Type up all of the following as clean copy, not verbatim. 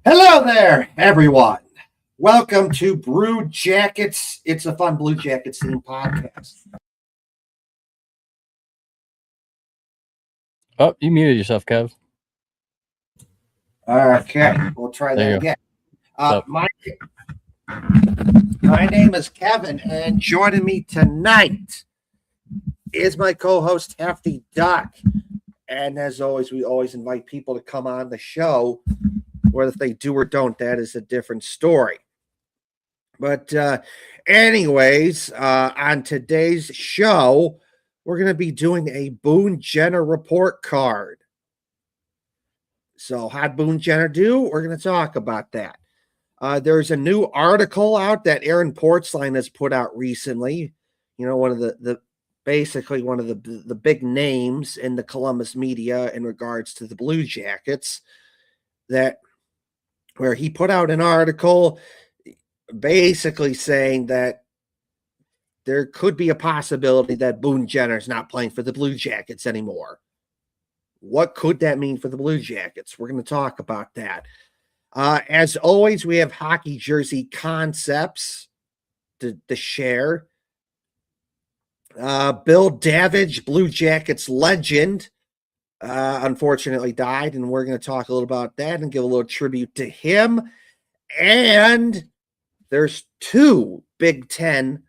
Hello there, everyone. Welcome to Brew Jackets. It's a fun Blue Jackets themed podcast. Oh, you muted yourself, Kev. Okay, we'll try There that you again. What's My name is Kevin, and joining me tonight is my co-host Hefty Duck. And as always, we always invite people to come on the show. Whether they do or don't, that is a different story. But anyways, on today's show, we're going to be doing a Boone Jenner report card. So how'd Boone Jenner do? We're going to talk about that. There's a new article out that Aaron Portzline has put out recently. You know, one of the basically one of the big names in the Columbus media in regards to the Blue Jackets, that where he put out an article basically saying that there could be a possibility that Boone Jenner is not playing for the Blue Jackets anymore. What could that mean for the Blue Jackets? We're going to talk about that. As always, we have hockey jersey concepts to share. Bill Davidge, Blue Jackets legend, unfortunately died, and we're going to talk a little about that and give a little tribute to him. And there's two Big Ten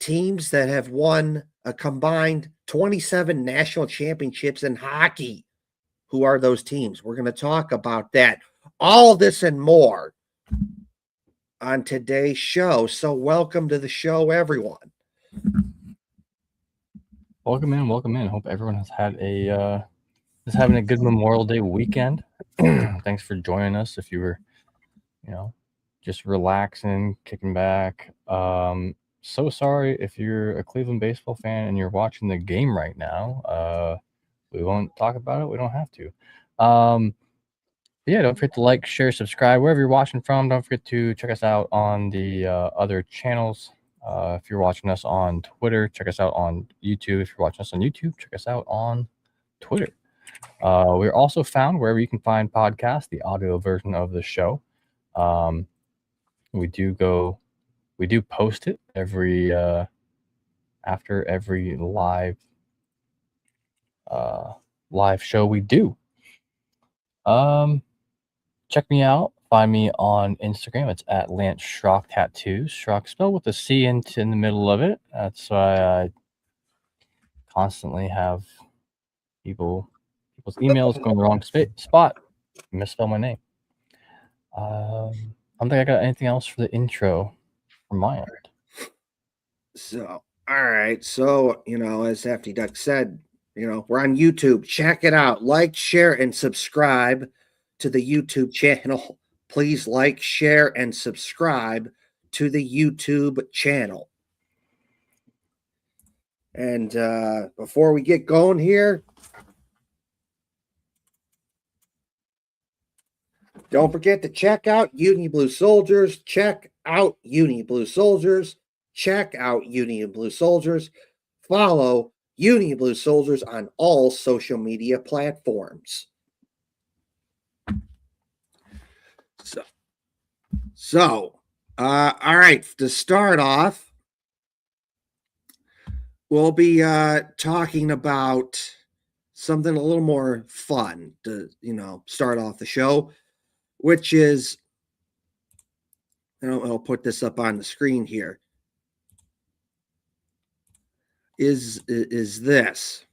teams that have won a combined 27 national championships in hockey. Who are those teams? We're going to talk about that. All this and more on today's show. So welcome to the show, everyone. Welcome in. Hope everyone has had is having a good Memorial Day weekend. Thanks for joining us. If you were, just relaxing, kicking back. So sorry if you're a Cleveland baseball fan and you're watching the game right now. We won't talk about it. We don't have to. Yeah, don't forget to like, share, subscribe wherever you're watching from. Don't forget to check us out on the other channels. If you're watching us on Twitter, check us out on YouTube. If you're watching us on YouTube, check us out on Twitter. We're also found wherever you can find podcasts, the audio version of the show. We do post it every after every live show we do. Check me out. Find me on Instagram. It's at Lance Schrock Tattoos. Schrock spelled with a C in the middle of it. That's why I constantly have people's emails going the wrong spot. Misspell my name. I don't think I got anything else for the intro from my end. So, all right. So, as Hefty Duck said, we're on YouTube. Check it out. Like, share, and subscribe to the YouTube channel. Please like, share, and subscribe to the YouTube channel. And before we get going here, don't forget to check out Uni Blue Soldiers. Check out Uni Blue Soldiers. Check out Uni Blue Soldiers. Follow Uni Blue Soldiers on all social media platforms. So, all right, to start off, we'll be talking about something a little more fun to, start off the show, which is, I'll put this up on the screen here, is this.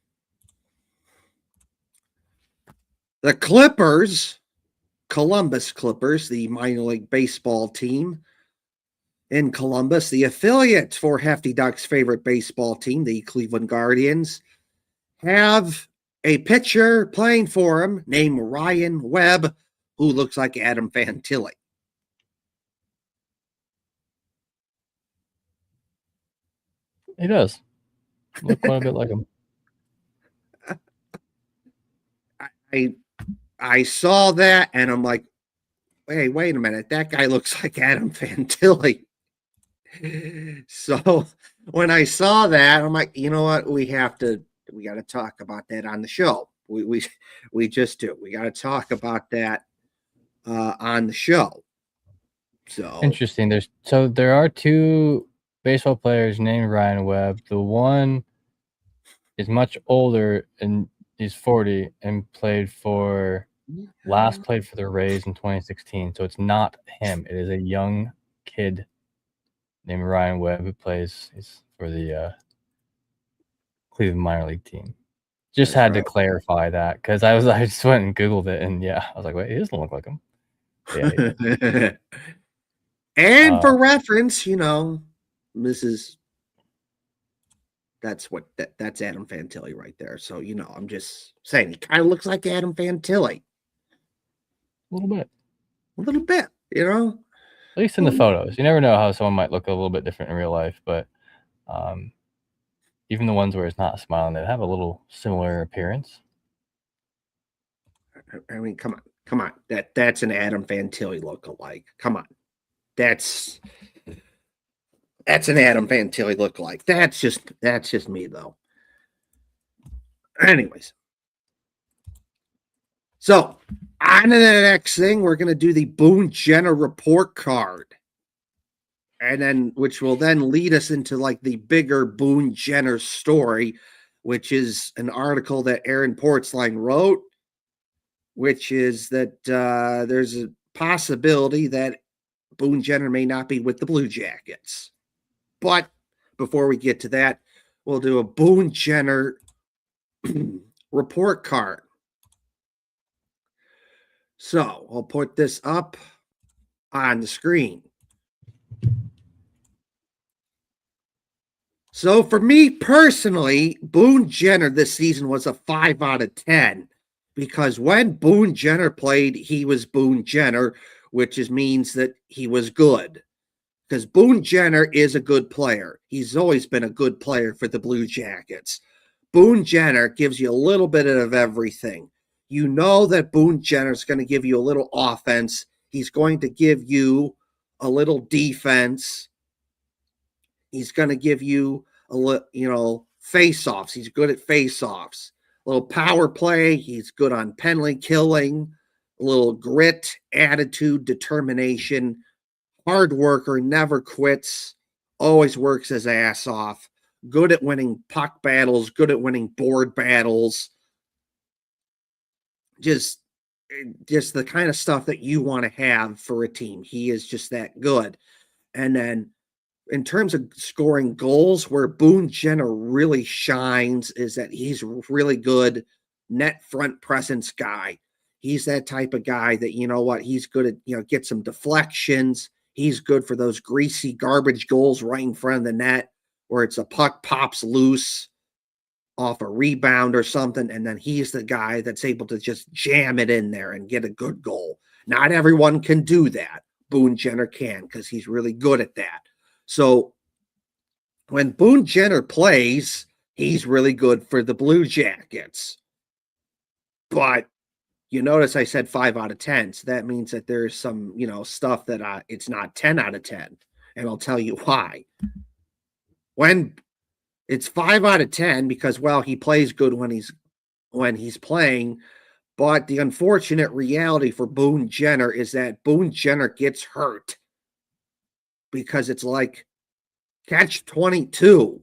The Columbus Clippers, the minor league baseball team in Columbus, the affiliate for Hefty Duck's favorite baseball team, the Cleveland Guardians, have a pitcher playing for him named Ryan Webb, who looks like Adam Fantilli. He does look quite a bit like him. I saw that and I'm like, hey, wait a minute. That guy looks like Adam Fantilli. So when I saw that, I'm like, you know what? We got to talk about that on the show. We just do. We got to talk about that on the show. So Interesting. There are two baseball players named Ryan Webb. The one is much older and he's 40 and last played for the Rays in 2016. So it's not him. It is a young kid named Ryan Webb who plays for the Cleveland minor league team. Just That's had right. to clarify that because I just went and Googled it, and yeah, I was like, wait, he doesn't look like him. Yeah. And for reference, that's Adam Fantilli right there. So, I'm just saying he kind of looks like Adam Fantilli. A little bit. A little bit, At least in the photos. You never know how someone might look a little bit different in real life, but even the ones where it's not smiling, they have a little similar appearance. I mean, come on. That's an Adam Fantilli lookalike. Come on. That's an Adam Fantilli lookalike. That's just me though. Anyways. So on to the next thing, we're gonna do the Boone Jenner report card. And then which will then lead us into like the bigger Boone Jenner story, which is an article that Aaron Portzline wrote, which is that there's a possibility that Boone Jenner may not be with the Blue Jackets. But before we get to that, we'll do a Boone Jenner report card. So I'll put this up on the screen. So for me personally, Boone Jenner this season was a 5 out of 10 because when Boone Jenner played, he was Boone Jenner, which means that he was good. Because Boone Jenner is a good player. He's always been a good player for the Blue Jackets. Boone Jenner gives you a little bit of everything. You know that Boone Jenner is going to give you a little offense. He's going to give you a little defense. He's going to give you face-offs. He's good at face-offs. A little power play. He's good on penalty killing. A little grit, attitude, determination. Hard worker, never quits. Always works his ass off. Good at winning puck battles. Good at winning board battles. Just the kind of stuff that you want to have for a team. He is just that good. And then in terms of scoring goals, where Boone Jenner really shines is that he's really good net front presence guy. He's that type of guy that, he's good at, get some deflections. He's good for those greasy garbage goals right in front of the net where it's a puck pops loose off a rebound or something, and then he's the guy that's able to just jam it in there and get a good goal. Not everyone can do that. Boone Jenner can because he's really good at that. So when Boone Jenner plays, he's really good for the Blue Jackets. But you notice I said 5 out of 10. So that means that there's some, stuff that it's not 10 out of 10. And I'll tell you why. When it's 5 out of 10, because, well, he plays good when he's playing. But the unfortunate reality for Boone Jenner is that Boone Jenner gets hurt. Because it's like catch-22.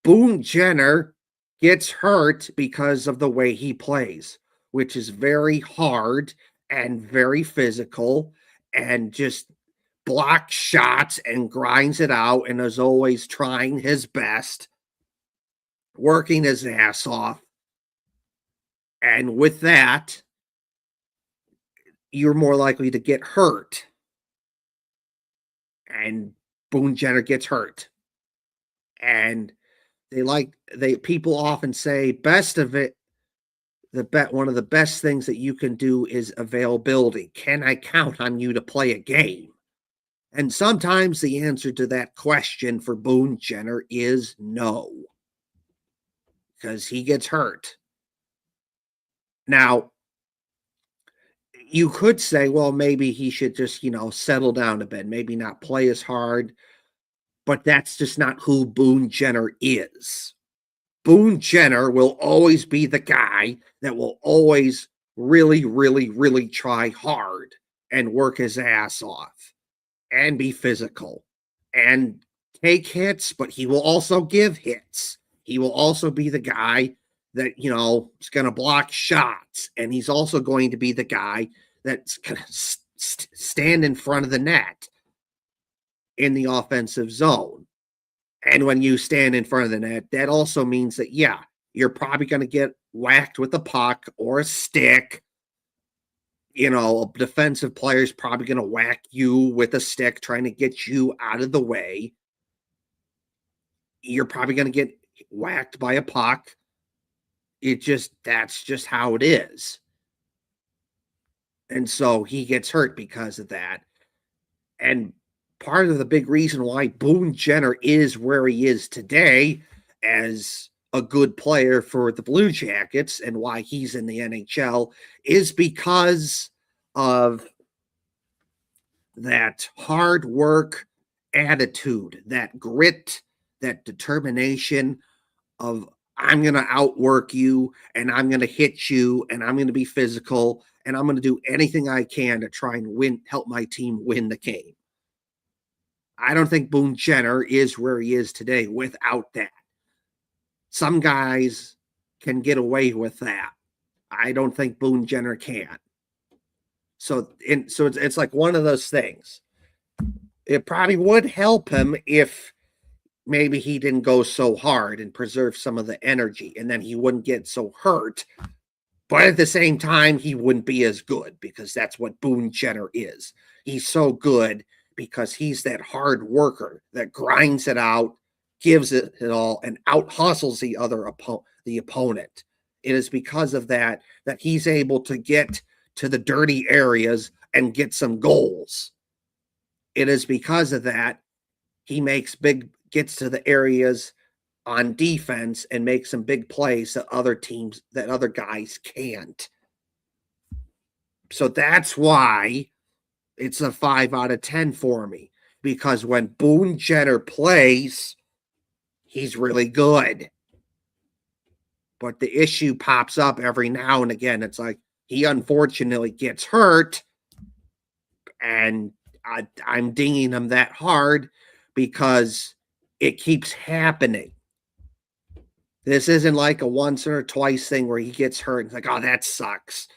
Boone Jenner gets hurt because of the way he plays, which is very hard and very physical and just blocks shots and grinds it out and is always trying his best, working his ass off. And with that, you're more likely to get hurt. And Boone Jenner gets hurt. And people often say best of it, one of the best things that you can do is availability. Can I count on you to play a game? And sometimes the answer to that question for Boone Jenner is no. Because he gets hurt. Now, you could say, well, maybe he should just, settle down a bit, maybe not play as hard, but that's just not who Boone Jenner is. Boone Jenner will always be the guy that will always really, really, really try hard and work his ass off and be physical and take hits, but he will also give hits. He will also be the guy that, is going to block shots. And he's also going to be the guy that's going to stand in front of the net in the offensive zone. And when you stand in front of the net, that also means that, yeah, you're probably going to get whacked with a puck or a stick. A defensive player is probably going to whack you with a stick trying to get you out of the way. You're probably going to get whacked by a puck. That's just how it is. And so he gets hurt because of that. And part of the big reason why Boone Jenner is where he is today as a good player for the Blue Jackets and why he's in the NHL is because of that hard work attitude, that grit, that determination of I'm going to outwork you and I'm going to hit you and I'm going to be physical and I'm going to do anything I can to try and help my team win the game. I don't think Boone Jenner is where he is today without that. Some guys can get away with that. I don't think Boone Jenner can. So it's like one of those things. It probably would help him if maybe he didn't go so hard and preserve some of the energy, and then he wouldn't get so hurt. But at the same time, he wouldn't be as good because that's what Boone Jenner is. He's so good because he's that hard worker that grinds it out, gives it all, and out hustles the opponent. It is because of that he's able to get to the dirty areas and get some goals. It is because of that he gets to the areas on defense and makes some big plays that other guys can't. So that's why it's a 5 out of 10 for me, because when Boone Jenner plays, he's really good. But the issue pops up every now and again. It's like he unfortunately gets hurt, and I'm dinging him that hard because it keeps happening. This isn't like a once or twice thing where he gets hurt and it's like, oh, that sucks.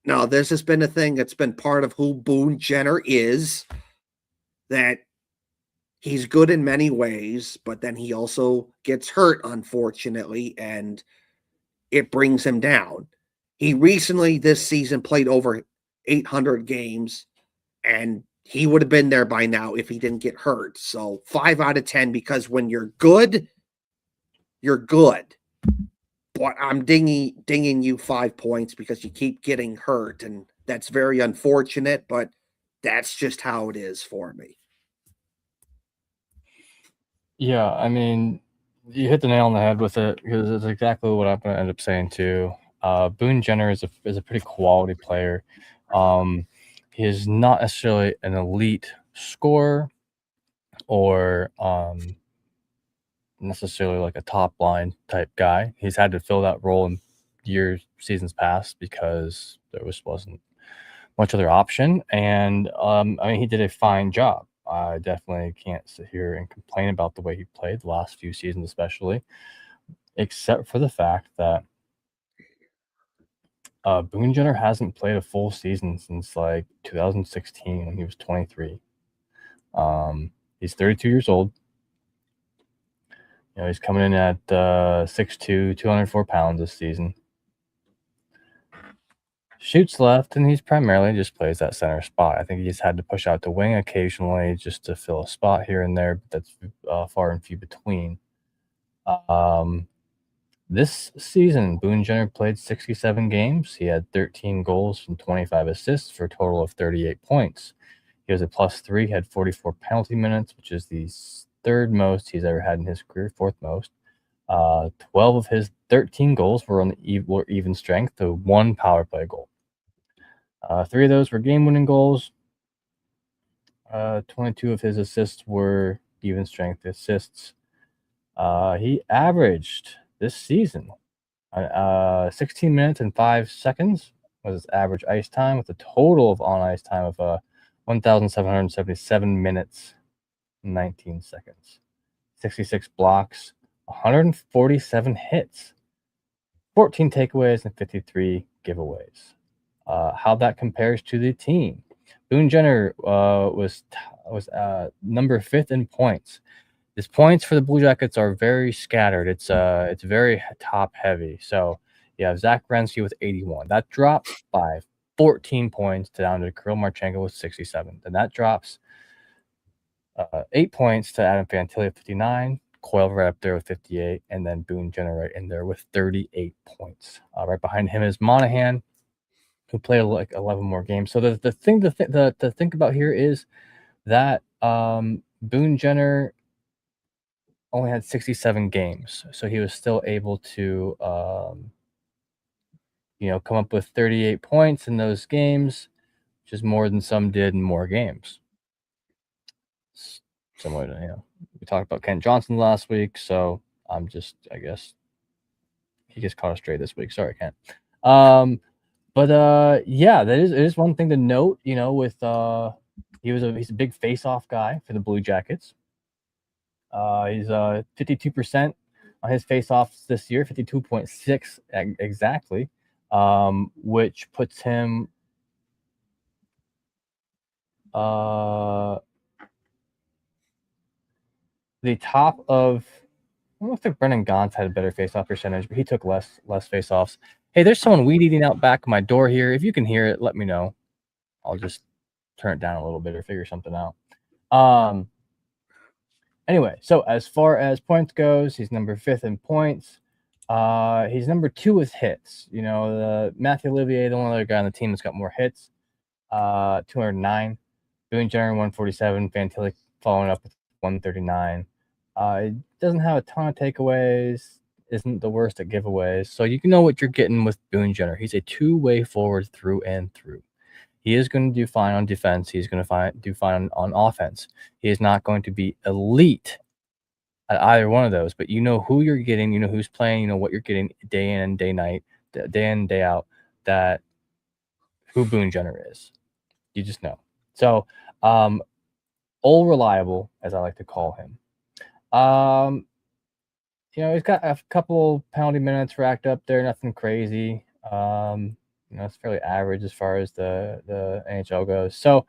No, this has been a thing that's been part of who Boone Jenner is, that he's good in many ways, but then he also gets hurt, unfortunately, and it brings him down. He recently, this season, played over 800 games, and he would have been there by now if he didn't get hurt. So 5 out of 10, because when you're good, you're good. But I'm dinging you 5 points because you keep getting hurt, and that's very unfortunate, but that's just how it is for me. Yeah, I mean, you hit the nail on the head with it because it's exactly what I'm going to end up saying too. Boone Jenner is a pretty quality player. He is not necessarily an elite scorer or necessarily like a top line type guy. He's had to fill that role in seasons past because there wasn't much other option. And I mean, he did a fine job. I definitely can't sit here and complain about the way he played the last few seasons, especially, except for the fact that Boone Jenner hasn't played a full season since like 2016 when he was 23. He's 32 years old. He's coming in at 6'2", 204 pounds this season. Shoots left, and he's primarily just plays that center spot. I think he's had to push out to wing occasionally just to fill a spot here and there, but that's far and few between. This season, Boone Jenner played 67 games. He had 13 goals and 25 assists for a total of 38 points. He was a +3, had 44 penalty minutes, which is the third most he's ever had in his career, fourth most. 12 of his 13 goals were on the even strength to 1 power play goal. 3 of those were game-winning goals. 22 of his assists were even strength assists. He averaged this season 16 minutes and 5 seconds was his average ice time, with a total of on ice time of 1,777 minutes, 19 seconds. 66 blocks, 147 hits, 14 takeaways, and 53 giveaways. How that compares to the team. Boone Jenner was number 5th in points. His points for the Blue Jackets are very scattered. It's very top heavy. So you have Zach Greinke with 81. That drops by 14 points down to Kirill Marchenko with 67. Then that drops 8 points to Adam Fantilli with 59. Coyle right up there with 58, and then Boone Jenner right in there with 38 points. Right behind him is Monahan, who played like 11 more games. So the thing to think about here is that Boone Jenner only had 67 games, so he was still able to come up with 38 points in those games, which is more than some did in more games. Similar to, we talked about Kent Johnson last week, so I guess he gets caught straight this week. Sorry, Kent. But yeah, it is one thing to note, with he's a big face-off guy for the Blue Jackets. He's 52% on his face-offs this year, 52.6 exactly, which puts him the top of. I don't know if Brennan Gauntz had a better face-off percentage, but he took less face-offs. Hey, there's someone weed eating out back of my door here. If you can hear it, let me know. I'll just turn it down a little bit or figure something out. Anyway, so as far as points goes, he's number 5th in points. He's number 2 with hits. Matthew Olivier, the only other guy on the team that's got more hits, 209. Boone Jenner, 147. Fantilli following up with 139. He doesn't have a ton of takeaways, isn't the worst at giveaways. So you can know what you're getting with Boone Jenner. He's a two-way forward through and through. He is going to do fine on defense. He's going to do fine on offense. He is not going to be elite at either one of those, but you know who you're getting, you know who's playing, you know what you're getting day in and day in, day out, that who Boone Jenner is. You just know. So, all reliable, as I like to call him. He's got a couple penalty minutes racked up there, nothing crazy. It's fairly average as far as the NHL goes. So,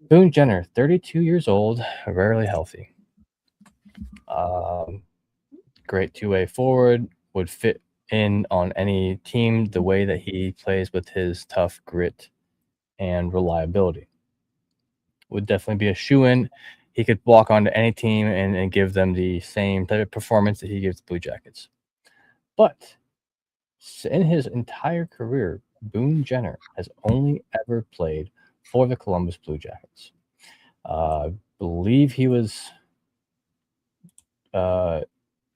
Boone Jenner, 32 years old, rarely healthy. Great two-way forward, would fit in on any team the way that he plays with his tough grit and reliability. Would definitely be a shoo-in. He could walk onto any team and give them the same type of performance that he gives the Blue Jackets. But in his entire career, Boone Jenner has only ever played for the Columbus Blue Jackets. I believe he was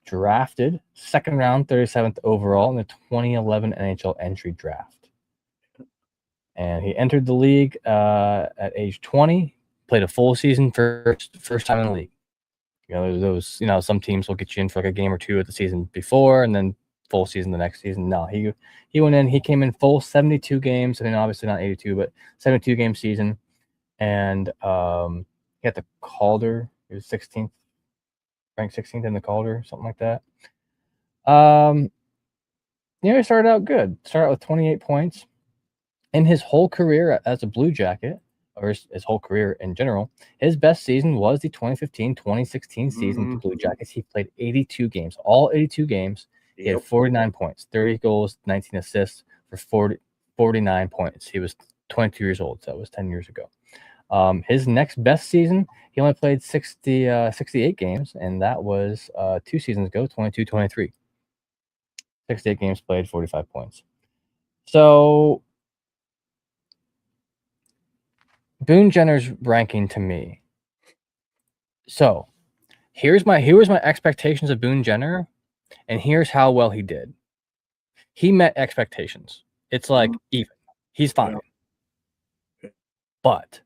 drafted 2nd round, 37th overall in the 2011 NHL entry draft. And he entered the league at age 20, played a full season first time in the league. Those some teams will get you in for like a game or two at the season before and then full season the next season. No, he went in, he came in full 72 games. I mean, obviously not 82, but 72 game season. And he had the Calder. He was 16th, ranked 16th in the Calder, something like that. He started out good. Started out with 28 points. In his whole career as a Blue Jacket, or his whole career in general, his best season was the 2015-2016 season with the Blue Jackets. He played 82 games, all 82 games. He had 49 points, 30 goals, 19 assists for 49 points. He was 22 years old, so that was 10 years ago. His next best season, he only played 68 games, and that was 2 seasons ago, 22-23. 68 games played, 45 points. So Boone Jenner's ranking to me. So here's my expectations of Boone Jenner, and here's how well he did. He met expectations. It's like even. He's fine. Yeah. But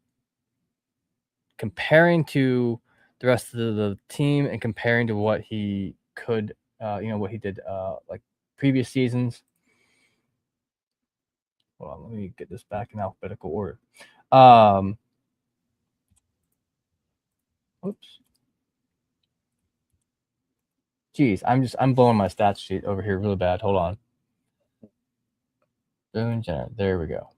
comparing to the rest of the team and comparing to what he could what he did like previous seasons. Hold on, let me get this back in alphabetical order. Oops. Geez, I'm blowing my stats sheet over here really bad. Hold on. Boone Jenner. There we go.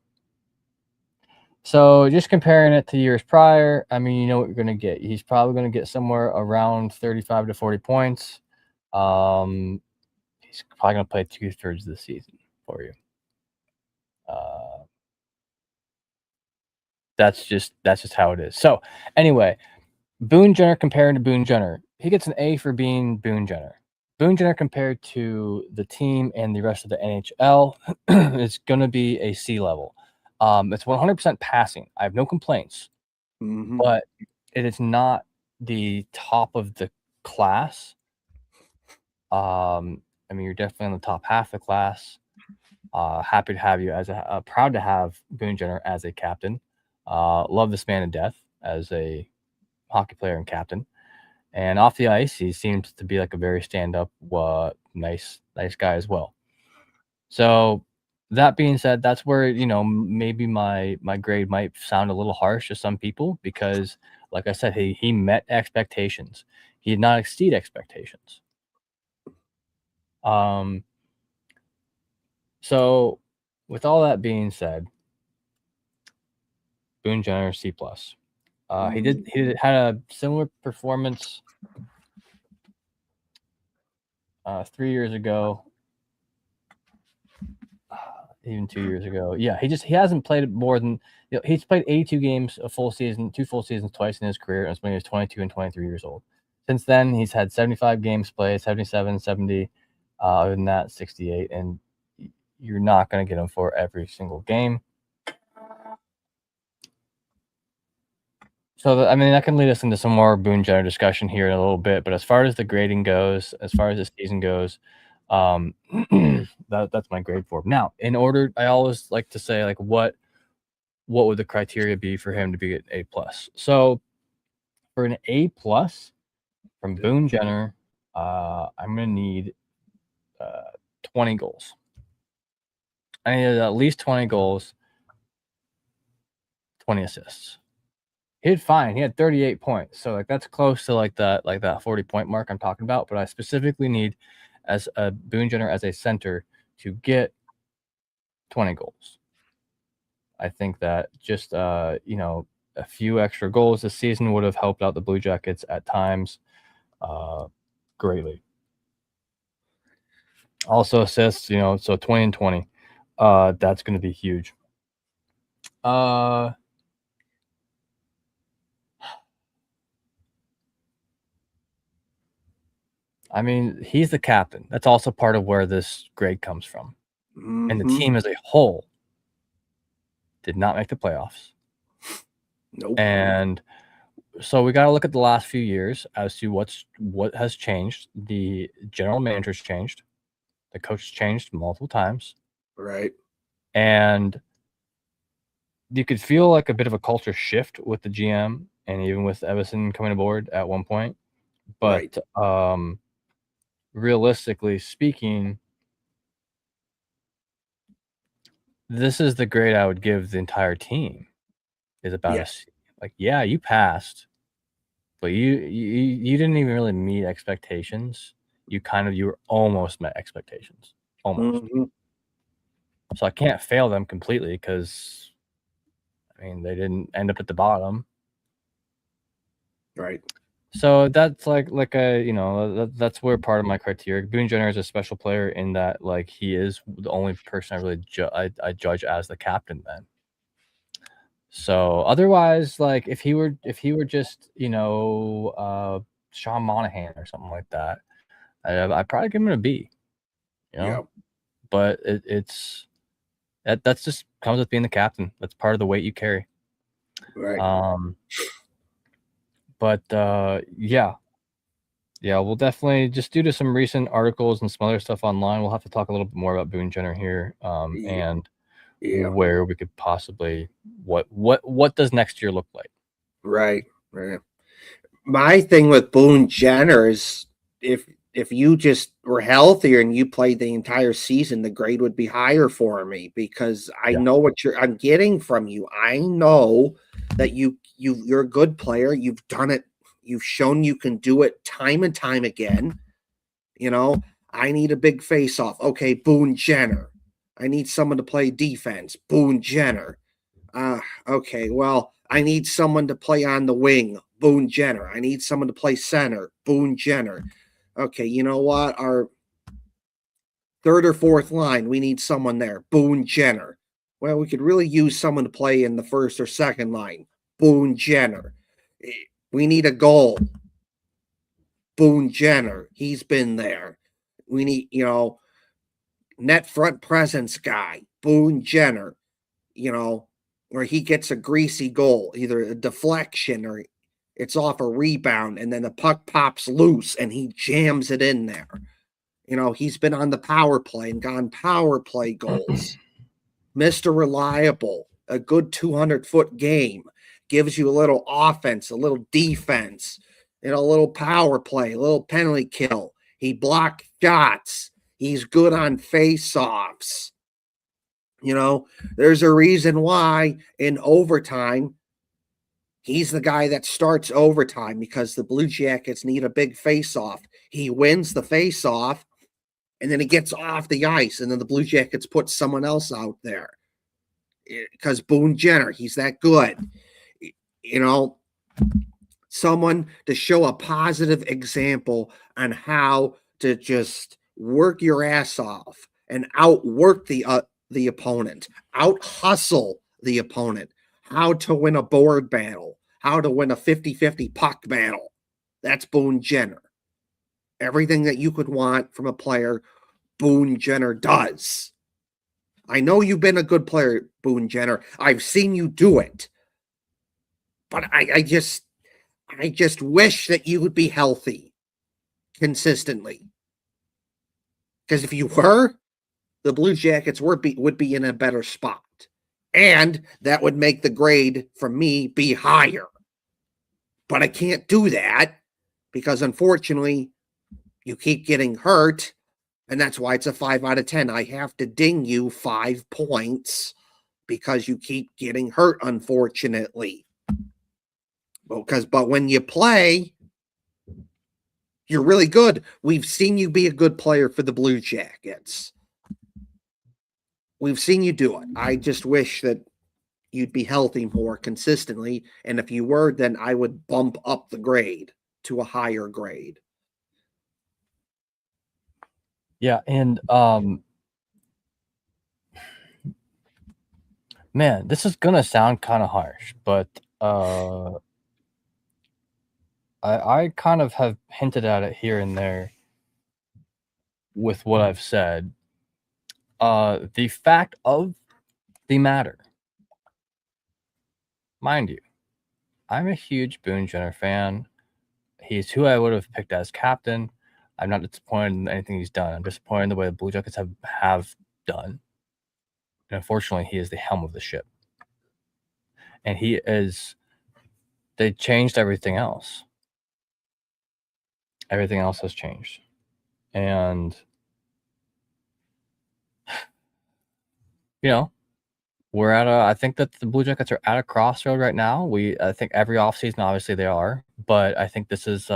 So just comparing it to years prior, I mean, you know what you're going to get. He's probably going to get somewhere around 35 to 40 points. He's probably going to play 2/3 of the season for you. That's just how it is. So anyway, Boone Jenner compared to Boone Jenner. He gets an A for being Boone Jenner. Boone Jenner compared to the team and the rest of the NHL, it's going to be a C level. It's 100% passing. I have no complaints, but it is not the top of the class. I mean, you're definitely on the top half of the class. Happy to have you as proud to have Boone Jenner as a captain. Love this man to death as a hockey player and captain. And off the ice, he seems to be like a very stand-up, nice guy as well. So that being said, that's where, maybe my grade might sound a little harsh to some people because, like I said, he met expectations. He did not exceed expectations. So with all that being said, Boone Jenner C+. He had a similar performance 3 years ago, even 2 years ago. Yeah, he hasn't played more than he's played 82 games a full season, 2 full seasons twice in his career, and when he was 22 and 23 years old. Since then, he's had 75 games played, 77, 70. Other than that, 68, and you're not going to get him for every single game. So, that can lead us into some more Boone Jenner discussion here in a little bit. But as far as the grading goes, as far as the season goes, that's my grade for him. Now, in order, I always like to say, like, what would the criteria be for him to be an A+? So, for an A+ from Boone Jenner, I'm going to need 20 goals. I needed at least 20 goals, 20 assists. He did fine. He had 38 points. So like that's close to like that 40-point mark I'm talking about. But I specifically need as a Boone Jenner as a center to get 20 goals. I think that just a few extra goals this season would have helped out the Blue Jackets at times greatly. Also assists, so 20 and 20. That's going to be huge. I mean, he's the captain. That's also part of where this grade comes from. And the team as a whole did not make the playoffs. Nope. And so we got to look at the last few years as to what has changed. The general manager's changed. The coach changed multiple times. Right. And you could feel like a bit of a culture shift with the GM and even with Evason coming aboard at one point. But realistically speaking, this is the grade I would give the entire team. Is about you passed, but you didn't even really meet expectations. You were almost met expectations, almost. So I can't fail them completely because, I mean, they didn't end up at the bottom. Right. So that's like that's where part of my criteria. Boone Jenner is a special player in that, like, he is the only person I really I judge as the captain then. So otherwise, like if he were just Sean Monahan or something like that, I'd probably give him a B. But that's just comes with being the captain. That's part of the weight you carry. Right. But we'll definitely just due to some recent articles and some other stuff online, we'll have to talk a little bit more about Boone Jenner here. And where we could possibly what does next year look like? Right. My thing with Boone Jenner is if if you just were healthier and you played the entire season, the grade would be higher for me because I know what I'm getting from you. I know that you're a good player. You've done it. You've shown you can do it time and time again. You know, I need a big face off. Okay, Boone Jenner. I need someone to play defense. Boone Jenner. Okay, well, I need someone to play on the wing. Boone Jenner. I need someone to play center. Boone Jenner. Okay, you know what? Our third or fourth line, we need someone there. Boone Jenner. Well, we could really use someone to play in the first or second line. Boone Jenner. We need a goal. Boone Jenner. He's been there. We need, net front presence guy. Boone Jenner. Where he gets a greasy goal, either a deflection or it's off a rebound, and then the puck pops loose and he jams it in there. He's been on the power play and gotten power play goals. Mr. Reliable, a good 200-foot game, gives you a little offense, a little defense, a little power play, a little penalty kill. He blocked shots. He's good on face-offs. There's a reason why in overtime, he's the guy that starts overtime because the Blue Jackets need a big face-off. He wins the face-off, and then he gets off the ice, and then the Blue Jackets put someone else out there because Boone Jenner, he's that good. Someone to show a positive example on how to just work your ass off and outwork the opponent, out hustle the opponent, how to win a board battle, how to win a 50-50 puck battle. That's Boone Jenner. Everything that you could want from a player, Boone Jenner does. I know you've been a good player, Boone Jenner. I've seen you do it. But I just wish that you would be healthy consistently. Because if you were, the Blue Jackets would be in a better spot. And that would make the grade from me be higher. But I can't do that because, unfortunately, you keep getting hurt. And that's why it's a 5 out of 10. I have to ding you 5 points because you keep getting hurt, unfortunately. But when you play, you're really good. We've seen you be a good player for the Blue Jackets. We've seen you do it. I just wish that you'd be healthy more consistently. And if you were, then I would bump up the grade to a higher grade. Yeah, and man, this is gonna sound kind of harsh, but I kind of have hinted at it here and there with what I've said. The fact of the matter, mind you, I'm a huge Boone Jenner fan. He's who I would have picked as captain. I'm not disappointed in anything he's done. I'm disappointed in the way the Blue Jackets have done. And unfortunately, he is the helm of the ship. And they changed everything else. Everything else has changed. And, I think that the Blue Jackets are at a crossroad right now. I think every offseason, obviously they are, but I think this is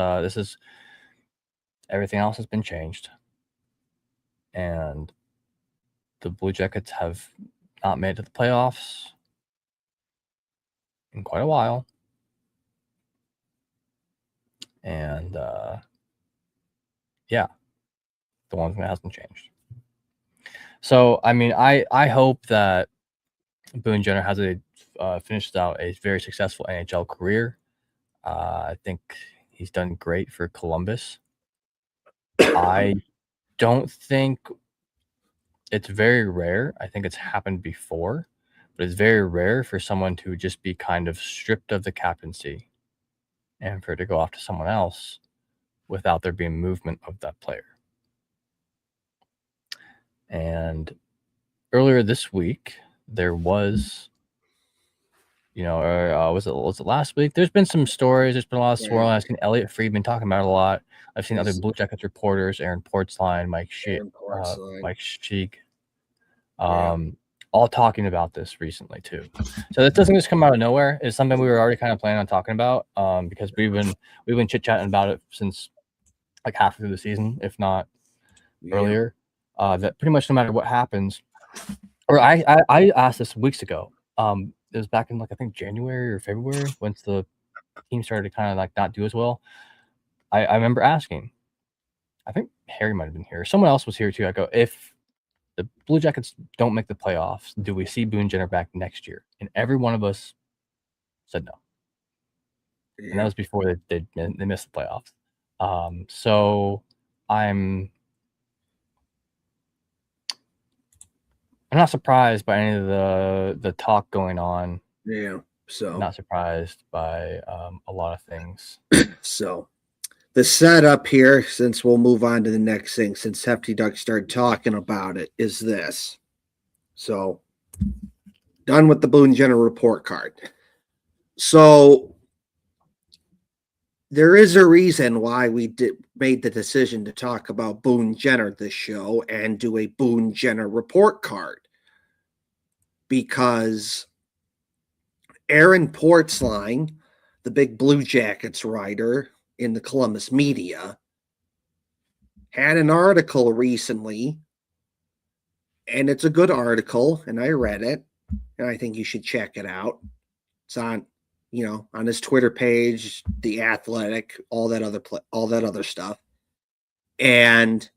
everything else has been changed. And the Blue Jackets have not made it to the playoffs in quite a while. And, yeah, the one thing that hasn't changed. So, I mean, I hope that Boone Jenner finishes out a very successful NHL career. I think he's done great for Columbus. I don't think it's very rare. I think it's happened before, but it's very rare for someone to just be kind of stripped of the captaincy and for it to go off to someone else without there being movement of that player. And earlier this week, there was or was it last week? There's been some stories. There's been a lot of swirling. I've seen Elliot Friedman talking about it a lot. I've seen other Blue Jackets reporters, Aaron Portzline, Mike Sheik, all talking about this recently too. So this doesn't just come out of nowhere. It's something we were already kind of planning on talking about, because we've been chit-chatting about it since like half through the season, if not earlier. That pretty much no matter what happens, or I asked this weeks ago. It was back in like I think January or February, once the team started to kind of like not do as well. I remember asking, I think Harry might have been here. Someone else was here too. I go, if the Blue Jackets don't make the playoffs, do we see Boone Jenner back next year? And every one of us said no. And that was before they missed the playoffs. So I'm not surprised by any of the talk going on. So not surprised by a lot of things. So the setup here, since we'll move on to the next thing, since Hefty Duck started talking about it, is this. So done with the Boone Jenner report card. So there is a reason why we made the decision to talk about Boone Jenner this show and do a Boone Jenner report card, because Aaron Portzline, the big Blue Jackets writer in the Columbus media, had an article recently, and it's a good article, and I read it, and I think you should check it out. It's on, on his Twitter page, The Athletic, all that other stuff. And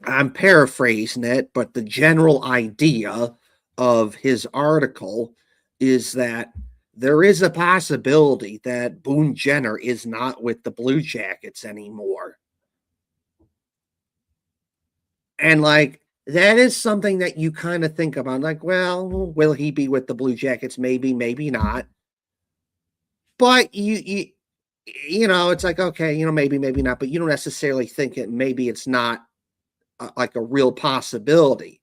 I'm paraphrasing it, but the general idea of his article is that there is a possibility that Boone Jenner is not with the Blue Jackets anymore. And like, that is something that you kind of think about, like, well, will he be with the Blue Jackets? Maybe, maybe not. But you it's like, okay, maybe, maybe not, but you don't necessarily think it, maybe it's not like a real possibility.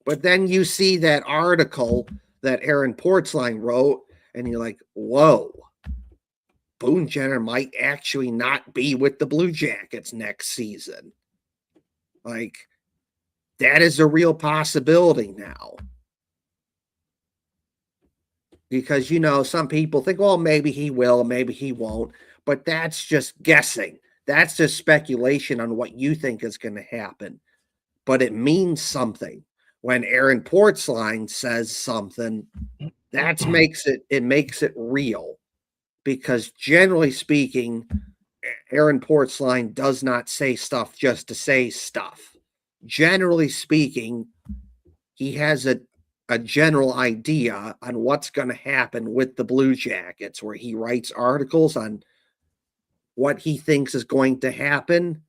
But then you see that article that Aaron Portzline wrote, and you're like, whoa, Boone Jenner might actually not be with the Blue Jackets next season. Like, that is a real possibility now. Because, some people think, well, maybe he will, maybe he won't. But that's just guessing. That's just speculation on what you think is going to happen. But it means something. When Aaron Portzline says something, that makes it real. Because generally speaking, Aaron Portzline does not say stuff just to say stuff. Generally speaking, he has a general idea on what's going to happen with the Blue Jackets, where he writes articles on what he thinks is going to happen.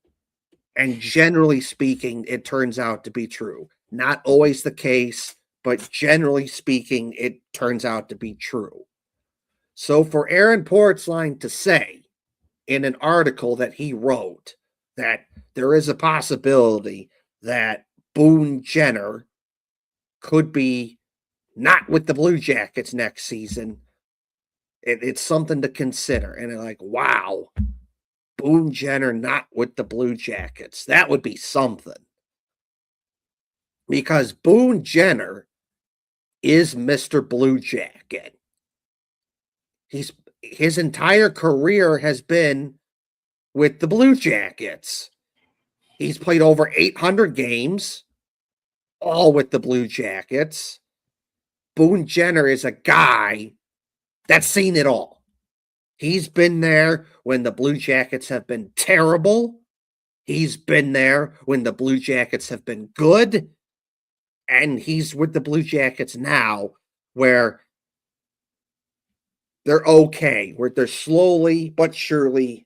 And generally speaking, it turns out to be true. Not always the case, but generally speaking, it turns out to be true. So for Aaron Portzline to say in an article that he wrote that there is a possibility that Boone Jenner could be not with the Blue Jackets next season, it's something to consider. And they're like, wow, Boone Jenner not with the Blue Jackets. That would be something. Because Boone Jenner is Mr. Blue Jacket. His entire career has been with the Blue Jackets. He's played over 800 games, all with the Blue Jackets. Boone Jenner is a guy that's seen it all. He's been there when the Blue Jackets have been terrible. He's been there when the Blue Jackets have been good. And he's with the Blue Jackets now, where they're okay, where they're slowly but surely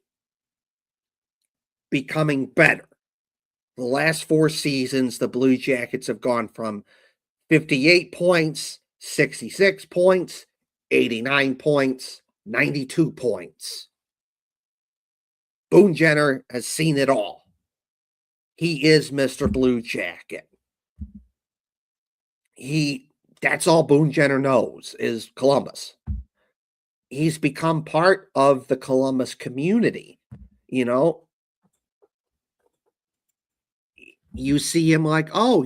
becoming better. The last 4 seasons, the Blue Jackets have gone from 58 points, 66 points, 89 points, 92 points. Boone Jenner has seen it all. He is Mr. Blue Jacket. He That's all Boone Jenner knows is Columbus. He's become part of the Columbus community. You know, you see him like, oh,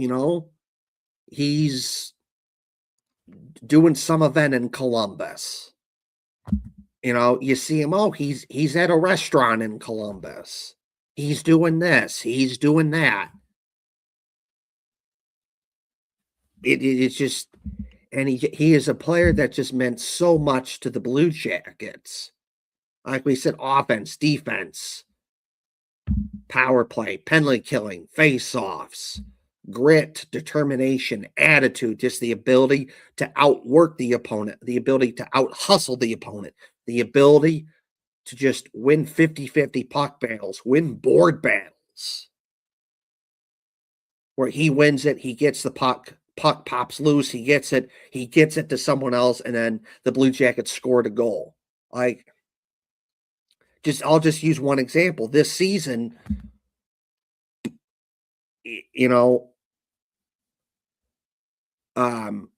he's doing some event in Columbus. You see him, oh, he's at a restaurant in Columbus. He's doing this, he's doing that. It's just, and he is a player that just meant so much to the Blue Jackets. Like we said, offense, defense, power play, penalty killing, face-offs, grit, determination, attitude, just the ability to outwork the opponent, the ability to out-hustle the opponent, the ability to just win 50-50 puck battles, win board battles. Where he wins it, he gets the puck pops loose, he gets it to someone else, and then the Blue Jackets scored a goal. Like, I'll just use one example. This season, Boone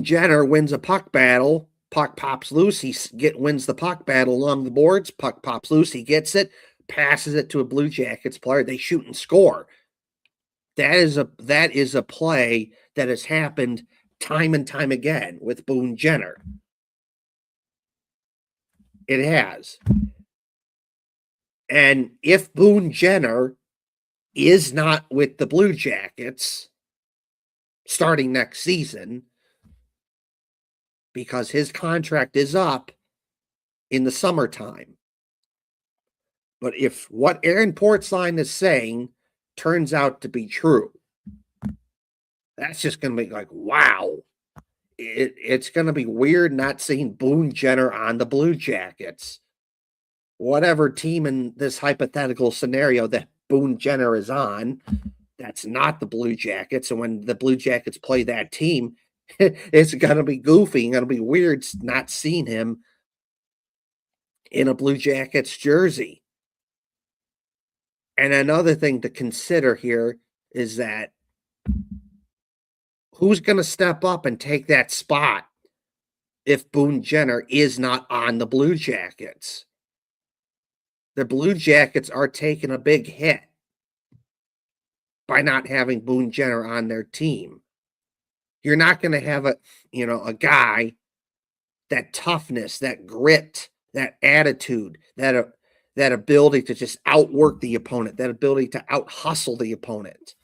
Jenner wins a puck battle, puck pops loose, wins the puck battle along the boards, puck pops loose, he gets it, passes it to a Blue Jackets player, they shoot and score. That is a play that has happened time and time again with Boone Jenner. It has. And if Boone Jenner is not with the Blue Jackets starting next season, because his contract is up in the summertime. But if what Aaron Portzline is saying turns out to be true, that's just going to be like, wow. It's going to be weird not seeing Boone Jenner on the Blue Jackets. Whatever team in this hypothetical scenario that Boone Jenner is on, that's not the Blue Jackets. And when the Blue Jackets play that team, it's going to be goofy and going to be weird not seeing him in a Blue Jackets jersey. And another thing to consider here is that who's going to step up and take that spot if Boone Jenner is not on the Blue Jackets? The Blue Jackets are taking a big hit by not having Boone Jenner on their team. You're not going to have a guy, that toughness, that grit, that attitude, that ability to just outwork the opponent, that ability to out-hustle the opponent.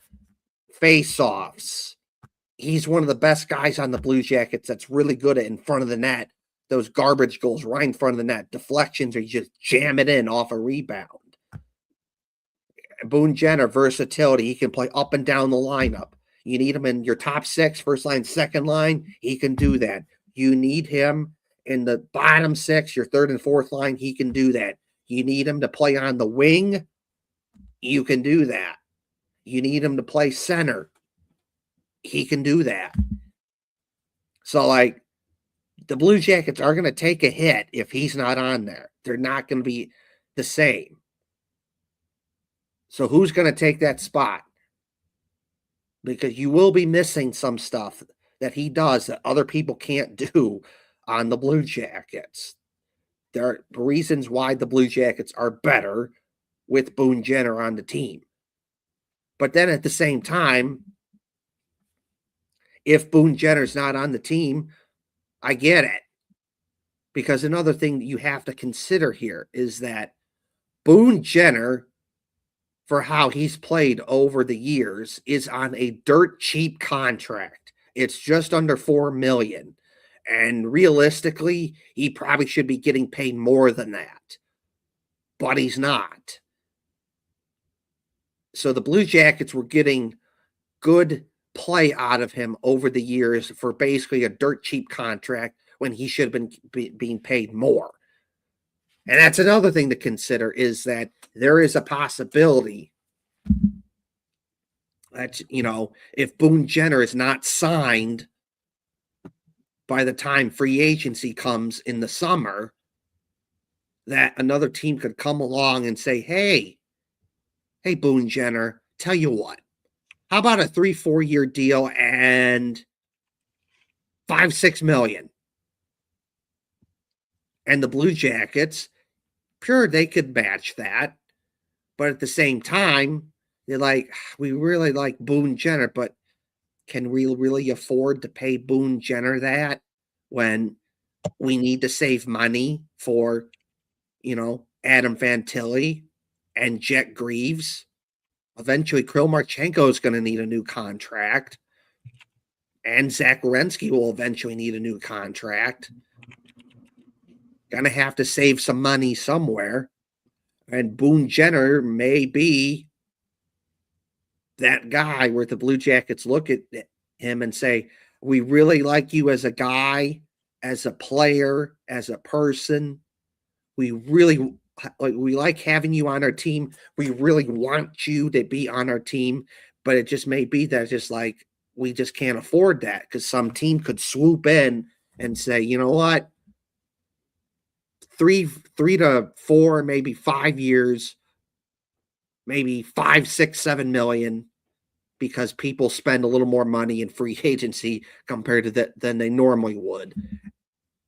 Face-offs. He's one of the best guys on the Blue Jackets that's really good at in front of the net. Those garbage goals right in front of the net. Deflections, or you just jam it in off a rebound. Boone Jenner, versatility. He can play up and down the lineup. You need him in your top six, first line, second line. He can do that. You need him in the bottom six, your third and fourth line. He can do that. You need him to play on the wing. You can do that. You need him to play center. He can do that. So, the Blue Jackets are going to take a hit if he's not on there. They're not going to be the same. So who's going to take that spot? Because you will be missing some stuff that he does that other people can't do on the Blue Jackets. There are reasons why the Blue Jackets are better with Boone Jenner on the team. But then at the same time, if Boone Jenner's not on the team, I get it. Because another thing that you have to consider here is that Boone Jenner, for how he's played over the years, is on a dirt cheap contract. It's just under $4 million. And realistically, he probably should be getting paid more than that. But he's not. So the Blue Jackets were getting good play out of him over the years for basically a dirt cheap contract when he should have been being paid more. And that's another thing to consider, is that there is a possibility that, if Boone Jenner is not signed by the time free agency comes in the summer, that another team could come along and say, hey, Boone Jenner, tell you what, How about a 3-4 year deal and 5-6 million? And the Blue Jackets, sure, they could match that. But at the same time, they're like, we really like Boone Jenner, but can we really afford to pay Boone Jenner that when we need to save money for, Adam Fantilli and Jet Greaves? Eventually, Kirill Marchenko is going to need a new contract, and Zach Werenski will eventually need a new contract. Going to have to save some money somewhere, and Boone Jenner may be that guy where the Blue Jackets look at him and say, we really like you as a guy, as a player, as a person. We like having you on our team. We really want you to be on our team, but it just may be that just like we just can't afford that because some team could swoop in and say, you know what, 3 to 4, maybe 5 years, maybe 5, 6, 7 million, because people spend a little more money in free agency compared to that than they normally would.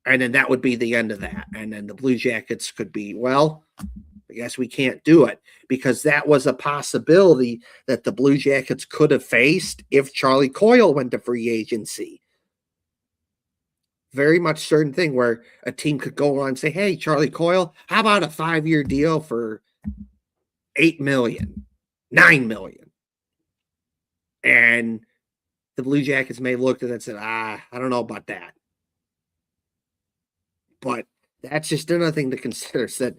And then that would be the end of that. And then the Blue Jackets could be, well, I guess we can't do it, because that was a possibility that the Blue Jackets could have faced if Charlie Coyle went to free agency. Very much certain thing where a team could go on and say, hey, Charlie Coyle, how about a 5-year deal for 8 million, 9 million? And the Blue Jackets may have looked at it and said, I don't know about that. But that's just another thing to consider, is that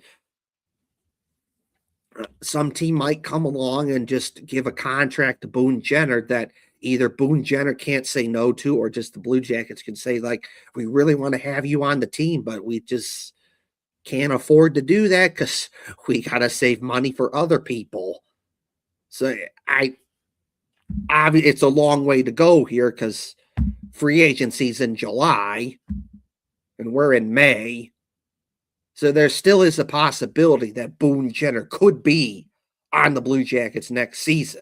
some team might come along and just give a contract to Boone Jenner that either Boone Jenner can't say no to, or just the Blue Jackets can say, like, we really want to have you on the team, but we just can't afford to do that because we got to save money for other people. So it's a long way to go here because free agency's in July and we're in May. So there still is a possibility that Boone Jenner could be on the Blue Jackets next season.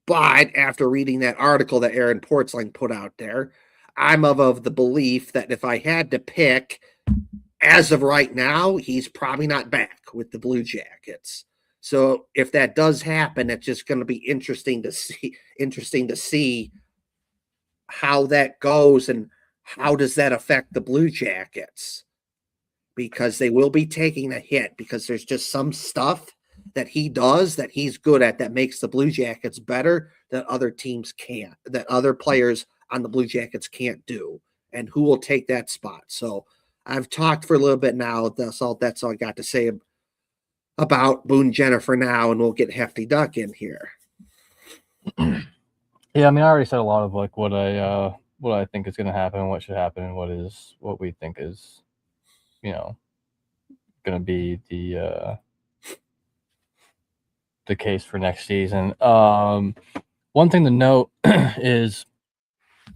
But after reading that article that Aaron Portzline put out there, I'm of the belief that if I had to pick, as of right now, he's probably not back with the Blue Jackets. So if that does happen, it's just going to be interesting to see how that goes and how does that affect the Blue Jackets, because they will be taking a hit, because there's just some stuff that he does that he's good at that makes the Blue Jackets better that other teams can't, that other players on the Blue Jackets can't do, and who will take that spot. So I've talked for a little bit now. That's all I got to say about Boone Jenner for now, and we'll get Hefty Duck in here. Yeah, I mean, I already said a lot of like what I think is going to happen, what should happen, and what we think is, going to be the case for next season. One thing to note is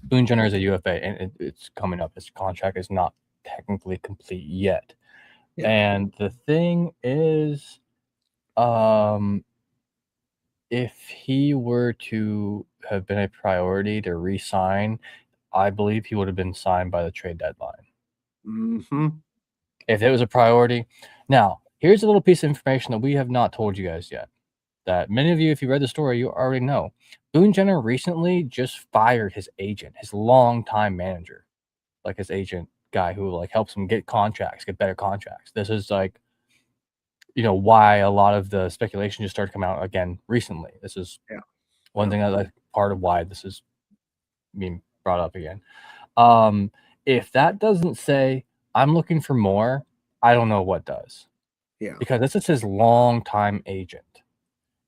Boone Jenner is a UFA, and it's coming up. His contract is not technically complete yet. Yeah. And the thing is, if he were to have been a priority to re-sign, I believe he would have been signed by the trade deadline. Mm-hmm. If it was a priority. Now, here's a little piece of information that we have not told you guys yet, that many of you, if you read the story, you already know. Boone Jenner recently just fired his agent, his longtime manager, like his agent guy who like helps him get better contracts. This is like, why a lot of the speculation just started coming out again recently. This is one thing that part of why this is being brought up again. If that doesn't say I'm looking for more, I don't know what does. Yeah. Because this is his longtime agent.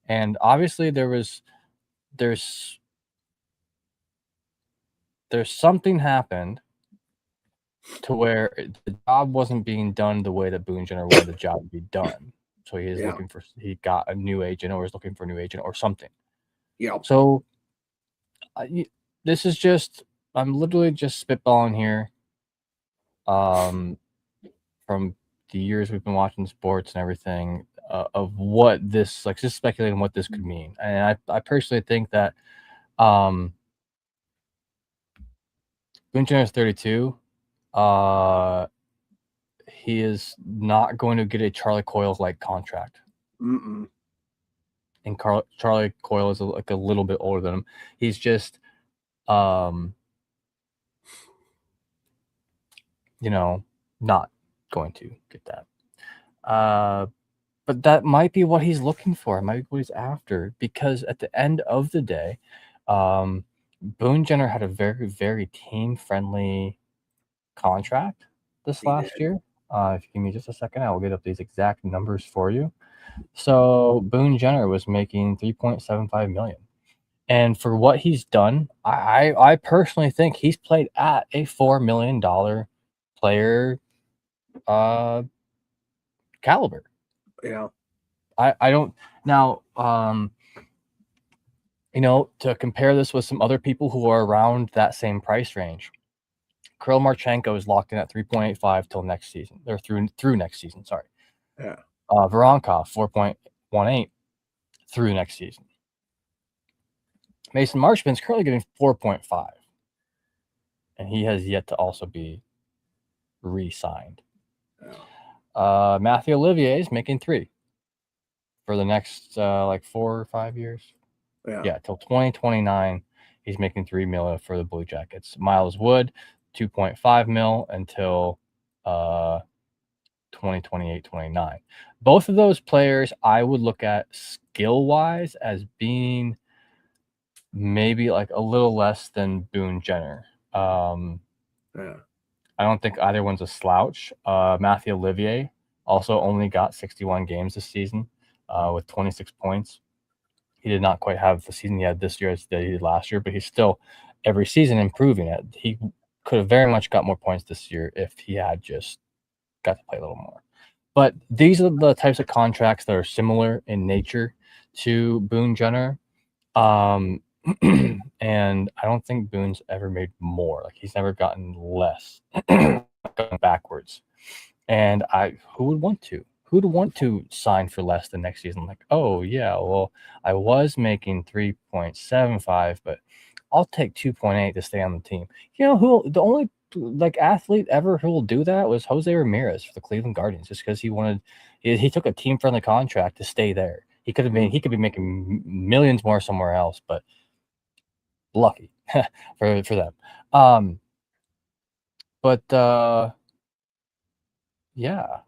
And obviously there's something happened to where the job wasn't being done the way that Boone Jenner wanted the job to be done. So he got a new agent, or is looking for a new agent or something. Yeah. So this is I'm literally just spitballing here. From the years we've been watching sports and everything, of what this, like, just speculating what this could mean. And I personally think that Boone Jenner is 32. He is not going to get a Charlie Coyle like contract. Mm-mm. And Charlie Coyle is like a little bit older than him. He's just, not going to get that. But that might be what he's looking for. It might be what he's after, because at the end of the day, Boone Jenner had a very, very team-friendly contract this last year. If you give me just a second, I will get up these exact numbers for you. So Boone Jenner was making $3.75 million. And for what he's done, I personally think he's played at a $4 million player caliber. Yeah. I don't now, to compare this with some other people who are around that same price range. Kirill Marchenko is locked in at 3.85 till next season. They're through next season, sorry. Yeah. Voronkov, 4.18 through next season. Mason Marchman's currently getting 4.5, and he has yet to also be re-signed. Yeah. Matthew Olivier is making 3 for the next 4 or 5 years. Yeah, till 2029, he's making $3 million for the Blue Jackets. Miles Wood, 2.5 mil until 2028-29. Both of those players I would look at skill-wise as being maybe like a little less than Boone Jenner. Yeah. I don't think either one's a slouch. Matthew Olivier also only got 61 games this season with 26 points. He did not quite have the season he had this year as he did last year, but he's still every season improving it. He could have very much got more points this year if he had just got to play a little more. But these are the types of contracts that are similar in nature to Boone Jenner. And I don't think Boone's ever made more. Like, he's never gotten less, going backwards. And who would want to? Who'd want to sign for less than next season? Like, oh yeah, well, I was making 3.75, but I'll take 2.8 to stay on the team. You know who? The only athlete ever who will do that was Jose Ramirez for the Cleveland Guardians, just because he took a team friendly contract to stay there. He could be making millions more somewhere else, but lucky for them. Yeah.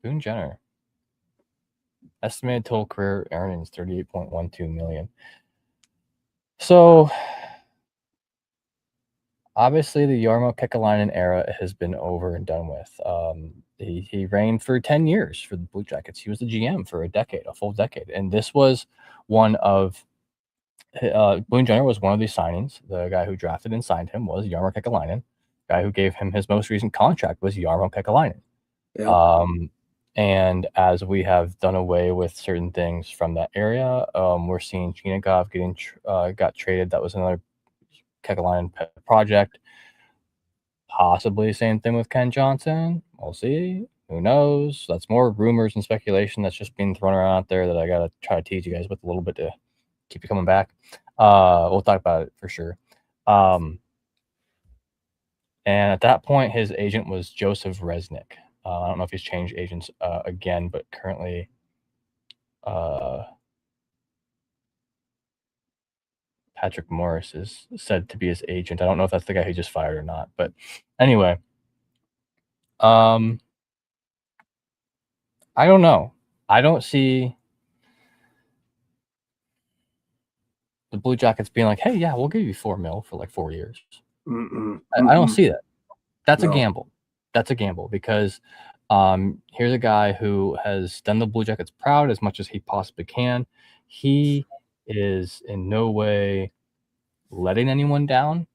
Boone Jenner. Estimated total career earnings, $38.12 million. So obviously the Jarmo Kekalainen era has been over and done with. He reigned for 10 years for the Blue Jackets. He was the GM for a full decade. And this was one of Boone Jenner was one of these signings. The guy who drafted and signed him was Jarmo Kekalainen. The guy who gave him his most recent contract was Jarmo Kekalainen. Yeah. And as we have done away with certain things from that area, we're seeing Chinagov got traded. That was another Kekalainen project. Possibly same thing with Ken Johnson. We'll see. Who knows? That's more rumors and speculation that's just being thrown around out there that I got to try to tease you guys with a little bit to keep you coming back. We'll talk about it for sure. And at that point, his agent was Joseph Resnick. I don't know if he's changed agents again, but currently Patrick Morris is said to be his agent. I don't know if that's the guy who just fired or not. But anyway, I don't know. I don't see the Blue Jackets being like, hey, yeah, we'll give you $4 million for like 4 years. I don't see that. That's a gamble. That's a gamble because here's a guy who has done the Blue Jackets proud as much as he possibly can. He is in no way letting anyone down,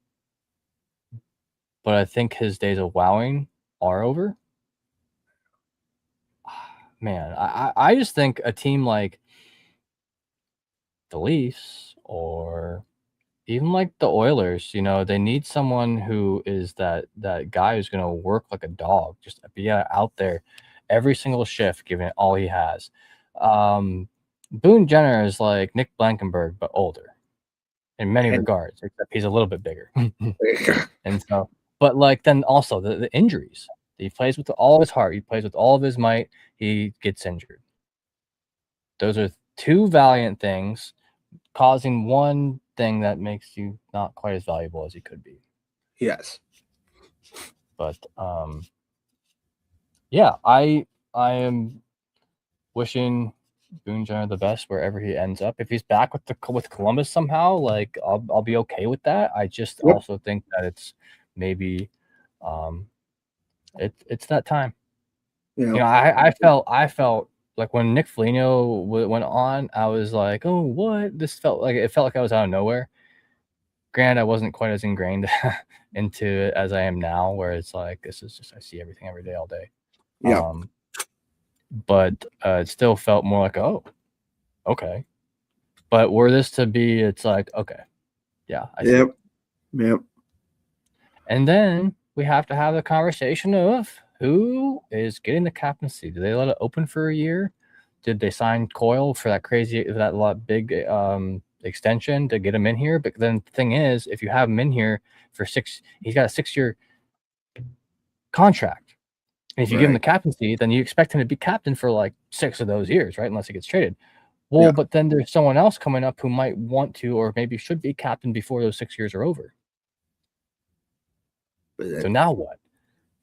but I think his days of wowing are over. Man, I just think a team like the Leafs or even like the Oilers, they need someone who is that guy who's going to work like a dog, just be out there every single shift, giving it all he has. Boone Jenner is like Nick Blankenberg, but older in many regards, except he's a little bit bigger. And so, but like then also the injuries. He plays with all of his heart. He plays with all of his might. He gets injured. Those are two valiant things causing one thing that makes you not quite as valuable as you could be. Yes. But yeah, I am wishing Boone Jenner the best wherever he ends up. If he's back with Columbus somehow, like I'll be okay with that. I just also think that it's maybe it's that time. You know, I felt like when Nick Foligno went on, I was like, oh, what? It felt like I was out of nowhere. Granted, I wasn't quite as ingrained into it as I am now, where it's like this is just I see everything every day, all day. Yeah. But it still felt more like, oh, okay. But were this to be, it's like, okay, yeah, I see. Yep. And then we have to have the conversation of who is getting the captaincy. Do they let it open for a year? Did they sign Coyle for that big extension to get him in here? But then the thing is, if you have him in here for he's got a 6-year contract. And if you give him the captaincy, then you expect him to be captain for like 6 of those years, right? Unless he gets traded. Well, but then there's someone else coming up who might want to, or maybe should be captain before those 6 years are over. So now what?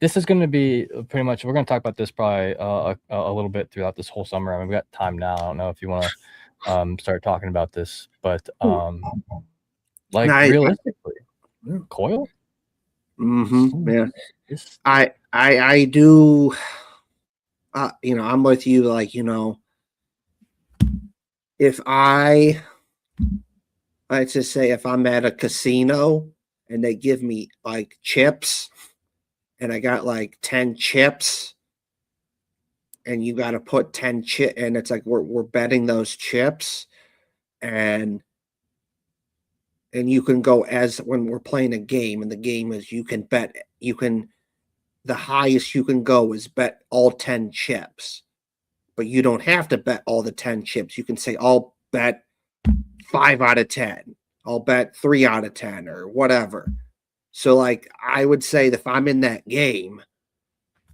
This is going to be pretty much, we're going to talk about this probably a little bit throughout this whole summer. I mean, we got time now. I don't know if you want to start talking about this, but realistically, Coyle? Mm-hmm. Yeah. I do, I'm with you. Like, if let's just say if I'm at a casino and they give me like chips and I got like 10 chips and you got to put 10 chip and it's like, we're betting those chips and you can go as when we're playing a game and the game is the highest you can go is bet all 10 chips, but you don't have to bet all the 10 chips. You can say, I'll bet 5 out of 10. I'll bet 3 out of 10 or whatever. So like, I would say if I'm in that game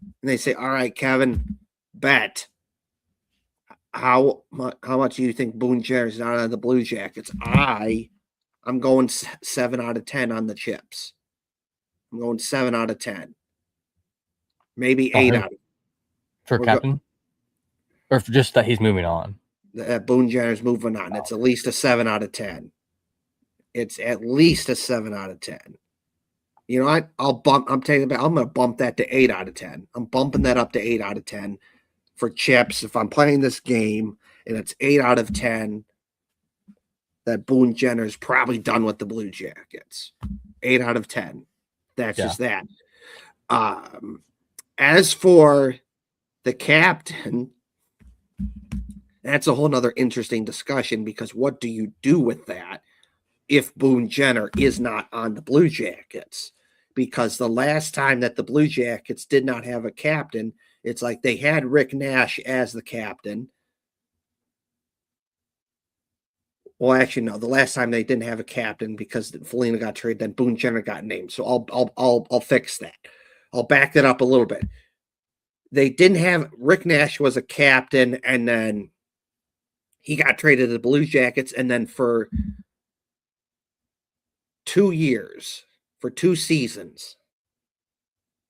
and they say, all right, Kevin, bet how much do you think Boone Jenner is out of the Blue Jackets? I'm going 7 out of 10 on the chips. I'm going 7 out of 10. Maybe 8 out of 10. For captain? Or for just that he's moving on? Boone Jenner's moving on. It's at least a 7 out of 10. It's at least a 7 out of 10. You know what? I'm going to bump that to 8 out of 10. I'm bumping that up to 8 out of 10 for chips. If I'm playing this game and it's 8 out of 10, that Boone Jenner's probably done with the Blue Jackets. 8 out of 10. That's just that. As for the captain, that's a whole nother interesting discussion because what do you do with that if Boone Jenner is not on the Blue Jackets? Because the last time that the Blue Jackets did not have a captain, it's like they had Rick Nash as the captain. Well, actually, no. The last time they didn't have a captain because Foligno got traded, then Boone Jenner got named. So I'll fix that. I'll back that up a little bit. They didn't have Rick Nash was a captain, and then he got traded to the Blue Jackets, and then for 2 years, for 2 seasons,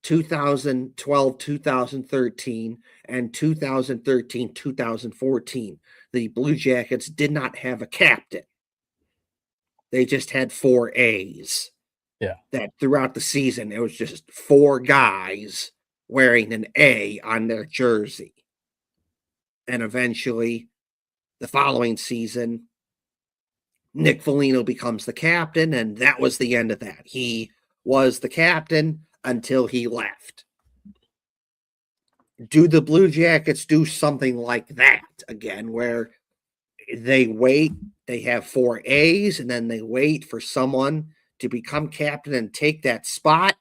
2012, 2013, and 2013, 2014, the Blue Jackets did not have a captain. They just had 4 A's. Yeah. That throughout the season, it was just 4 guys wearing an A on their jersey. And eventually, the following season, Nick Foligno becomes the captain, and that was the end of that. He was the captain until he left. Do the Blue Jackets do something like that again, where they wait, they have 4 A's, and then they wait for someone to become captain and take that spot?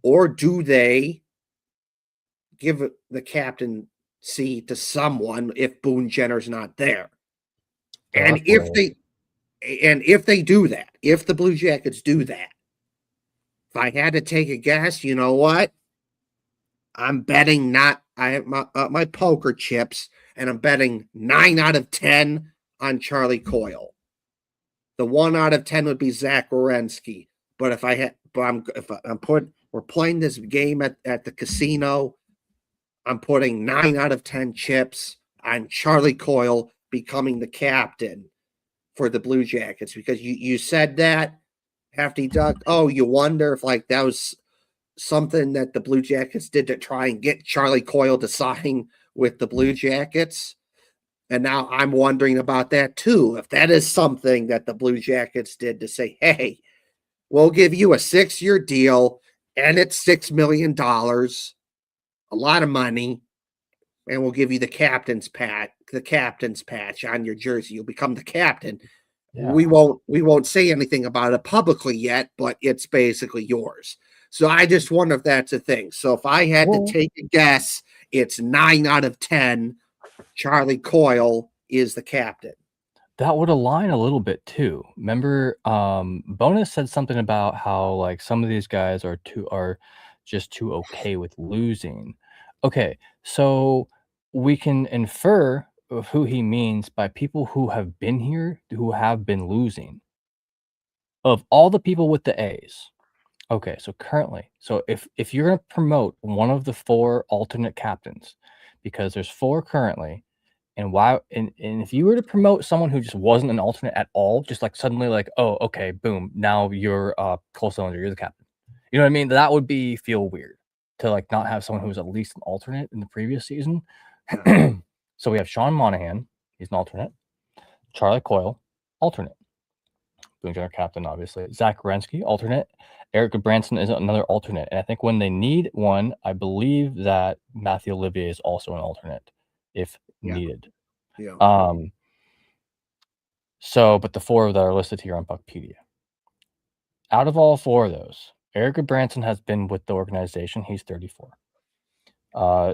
Or do they give the captaincy to someone if Boone Jenner's not there. And if they do that, if the Blue Jackets do that, if I had to take a guess, you know what? I'm betting not. I have my poker chips, and I'm betting 9 out of 10 on Charlie Coyle. The 1 out of 10 would be Zach Werenski. But if I had, we're playing this game at the casino. I'm putting 9 out of 10 chips on Charlie Coyle becoming the captain for the Blue Jackets, because you said that, Hefty Duck. Oh, you wonder if like that was something that the Blue Jackets did to try and get Charlie Coyle to sign with the Blue Jackets. And now I'm wondering about that too. If that is something that the Blue Jackets did to say, hey, we'll give you a 6-year deal and it's $6 million, a lot of money, and we'll give you the captain's patch on your jersey. You'll become the captain. Yeah. We won't say anything about it publicly yet, but it's basically yours. So I just wonder if that's a thing. So if I had to take a guess, it's 9 out of 10. Charlie Coyle is the captain. That would align a little bit too. Remember, Bonus said something about how like some of these guys are just too okay with losing. Okay, so we can infer of who he means by people who have been here, who have been losing. Of all the people with the A's, okay, so currently, so if you're going to promote one of the 4 alternate captains, because there's 4 currently, and if you were to promote someone who just wasn't an alternate at all, just like suddenly like, oh, okay, boom, now you're Cole Cylinder, you're the captain. You know what I mean? That would feel weird to like not have someone who was at least an alternate in the previous season. So we have Sean Monahan, he's an alternate. Charlie Coyle, alternate. Boone Jenner captain, obviously. Zach Werenski, alternate. Eric Branson is another alternate. And I think when they need one, I believe that Matthew Olivier is also an alternate if needed. Yeah. So, but the 4 that are listed here on Puckpedia. Out of all 4 of those, Eric Branson has been with the organization. He's 34.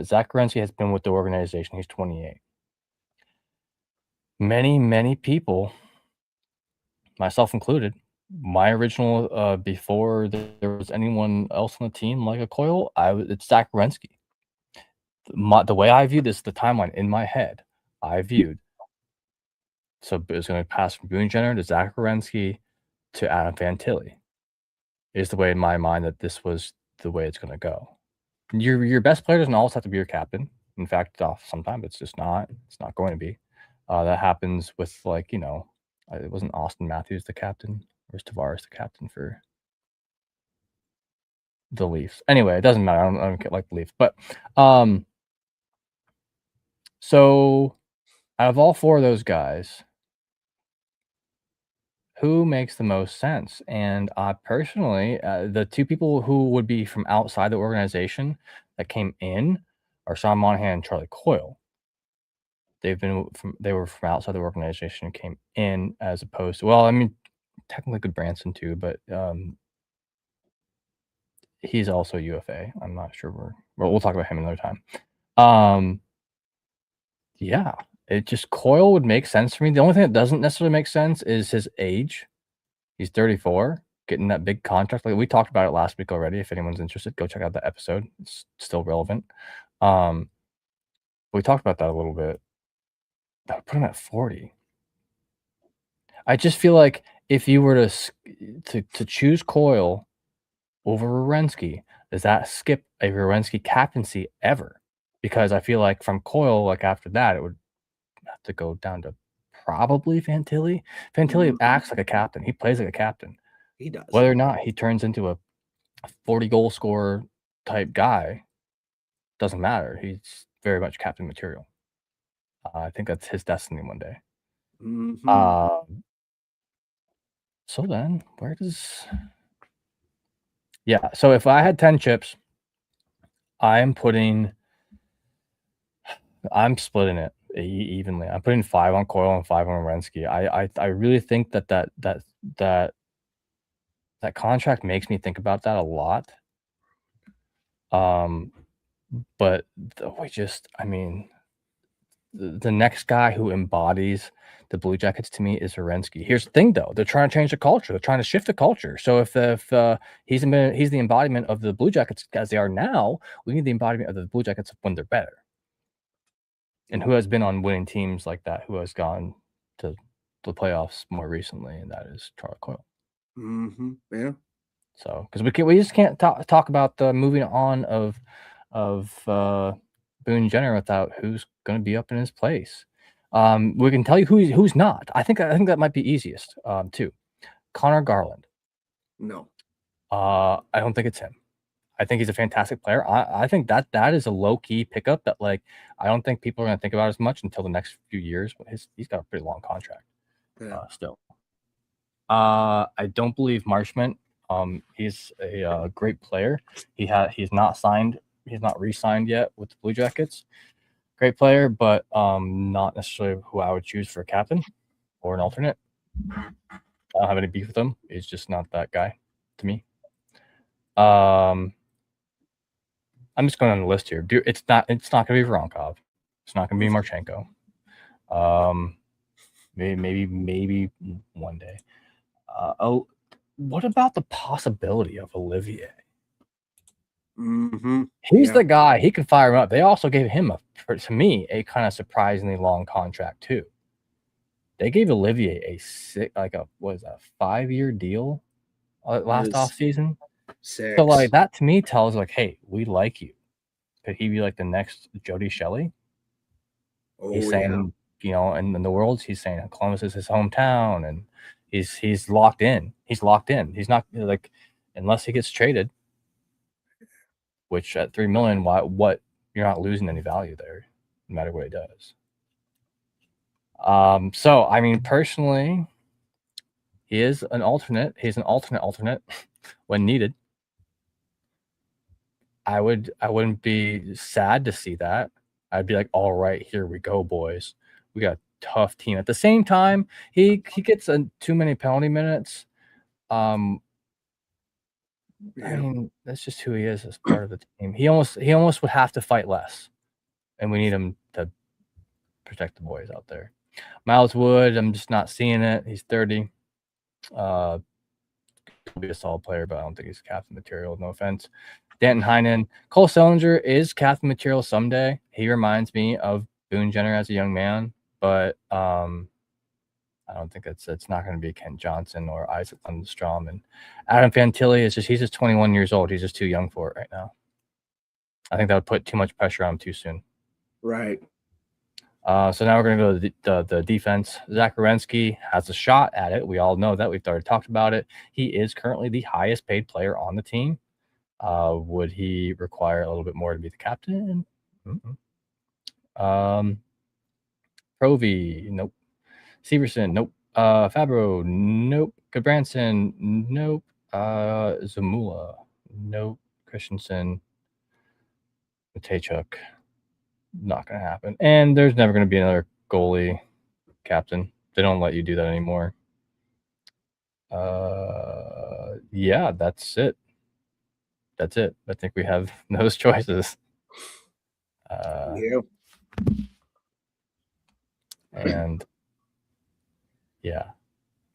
Zach Werenski has been with the organization. He's 28. Many people, myself included, my original before there was anyone else on the team like a Coyle, it's Zach Werenski. The way I view this, the timeline in my head, so it was going to pass from Boone Jenner to Zach Werenski to Adam Fantilli. Is the way in my mind that this was the way it's going to go. Your best player doesn't always have to be your captain. In fact, sometimes it's just not. It's not going to be. That happens with like, you know, it wasn't Austin Matthews the captain, or was Tavares the captain for the Leafs? Anyway, it doesn't matter. I don't like the Leafs, but so out of all 4 of those guys, who makes the most sense? And personally, the 2 people who would be from outside the organization that came in are Sean Monahan and Charlie Coyle. They were from outside the organization and came in, as opposed to, well, I mean, technically good Branson too, but he's also UFA. I'm not sure we'll talk about him another time. Yeah, it just Coyle would make sense for me. The only thing that doesn't necessarily make sense is his age. He's 34, getting that big contract. Like we talked about it last week already. If anyone's interested, go check out that episode. It's still relevant. We talked about that a little bit. That would put him at 40. I just feel like if you were to choose Coyle over Werenski, does that skip a Werenski captaincy ever? Because I feel like from Coyle, like after that, it would have to go down to probably Fantilli. Fantilli acts like a captain. He plays like a captain. He does. Whether or not he turns into a 40-goal scorer type guy, doesn't matter. He's very much captain material. I think that's his destiny one day. So then, where does... Yeah, so if I had 10 chips, I'm splitting it evenly. I'm putting 5 on Coyle and 5 on Werenski. I really think that contract makes me think about that a lot. But I mean, the next guy who embodies the Blue Jackets to me is Werenski. Here's the thing, though: they're trying to change the culture. They're trying to shift the culture. So if he's the embodiment of the Blue Jackets as they are now, we need the embodiment of the Blue Jackets when they're better. And who has been on winning teams like that? Who has gone to the playoffs more recently? And that is Charlie Coyle. Yeah. So because we just can't talk about the moving on of Boone Jenner without who's going to be up in his place. We can tell you who's not. I think that might be easiest too. Connor Garland. No. I don't think it's him. I think he's a fantastic player. I think that is a low key pickup that I don't think people are going to think about as much until the next few years. He's got a pretty long contract still. I don't believe Marshman. He's a great player. He's not signed. He's not re-signed yet with the Blue Jackets. Great player, but not necessarily who I would choose for a captain or an alternate. I don't have any beef with him. He's just not that guy to me. I'm just going on the list here. Dude, it's not going to be Voronkov. It's not going to be Marchenko. Maybe one day. What about the possibility of Olivier? He's the guy. He can fire him up. They also gave him to me a kind of surprisingly long contract too. They gave Olivier a 5-year deal last off season. 6. So that to me tells hey, we like you. Could he be like the next Jody Shelley? He's saying, in the worlds, he's saying Columbus is his hometown, and he's locked in. He's locked in. He's not unless he gets traded, which at $3 million, what you're not losing any value there, no matter what he does. So I mean, personally, he is an alternate. He's an alternate when needed. I wouldn't be sad to see that. I'd be like, all right, here we go, boys. We got a tough team. At the same time, he gets too many penalty minutes. I mean, that's just who he is as part of the team. He almost would have to fight less, and we need him to protect the boys out there. Miles Wood, I'm just not seeing it. He's 30. He'll be a solid player, but I don't think he's captain material. No offense. Danton Heinen. Cole Sellinger is captain material someday. He reminds me of Boone Jenner as a young man, but I don't think it's not going to be Kent Johnson or Isaac Lundstrom. And Adam Fantilli he's just 21 years old. He's just too young for it right now. I think that would put too much pressure on him too soon. Right. So now we're going to go to the defense. Zach Werenski has a shot at it. We all know that. We've already talked about it. He is currently the highest paid player on the team. Would he require a little bit more to be the captain? Provy, nope. Severson, nope. Fabro, nope. Gabranson, nope. Zamula, nope. Christensen, Matejchuk, not going to happen. And there's never going to be another goalie captain. They don't let you do that anymore. Yeah, that's it. That's it. I think we have those choices. Yeah. And yeah,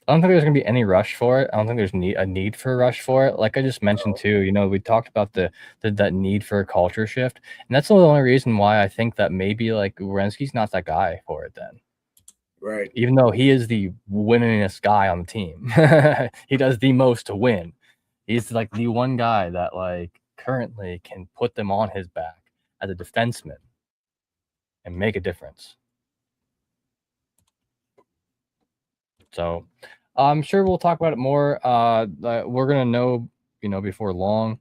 I don't think there's going to be any rush for it. I don't think there's a need for a rush for it. Like I just mentioned too, we talked about that need for a culture shift, and that's the only reason why I think that maybe Werenski's not that guy for it then. Right. Even though he is the winningest guy on the team, he does the most to win. He's the one guy that currently can put them on his back as a defenseman and make a difference. So I'm sure we'll talk about it more. We're going to know, before long.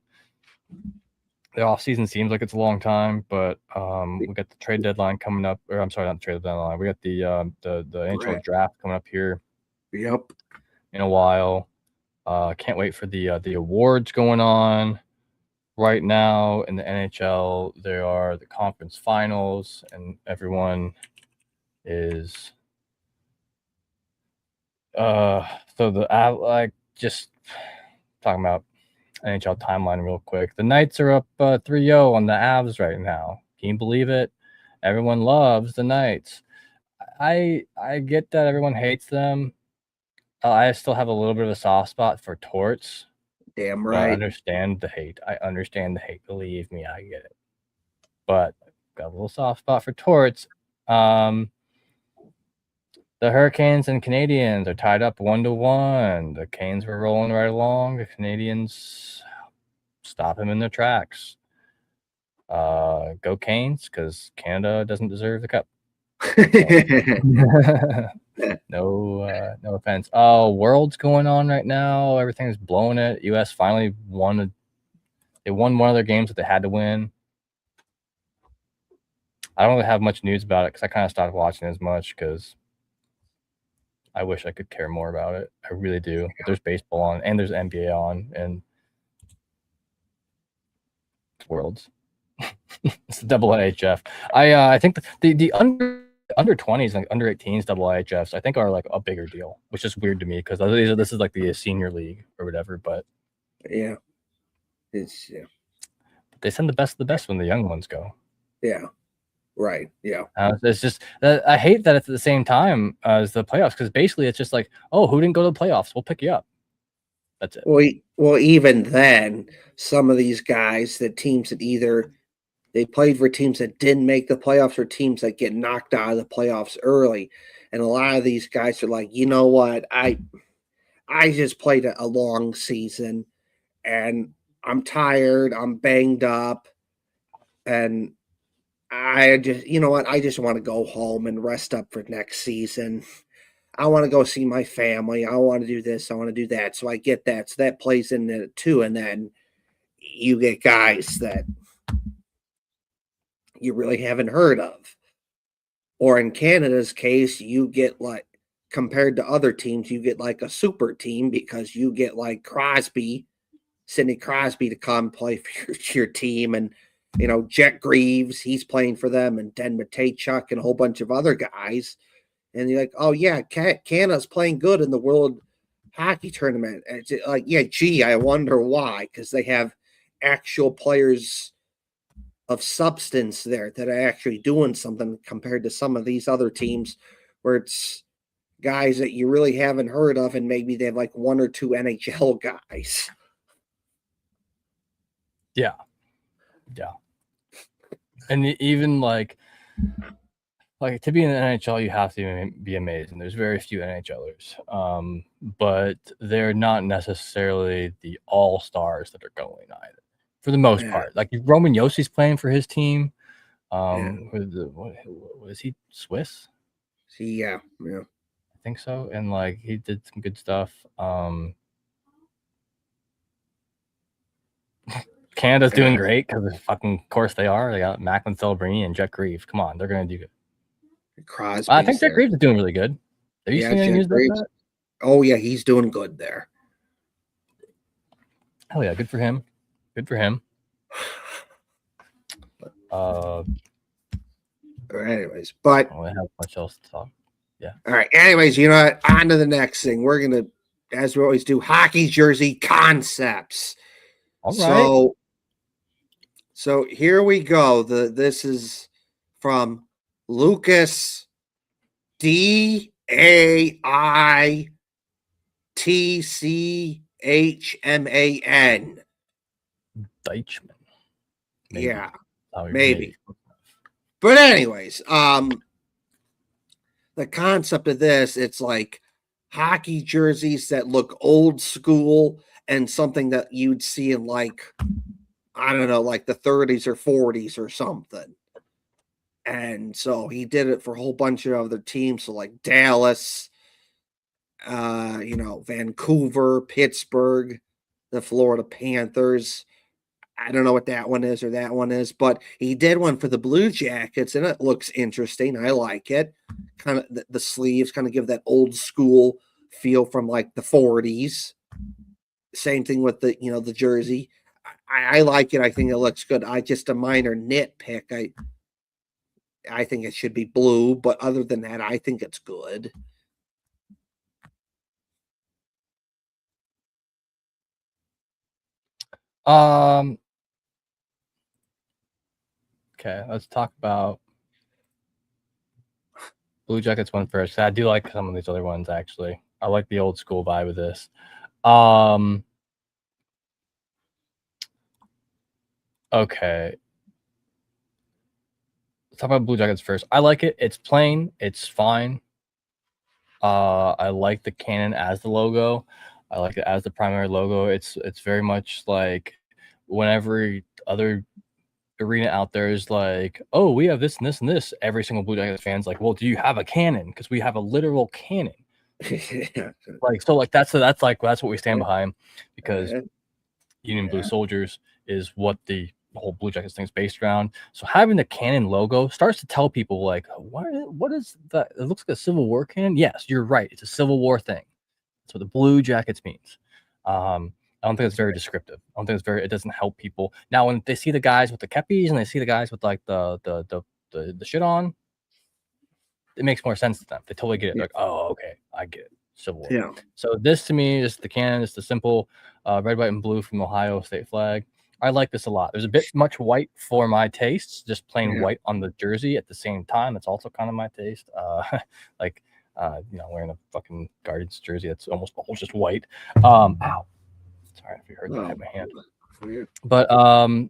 The offseason seems like it's a long time, but we got the trade deadline coming up. Or I'm sorry, not the trade deadline. We got the NHL draft coming up here. Yep. In a while. Can't wait for the awards going on. Right now in the NHL, there are the conference finals, and everyone is so just talking about NHL timeline real quick. The Knights are up 3-0 on the Avs right now. Can you believe it? Everyone loves the Knights. I get that everyone hates them. I still have a little bit of a soft spot for Torts. Damn But I right. understand the hate. I understand the hate. Believe me, I get it. But got a little soft spot for Torts. The Hurricanes and Canadiens are tied up 1-1. The Canes were rolling right along. The Canadiens stop them in their tracks. Go Canes, because Canada doesn't deserve the cup. No offense. Oh, World's going on right now. Everything's blowing it. US finally won. They won one of their games that they had to win. I don't really have much news about it because I kind of stopped watching as much because I wish I could care more about it. I really do. But there's baseball on and there's NBA on and it's Worlds. It's the double IHF. I think the under 20s, like under 18s double IHFs, I think are like a bigger deal, which is weird to me because this is like the senior league or whatever. But yeah, they send the best of the best when the young ones go. Yeah. Right. Yeah. It's just I hate that it's at the same time as the playoffs because basically it's just like, oh, who didn't go to the playoffs? We'll pick you up. That's it. Well, even then, some of these guys, the teams that either they played for teams that didn't make the playoffs or teams that get knocked out of the playoffs early, and a lot of these guys are like, you know what, I just played a long season, and I'm tired, I'm banged up, and I just, you know what? I just want to go home and rest up for next season. I want to go see my family. I want to do this. I want to do that. So I get that. So that plays into it too. And then you get guys that you really haven't heard of. Or in Canada's case, you get like, compared to other teams, you get like a super team because you get like Crosby, Sidney Crosby to come play for your team. And you know, Jet Greaves, he's playing for them, and Den Matejchuk and a whole bunch of other guys. And you're like, oh, yeah, Canada's playing good in the World Hockey Tournament. And it's like, yeah, gee, I wonder why, because they have actual players of substance there that are actually doing something compared to some of these other teams where it's guys that you really haven't heard of, and maybe they have like one or two NHL guys. Yeah. And even like to be in the NHL, you have to be amazing. There's very few NHLers, but they're not necessarily the all-stars that are going either, for the most part. Like Roman Yossi's playing for his team. What is he, Swiss? Yeah. I think so. And like he did some good stuff. Canada's doing great because of course they are. They got Macklin Celebrini and Jet Greaves. Come on, they're gonna do good. Crosby. I think Jet Greaves is doing really good. Have you seen any news about that? Oh yeah, he's doing good there. Hell yeah, good for him. Good for him. Anyways, but I don't have much else to talk. Yeah. All right. Anyways, you know what? On to the next thing. We're gonna, as we always do, hockey jersey concepts. All right. So here we go. This is from Lucas DAITCHMAN. Deichman. Maybe. Yeah, maybe. But anyways, the concept of this, it's like hockey jerseys that look old school and something that you'd see in like, I don't know, like the 30s or 40s or something. And so he did it for a whole bunch of other teams. So like Dallas, Vancouver, Pittsburgh, the Florida Panthers. I don't know what that one is or that one is, but he did one for the Blue Jackets, and it looks interesting. I like it. Kind of the sleeves kind of give that old school feel from like the 40s. Same thing with the jersey. I like it. I think it looks good. Just a minor nitpick. I think it should be blue, but other than that, I think it's good. Okay, let's talk about Blue Jackets one first. I do like some of these other ones actually. I like the old school vibe of this. Okay. Let's talk about Blue Jackets first. I like it. It's plain. It's fine. I like the cannon as the logo. I like it as the primary logo. It's very much like whenever other arena out there is like, oh, we have this and this and this. Every single Blue Jackets fan's like, well, do you have a cannon? Because we have a literal cannon. Like so, like that's what we stand behind, because Union Blue Soldiers is what the whole Blue Jackets thing is based around. So having the cannon logo starts to tell people like, what is that? It looks like a Civil War cannon. Yes, you're right. It's a Civil War thing. That's what the Blue Jackets means. I don't think it's very descriptive. I don't think it's very. It doesn't help people. Now, when they see the guys with the kepis and they see the guys with like the shit on, it makes more sense to them. They totally get it. They're like, oh, okay, I get it. Civil War. Yeah. So this to me is the cannon. It's the simple red, white, and blue from the Ohio state flag. I like this a lot. There's a bit much white for my tastes. Just plain white on the jersey at the same time. That's also kind of my taste. Like wearing a fucking Guardians jersey that's almost all just white. Ow. Sorry if you heard that. I had my hand. Weird. But I'm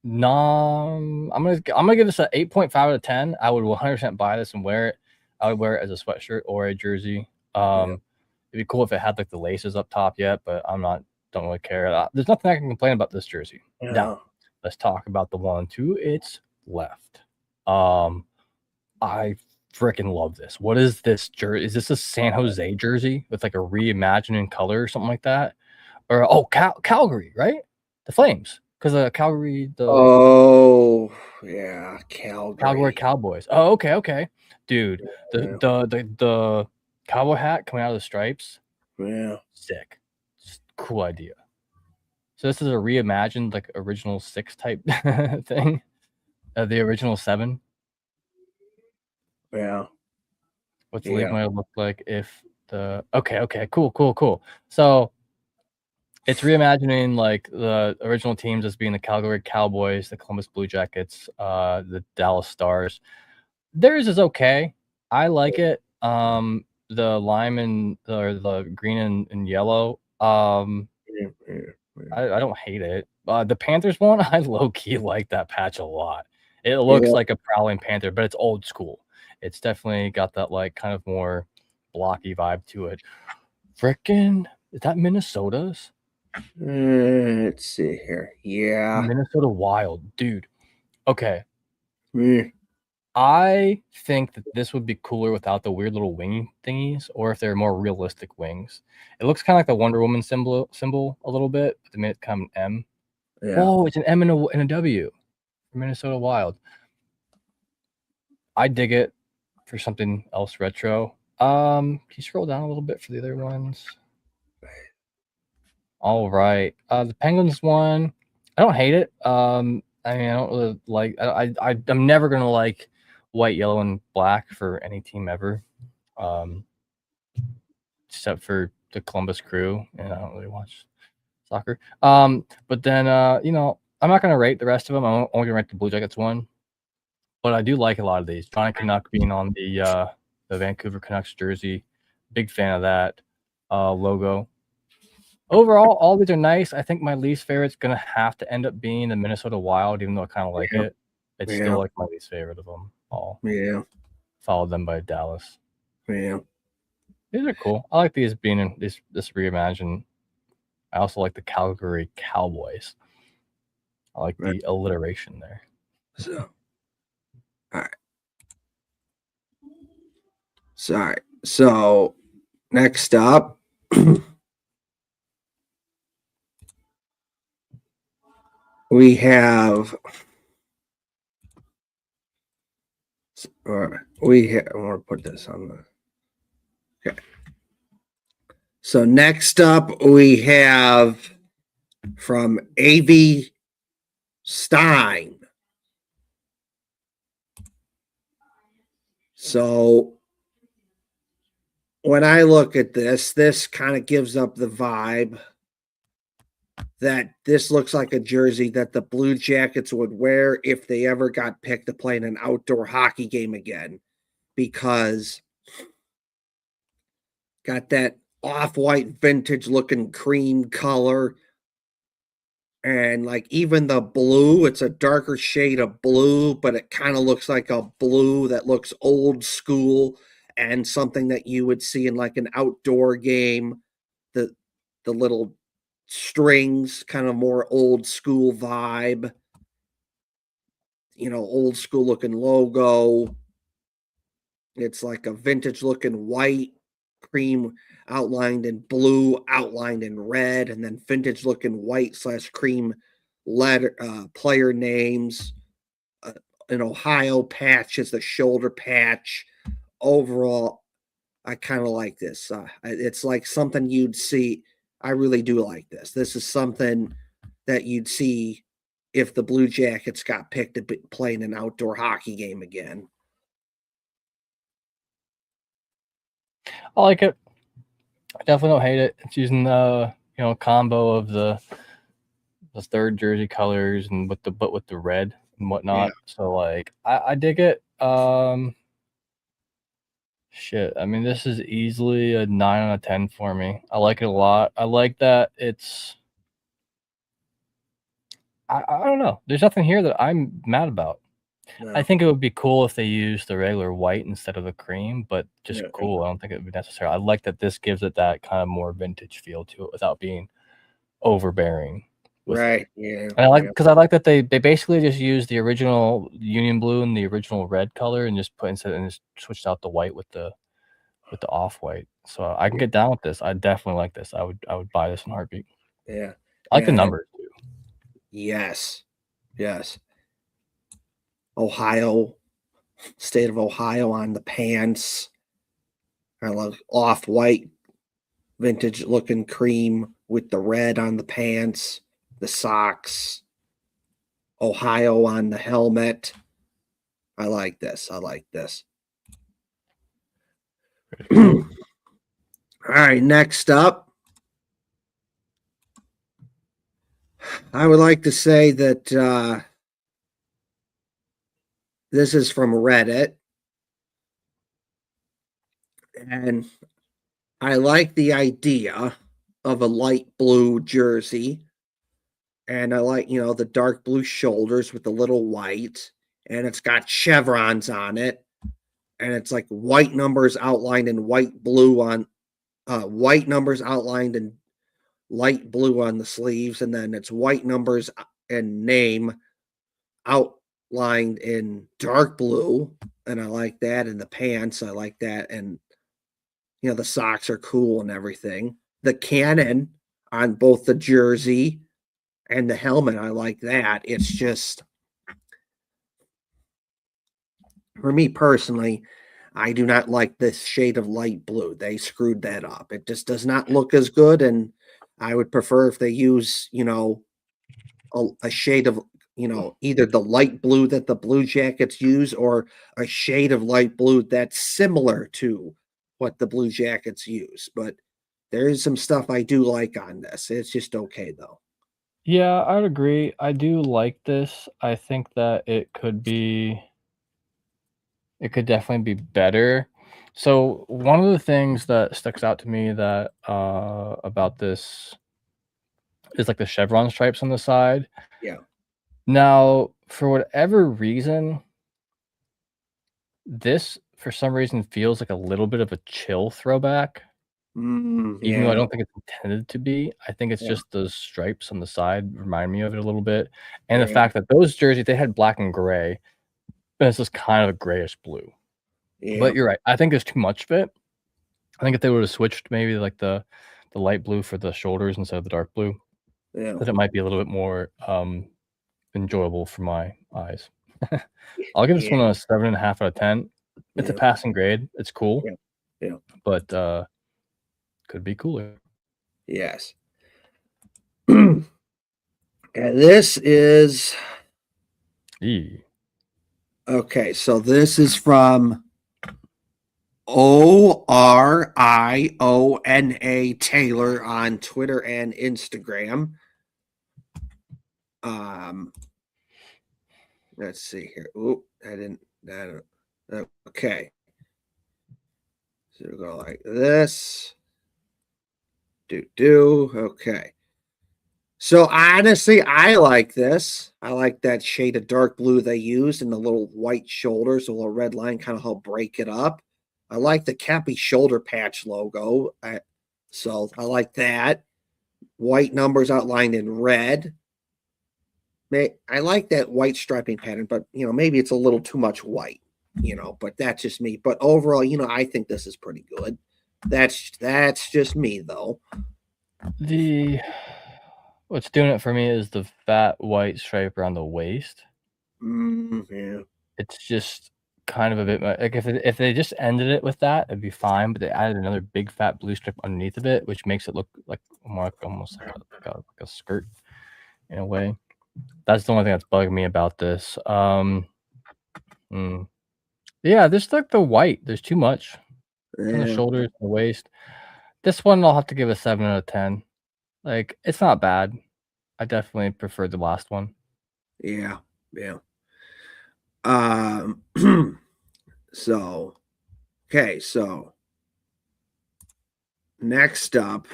gonna give this an 8.5 out of 10. I would 100% buy this and wear it. I would wear it as a sweatshirt or a jersey. It'd be cool if it had like the laces up top yet, but don't really care. There's nothing I can complain about this jersey. Yeah. Now, let's talk about the one to its left. I freaking love this. What is this jersey? Is this a San Jose jersey with like a reimagining color or something like that? Or Calgary, right? The Flames, because Calgary. Calgary Cowboys. Oh, okay, dude. The cowboy hat coming out of the stripes. Yeah, sick. Just cool idea. So this is a reimagined like original 6 type thing. The original 7. Yeah. What's the league might look like if the okay, cool. So it's reimagining like the original teams as being the Calgary Cowboys, the Columbus Blue Jackets, the Dallas Stars. Theirs is okay. I like it. The lime and the green and yellow. I don't hate it. The Panthers one, I low key like that patch a lot. It looks like a prowling panther, but it's old school. It's definitely got that like kind of more blocky vibe to it. Frickin', is that Minnesota's? Let's see here. Yeah. Minnesota Wild, dude. Okay. I think that this would be cooler without the weird little wing thingies, or if they're more realistic wings. It looks kind of like the Wonder Woman symbol a little bit, but they made it kind of an M. Yeah. Oh, it's an M and a W for Minnesota Wild. I dig it for something else retro. Can you scroll down a little bit for the other ones? All right. The Penguins one, I don't hate it. I mean, I don't really like. I'm never gonna like white, yellow, and black for any team ever, except for the Columbus Crew, and I don't really watch soccer. But then I'm not gonna rate the rest of them. I'm only gonna rate the Blue Jackets one, but I do like a lot of these. Johnny Canuck being on the Vancouver Canucks jersey, big fan of that logo. Overall, all these are nice. I think my least favorite's gonna have to end up being the Minnesota Wild, even though I kind of like it. It's still like my least favorite of them all. Yeah. Followed them by Dallas. Yeah. These are cool. I like these being in this reimagined. I also like the Calgary Cowboys. I like the alliteration there. So, all right. Sorry. So, next up, we have. I want to put this on the. Okay. So next up, we have from AV Stein. So when I look at this kind of gives up the vibe that this looks like a jersey that the Blue Jackets would wear if they ever got picked to play in an outdoor hockey game again, because got that off-white vintage looking cream color. And like even the blue, it's a darker shade of blue, but it kind of looks like a blue that looks old school and something that you would see in like an outdoor game. The the little strings, kind of more old school vibe, old school looking logo. It's like a vintage looking white, cream outlined in blue, outlined in red, and then vintage looking white / cream letter player names. An Ohio patch is the shoulder patch. Overall, I kind of like this. It's like something you'd see. I really do like this. This is something that you'd see if the Blue Jackets got picked to play in an outdoor hockey game again. I like it. I definitely don't hate it. It's using the combo of the third jersey colors and with the red and whatnot. Yeah. So like I dig it. Shit. I mean, this is easily a 9 out of 10 for me. I like it a lot. I like that it's I don't know. There's nothing here that I'm mad about. No. I think it would be cool if they used the regular white instead of the cream, but just Yeah. cool. I don't think it would be necessary. I like that this gives it that kind of more vintage feel to it without being overbearing with it. Right. Yeah. And I like because I like that they basically just used the original Union blue and the original red color and just just switched out the white with the off white. So I can get down with this. I definitely like this. I would buy this in a heartbeat. Yeah. I like the numbers too. Yes. Yes. Ohio, state of Ohio on the pants. I love off-white, vintage looking cream with the red on the pants, the socks, Ohio on the helmet. I like this. I like this. All right, next up, I would like to say that this is from Reddit, and I like the idea of a light blue jersey, and I like, the dark blue shoulders with the little white, and it's got chevrons on it, and it's like white numbers outlined in white blue on white numbers outlined in light blue on the sleeves, and then it's white numbers and name outlined in dark blue, and I like that. And the pants, I like that, and the socks are cool and everything. The cannon on both the jersey and the helmet, I like that. It's just, for me personally, I do not like this shade of light blue. They screwed that up. It just does not look as good, and I would prefer if they use, a shade of, either the light blue that the Blue Jackets use or a shade of light blue that's similar to what the Blue Jackets use. But there is some stuff I do like on this. It's just okay though. Yeah, I'd agree. I do like this. I think that it could definitely be better. So one of the things that sticks out to me that about this is like the chevron stripes on the side. Yeah. Now, for whatever reason, this for some reason feels like a little bit of a chill throwback, even though I Yeah. don't think it's intended to be. I think it's Yeah. just those stripes on the side remind me of it a little bit, and the Yeah. fact that those jerseys they had black and gray, and it's just kind of a grayish blue. Yeah. But you're right. I think there's too much of it. I think if they would have switched maybe like the light blue for the shoulders instead of the dark blue, Yeah. that it might be a little bit more enjoyable for my eyes. I'll give this one Yeah. a 7.5 out of 10. It's a Yeah. passing grade. It's cool, Yeah. Yeah. but could be cooler. Yes. And this is Eee. okay. So this is from ORIONA Taylor on Twitter and Instagram. Let's see here. Oop, I didn't. Okay. So we'll go like this. Okay. So honestly, I like this. I like that shade of dark blue they used and the little white shoulders, the little red line kind of help break it up. I like the Cappy shoulder patch logo. So I like that. White numbers outlined in red. I like that white striping pattern, but maybe it's a little too much white, but that's just me. But overall, I think this is pretty good. That's just me though. What's doing it for me is the fat white stripe around the waist. Yeah. It's just kind of a bit like if they just ended it with that, it'd be fine. But they added another big fat blue strip underneath of it, which makes it look like more like almost like a skirt in a way. That's the only thing that's bugging me about this. Yeah, there's like the white. There's too much on the shoulders, the waist. This one I'll have to give a 7 out of 10. Like it's not bad. I definitely prefer the last one. Yeah. So okay, so next up.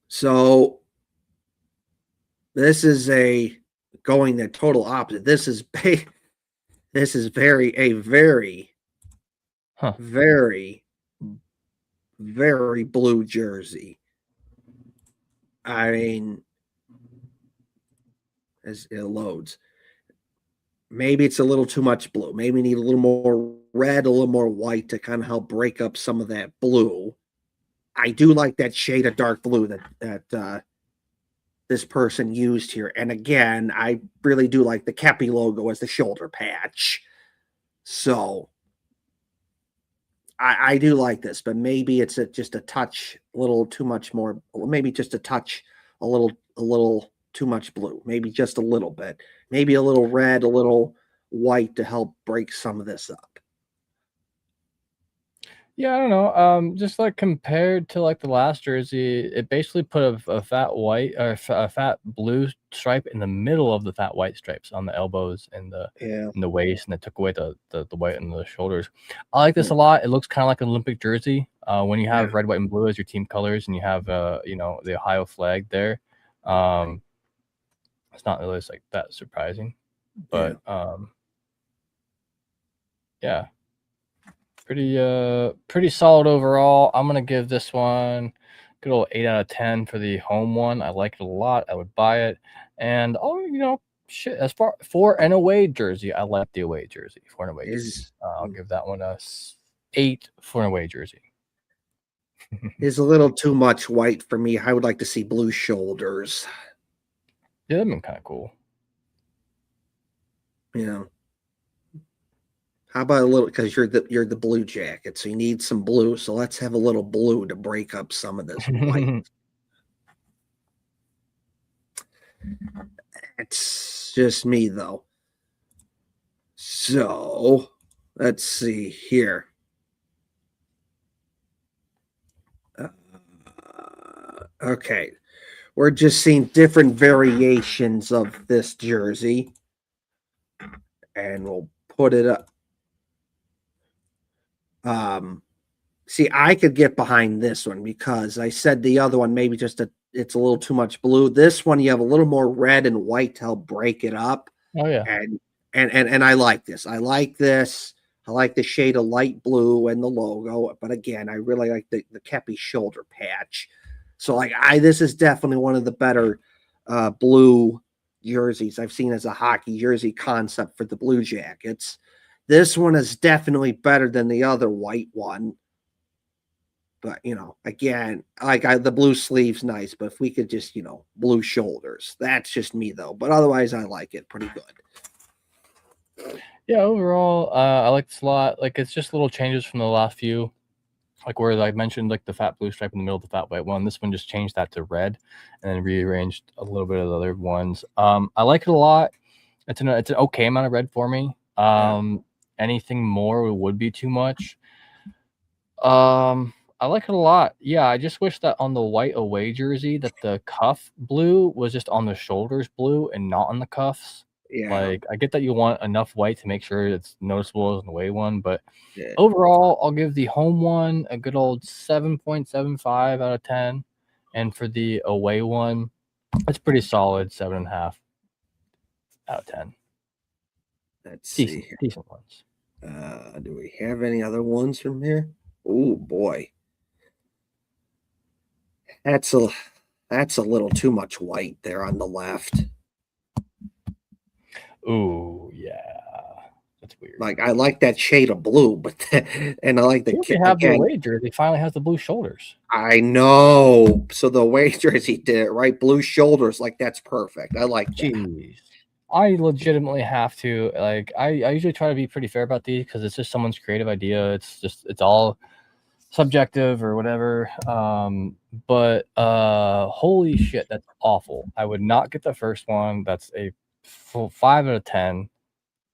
So this is going the total opposite. This is very very blue jersey. I mean, as it loads, maybe it's a little too much blue. Maybe we need a little more red, a little more white to kind of help break up some of that blue. I do like that shade of dark blue that this person used here. And again, I really do like the Cappy logo as the shoulder patch. So I do like this, but maybe it's just a touch, a little too much more. Maybe just a touch, a little too much blue. Maybe just a little bit. Maybe a little red, a little white to help break some of this up. Yeah, I don't know. Just like compared to like the last jersey, it basically put a fat white or a fat blue stripe in the middle of the fat white stripes on the elbows and the waist, and it took away the white on the shoulders. I like this a lot. It looks kind of like an Olympic jersey. When you have red, white, and blue as your team colors, and you have the Ohio flag there. It's not really like that surprising, but yeah. Pretty solid overall. I'm gonna give this one good old 8 out of 10 for the home one. I like it a lot. I would buy it. And shit. As far for an away jersey, I like the away jersey for an away jersey. I'll give that one a 8 for an away jersey. Is a little too much white for me. I would like to see blue shoulders. Yeah, that'd been kind of cool. How about a little, because you're the Blue Jacket, so you need some blue. So let's have a little blue to break up some of this white. It's just me though. So let's see here. Okay, we're just seeing different variations of this jersey, and we'll put it up. See, I could get behind this one because I said the other one maybe it's a little too much blue. This one you have a little more red and white to help break it up. Oh yeah, and I like this. I like this. I like the shade of light blue and the logo, but again, I really like the Cappy shoulder patch. So this is definitely one of the better blue jerseys I've seen as a hockey jersey concept for the Blue Jackets. This one is definitely better than the other white one. But, again, the blue sleeve's nice, but if we could just, blue shoulders. That's just me, though. But otherwise, I like it pretty good. Yeah, overall, I like this a lot. Like, it's just little changes from the last few. Like where I mentioned, like the fat blue stripe in the middle of the fat white one. This one just changed that to red and then rearranged a little bit of the other ones. I like it a lot. It's an okay amount of red for me. Anything more would be too much. I I like it a lot. Yeah, I just wish that on the white away jersey that the cuff blue was just on the shoulders blue and not on the cuffs. Yeah. Like, I get that you want enough white to make sure it's noticeable as an away one, but Yeah. overall, I'll give the home one a good old 7.75 out of 10. And for the away one, it's pretty solid 7.5 out of 10. Let's see Decent, here. decent ones. Do we have any other ones from here? Oh boy. That's a little too much white there on the left. Ooh, yeah. That's weird. Like I like that shade of blue, but and I like Here we have the away jersey finally has the blue shoulders. I know. So the away jersey did it right, blue shoulders. Like that's perfect. I like that. Jeez. I legitimately have to like. I usually try to be pretty fair about these because it's just someone's creative idea. It's all subjective or whatever. But holy shit, that's awful. I would not get the first one. That's a full 5 out of 10.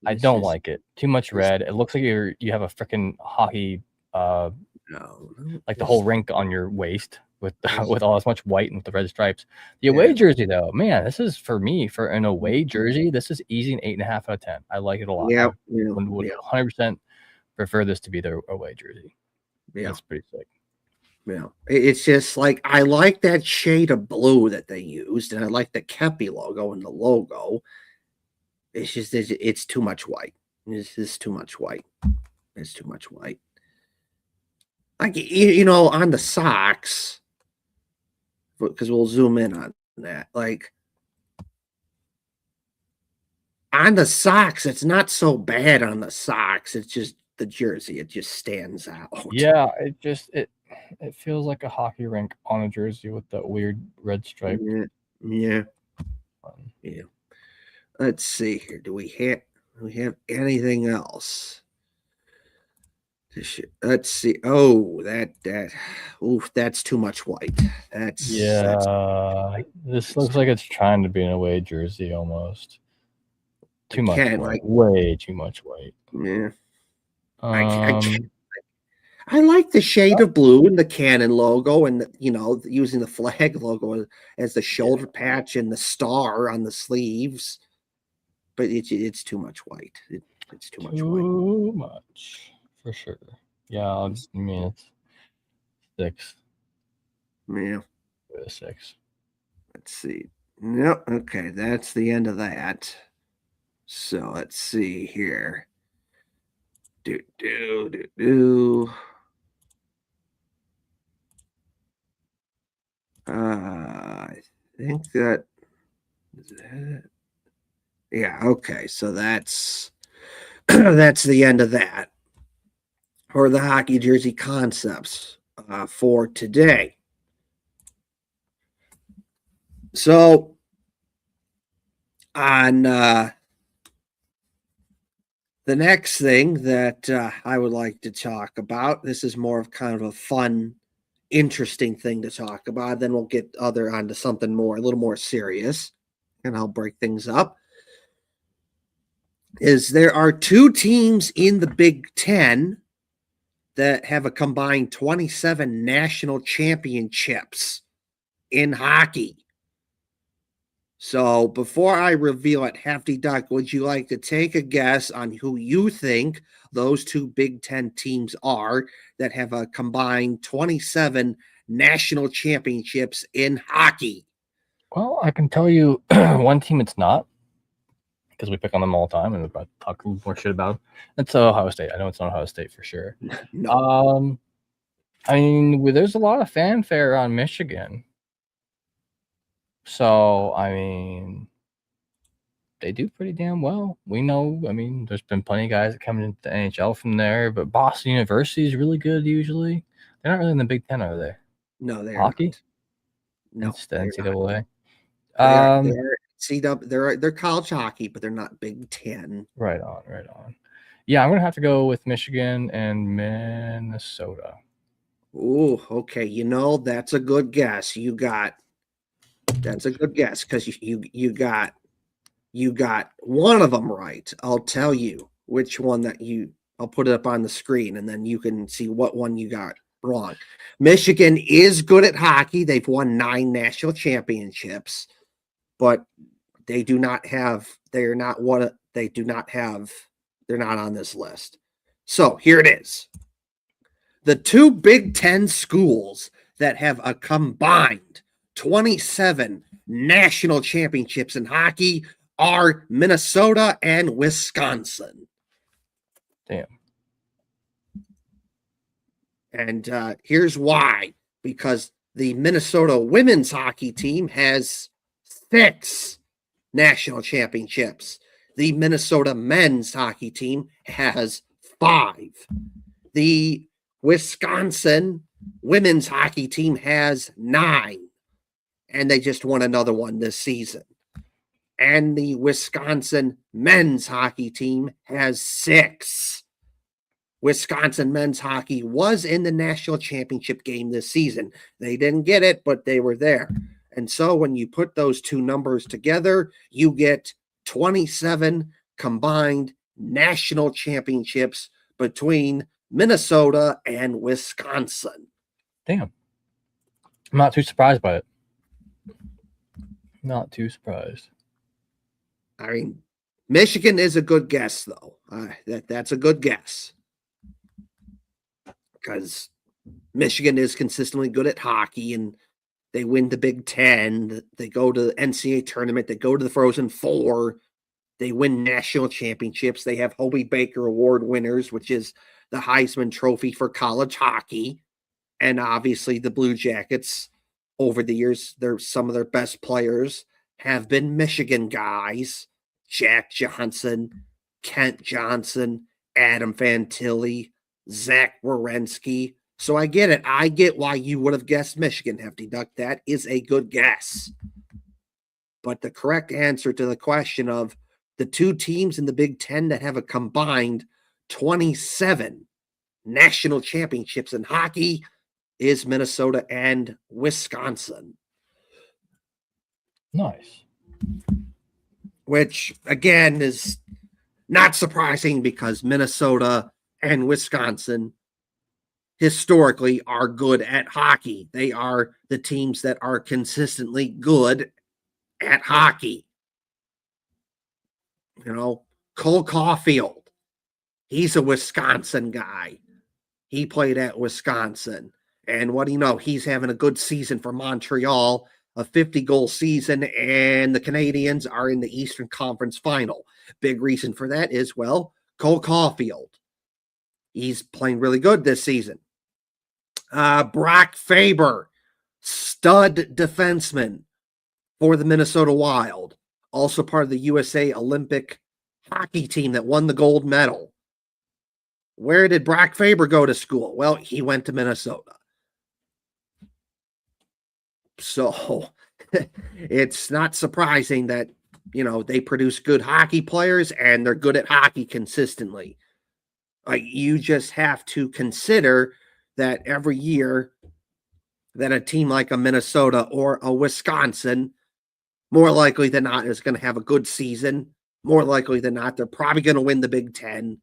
I don't like it. Too much red. It looks like you have a freaking hockey like the whole rink on your waist with with all as much white and with the red stripes. The away jersey though, man, this is for me for an away jersey. This is easy an 8.5 out of 10. I like it a lot. Yeah, I would 100% prefer this to be the away jersey. Yeah, that's pretty sick. Yeah, it's just like I like that shade of blue that they used, and I like the Kepi logo and the logo. It's just it's too much white. It's just too much white. It's too much white. Like on the socks, because we'll zoom in on that. Like on the socks, it's not so bad on the socks. It's just the jersey. It just stands out. Yeah, it feels like a hockey rink on a jersey with that weird red stripe. Yeah. Let's see here. Do we have anything else? Let's see. Oh, that's too much white. This looks like it's trying to be an away jersey almost. Too much white. Way too much white. Yeah. I like the shade of blue and the Canon logo and using the flag logo as the shoulder patch and the star on the sleeves. But it's too much white. It's too much white. Too much, for sure. Yeah, I mean it's 6. Yeah, 6. Let's see. No, okay, that's the end of that. So let's see here. I think that. Yeah, okay, so that's that's the end of that for the hockey jersey concepts for today. So on the next thing that I would like to talk about, this is more of kind of a fun, interesting thing to talk about. Then we'll get onto something a little more serious, and I'll break things up. Is there are 2 teams in the Big Ten that have a combined 27 national championships in hockey. So before I reveal it, Hefty Duck, would you like to take a guess on who you think those 2 Big Ten teams are that have a combined 27 national championships in hockey? Well, I can tell you one team it's not, because we pick on them all the time and we're talk more shit about them. It's Ohio State. I know it's not Ohio State for sure. No. I mean, there's a lot of fanfare on Michigan. So, I mean, they do pretty damn well. We know, I mean, there's been plenty of guys that come into the NHL from there, but Boston University is really good usually. They're not really in the Big Ten, are they? No, they're hockey. Not. No, it's the NCAA. They're college hockey, but they're not Big Ten. Right on. Yeah, I'm gonna have to go with Michigan and Minnesota. Oh, okay. That's a good guess. That's a good guess because you got one of them right. I'll tell you which one I'll put it up on the screen and then you can see what one you got Wrong. Michigan is good at hockey. They've won 9 national championships, but they do not have, they're not on this list. So here it is. The 2 Big Ten schools that have a combined 27 national championships in hockey are Minnesota and Wisconsin. Damn. And here's why. Because the Minnesota women's hockey team has 6 national championships. The Minnesota men's hockey team has 5. The Wisconsin women's hockey team has 9. And they just won another one this season. And the Wisconsin men's hockey team has 6. Wisconsin men's hockey was in the national championship game this season. They didn't get it, but they were there. And so when you put those 2 numbers together, you get 27 combined national championships between Minnesota and Wisconsin. Damn. I'm not too surprised by it. Not too surprised. I mean, Michigan is a good guess, though. That's a good guess. Because Michigan is consistently good at hockey, and they win the Big Ten. They go to the NCAA tournament. They go to the Frozen Four. They win national championships. They have Hobie Baker Award winners, which is the Heisman Trophy for college hockey. And obviously the Blue Jackets, over the years, some of their best players have been Michigan guys. Jack Johnson, Kent Johnson, Adam Fantilli, Zach Werenski. So I get it. I get why you would have guessed Michigan, Hefty Duck. That is a good guess. But the correct answer to the question of the 2 teams in the Big Ten that have a combined 27 national championships in hockey is Minnesota and Wisconsin. Nice. Which, again, is not surprising because Minnesota and Wisconsin historically are good at hockey. They are the teams that are consistently good at hockey. You know, Cole Caulfield, he's a Wisconsin guy. He played at Wisconsin. And what do you know? He's having a good season for Montreal, a 50-goal season, and the Canadiens are in the Eastern Conference Final. Big reason for that is, well, Cole Caulfield. He's playing really good this season. Brock Faber, stud defenseman for the Minnesota Wild. Also part of the USA Olympic hockey team that won the gold medal. Where did Brock Faber go to school? Well, he went to Minnesota. So it's not surprising that, you know, they produce good hockey players and they're good at hockey consistently. Like, you just have to consider that every year that a team like a Minnesota or a Wisconsin, more likely than not, is going to have a good season. More likely than not, they're probably going to win the Big Ten.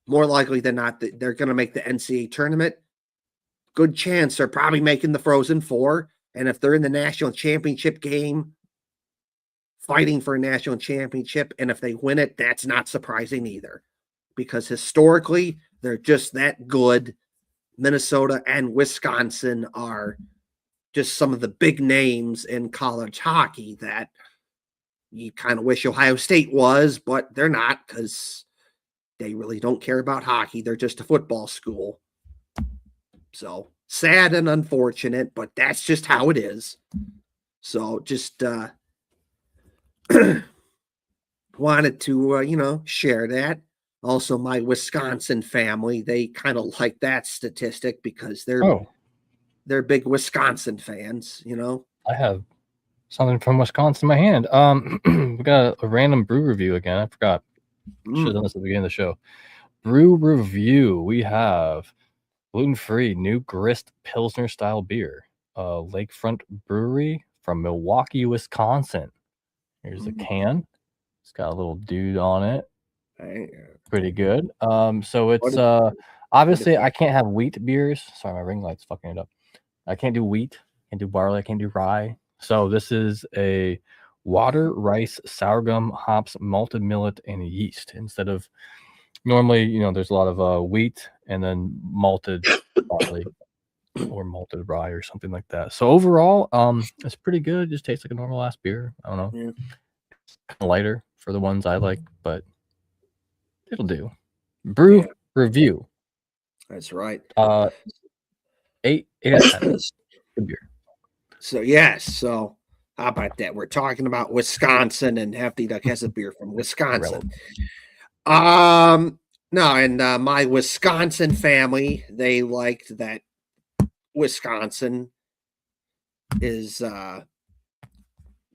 More likely than not, they're going to make the NCAA tournament. Good chance they're probably making the Frozen Four. And if they're in the national championship game, fighting for a national championship, and if they win it, that's not surprising either. Because historically, they're just that good. Minnesota and Wisconsin are just some of the big names in college hockey that you kind of wish Ohio State was, but they're not because they really don't care about hockey. They're just a football school. So sad and unfortunate, but that's just how it is. So just wanted to, share that. Also, my Wisconsin family, they kind of like that statistic because they're big Wisconsin fans, I have something from Wisconsin in my hand. We got a random brew review again. I forgot. Should have done this at the beginning of the show. Brew review. We have gluten-free new grist Pilsner style beer. Lakefront Brewery from Milwaukee, Wisconsin. Here's the can. It's got a little dude on it. Pretty good. So it's Obviously, I can't have wheat beers. Sorry, my ring light's fucking it up. I can't do wheat. Can't do barley. I can't do rye. So this is a water, rice, sorghum, hops, malted millet, and yeast. Instead of normally, you know, there's a lot of wheat and then malted barley or malted rye or something like that. So overall, it's pretty good. It just tastes like a normal ass beer. I don't know. Yeah. It's kind of lighter for the ones I like, but it'll do. Brew review. That's right. 8 out of 10. Good beer. So yes, so how about that? We're talking about Wisconsin, and Hefty Duck has a beer from Wisconsin. No, and my Wisconsin family, they liked that Wisconsin is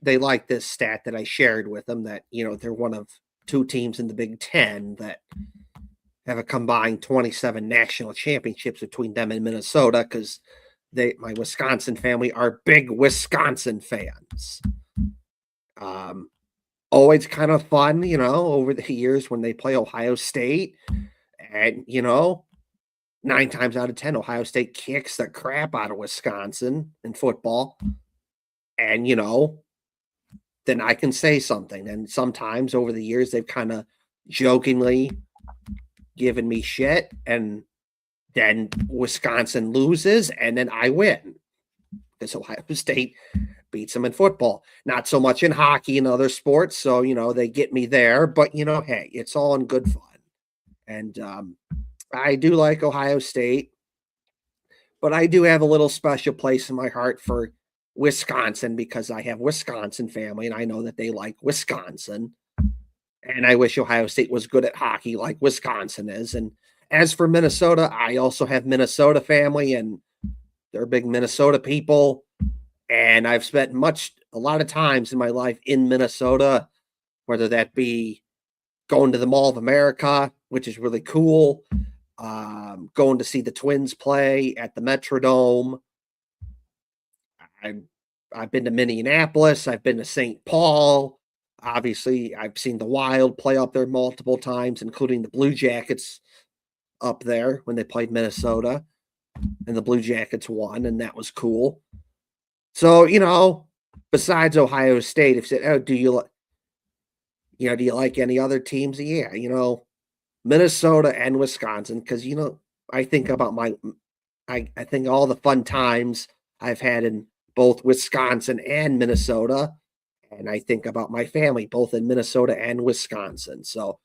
they like this stat that I shared with them, that, you know, they're one of 2 teams in the Big Ten that have a combined 27 national championships between them and Minnesota, because my Wisconsin family are big Wisconsin fans. Always kind of fun, you know, over the years when they play Ohio State, and, you know, 9 times out of 10, Ohio State kicks the crap out of Wisconsin in football. And, you know, then I can say something. And sometimes over the years, they've kind of jokingly given me shit. And then Wisconsin loses, and then I win, because Ohio State beats them in football. Not so much in hockey and other sports. So, you know, they get me there. But, you know, hey, it's all in good fun. And I do like Ohio State, but I do have a little special place in my heart for Wisconsin, because I have Wisconsin family, and I know that they like Wisconsin. And I wish Ohio State was good at hockey like Wisconsin is. And as for Minnesota, I also have Minnesota family, and they're big Minnesota people. And I've spent a lot of times in my life in Minnesota, whether that be going to the Mall of America, which is really cool, going to see the Twins play at the Metrodome. I've been to Minneapolis. I've been to St. Paul. Obviously, I've seen the Wild play up there multiple times, including the Blue Jackets up there when they played Minnesota, and the Blue Jackets won, and that was cool. So, you know, besides Ohio State, if you said, oh, do you like any other teams? Yeah, you know, Minnesota and Wisconsin, because, you know, I think about I think all the fun times I've had in both Wisconsin and Minnesota, and I think about my family both in Minnesota and Wisconsin. So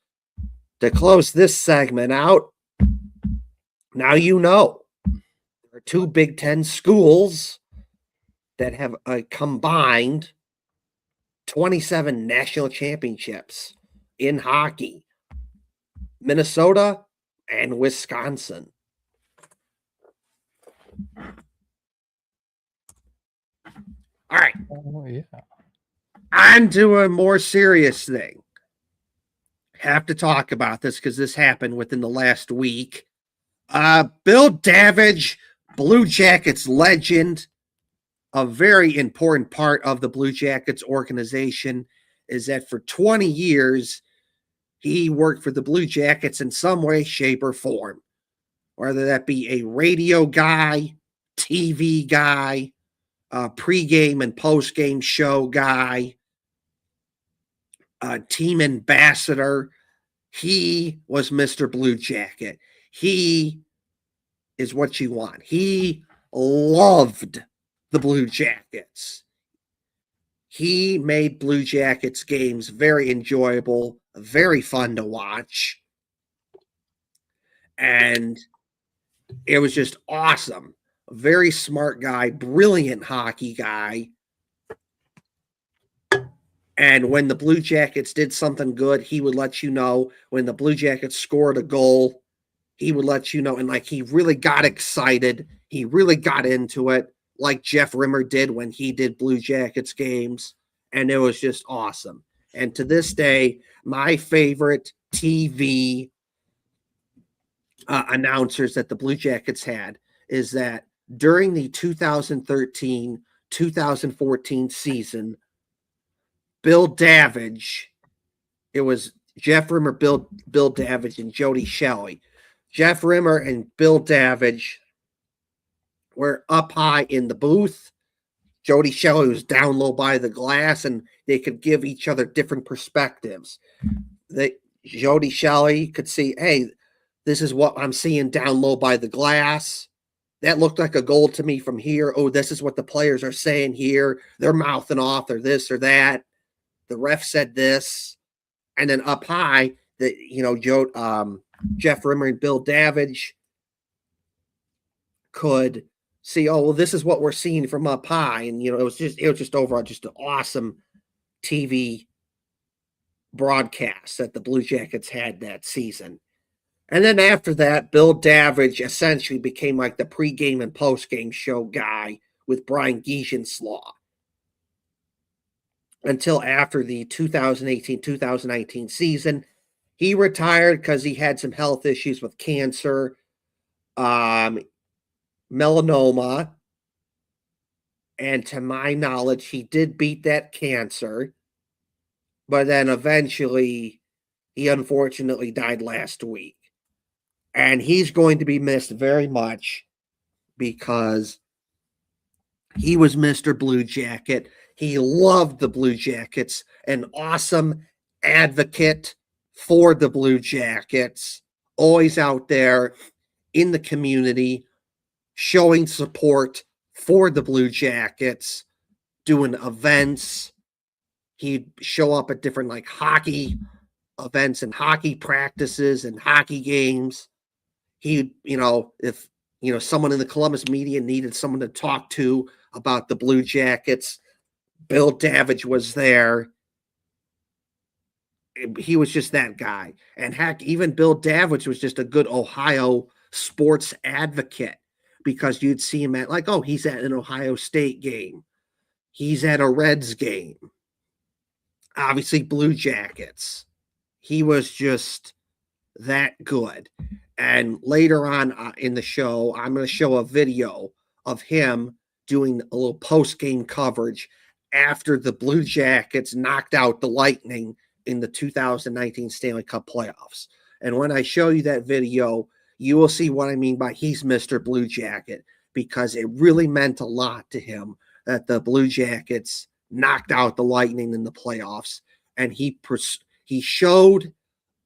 to close this segment out, now you know there are 2 Big Ten schools that have a combined 27 national championships in hockey: Minnesota and Wisconsin. All right. Oh, yeah. On to a more serious thing. Have to talk about this because this happened within the last week. Bill Davidge, Blue Jackets legend, a very important part of the Blue Jackets organization, is that for 20 years, he worked for the Blue Jackets in some way, shape, or form. Whether that be a radio guy, TV guy, pregame and postgame show guy, team ambassador. He was Mr. Blue Jacket. He is what you want. He loved the Blue Jackets. He made Blue Jackets games very enjoyable, very fun to watch. And it was just awesome. A very smart guy, brilliant hockey guy. And when the Blue Jackets did something good, he would let you know. When the Blue Jackets scored a goal, he would let you know. And like, he really got excited. He really got into it, like Jeff Rimmer did when he did Blue Jackets games. And it was just awesome. And to this day, my favorite TV announcers that the Blue Jackets had is that during the 2013-2014 season, Bill Davidge, it was Jeff Rimmer, Bill Davidge, and Jody Shelley. Jeff Rimmer and Bill Davidge were up high in the booth. Jody Shelley was down low by the glass, and they could give each other different perspectives. Jody Shelley could see, hey, this is what I'm seeing down low by the glass. That looked like a goal to me from here. Oh, this is what the players are saying here. They're mouthing off or this or that. The ref said this. And then up high, Jeff Rimmer and Bill Davidge could see, oh, well, this is what we're seeing from up high. And, it was just overall just an awesome TV broadcast that the Blue Jackets had that season. And then after that, Bill Davidge essentially became like the pregame and postgame show guy with Brian Giesenslaw until after the 2018-2019 season. He retired because he had some health issues with cancer, melanoma, and to my knowledge, he did beat that cancer, but then eventually he unfortunately died last week. And he's going to be missed very much because he was Mr. Blue Jacket. He loved the Blue Jackets, an awesome advocate for the Blue Jackets, always out there in the community, showing support for the Blue Jackets, doing events. He'd show up at different like hockey events and hockey practices and hockey games. He, if someone in the Columbus media needed someone to talk to about the Blue Jackets, Bill Davidge was there. He was just that guy. And heck, even Bill Davidge was just a good Ohio sports advocate, because you'd see him at like, oh, he's at an Ohio State game. He's at a Reds game. Obviously, Blue Jackets. He was just that good. And later on in the show, I'm going to show a video of him doing a little post-game coverage after the Blue Jackets knocked out the Lightning in the 2019 Stanley Cup playoffs. And when I show you that video, you will see what I mean by he's Mr. Blue Jacket, because it really meant a lot to him that the Blue Jackets knocked out the Lightning in the playoffs. And he showed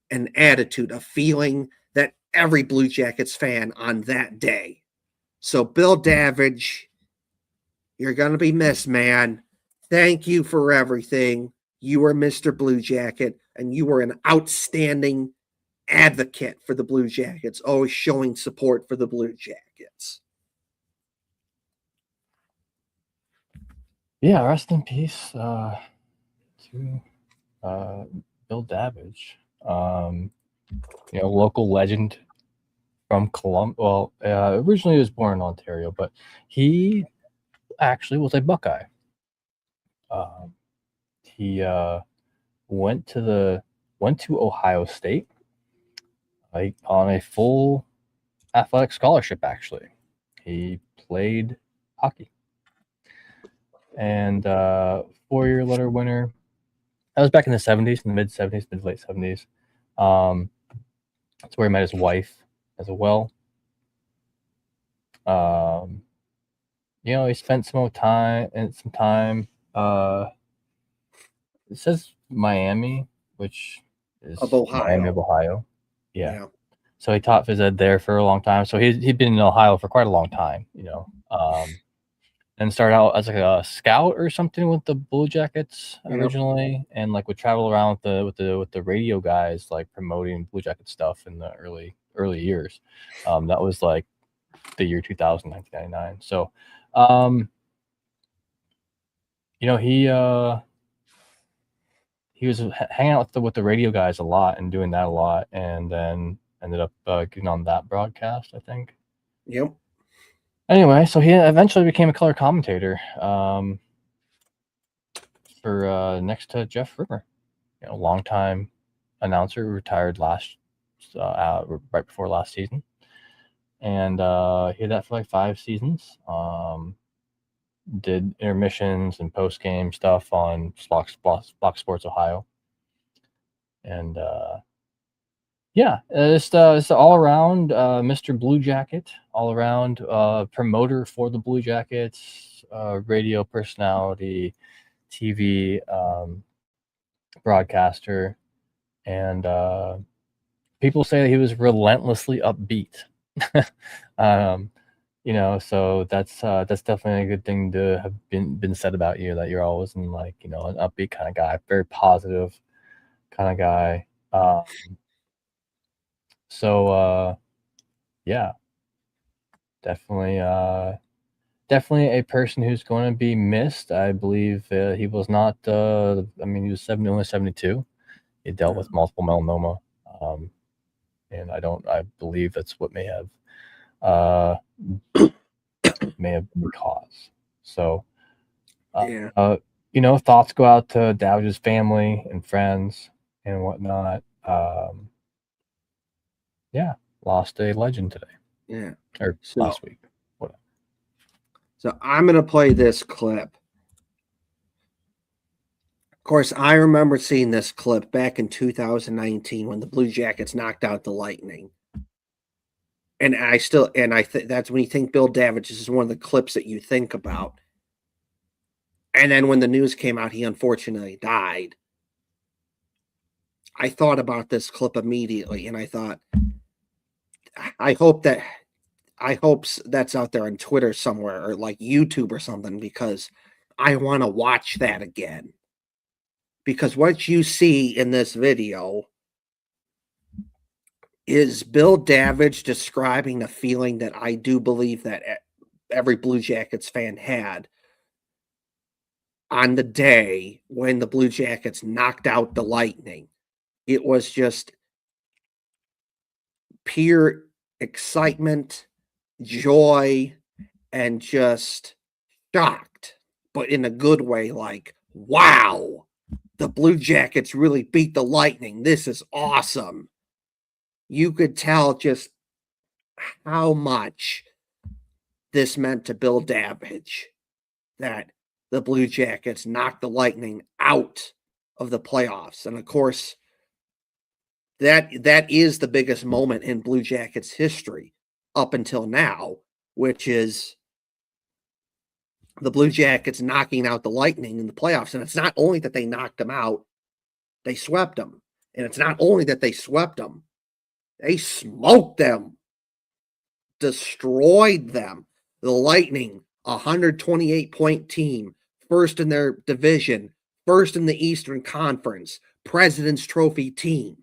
an attitude, a feeling that every Blue Jackets fan on that day. So Bill Davidge, you're going to be missed, man. Thank you for everything. You were Mr. Blue Jacket, and you were an outstanding advocate for the Blue Jackets, always showing support for the Blue Jackets. Yeah, rest in peace to Bill Davidge. Local legend from Columbus. Well, originally he was born in Ontario, but he actually was a Buckeye. He went to Ohio State on a full athletic scholarship. Actually, he played hockey, and 4-year letter winner. That was back in the 70s, in the mid-70s, mid-late 70s. That's where he met his wife as well. He spent some time. It says Miami, which is Of Ohio. Miami of Ohio. Yeah. So he taught phys ed there for a long time. So he'd been in Ohio for quite a long time, and started out as like a scout or something with the Blue Jackets originally, and like would travel around with the radio guys, like promoting Blue Jacket stuff in the early years. That was like the year 2000, 1999. So, he was hanging out with the radio guys a lot and doing that a lot, and then ended up getting on that broadcast, I think. Yep. Anyway, so he eventually became a color commentator for next to Jeff Rimmer, longtime announcer, retired right before last season, and he had that for like 5 seasons. Did intermissions and post game stuff on Fox Sports Ohio, and Yeah, it's all around Mr. Blue Jacket, all around promoter for the Blue Jackets, radio personality, TV broadcaster, and people say that he was relentlessly upbeat. um, so that's definitely a good thing to have been said about you, that you're always in, like, an upbeat kind of guy, very positive kind of guy. So yeah, definitely definitely a person who's going to be missed. I believe he was not. I mean, he was only 72. He dealt with multiple melanoma, and I believe that's what may have uh, been the cause. So, Yeah. thoughts go out to Dowdge's family and friends and whatnot. Yeah, lost a legend today. Yeah. Or last week. Whatever. So I'm going to play this clip. Of course, I remember seeing this clip back in 2019 when the Blue Jackets knocked out the Lightning. And I think that's when you think Bill Davidge, this is one of the clips that you think about. And then when the news came out, he unfortunately died. I thought about this clip immediately, and I thought, I hope that's out there on Twitter somewhere, or like YouTube or something, because I want to watch that again. Because what you see in this video is Bill Davidge describing the feeling that I do believe that every Blue Jackets fan had on the day when the Blue Jackets knocked out the Lightning. It was just pure excitement, joy, and just shocked, but in a good way, like, wow, the Blue Jackets really beat the Lightning. This is awesome. You could tell just how much this meant to Bill Davidge that the Blue Jackets knocked the Lightning out of the playoffs. And of course, that is the biggest moment in Blue Jackets history up until now, which is the Blue Jackets knocking out the Lightning in the playoffs. And it's not only that they knocked them out, they swept them. And it's not only that they swept them, they smoked them, destroyed them. The Lightning, 128-point team, first in their division, first in the Eastern Conference, President's Trophy team,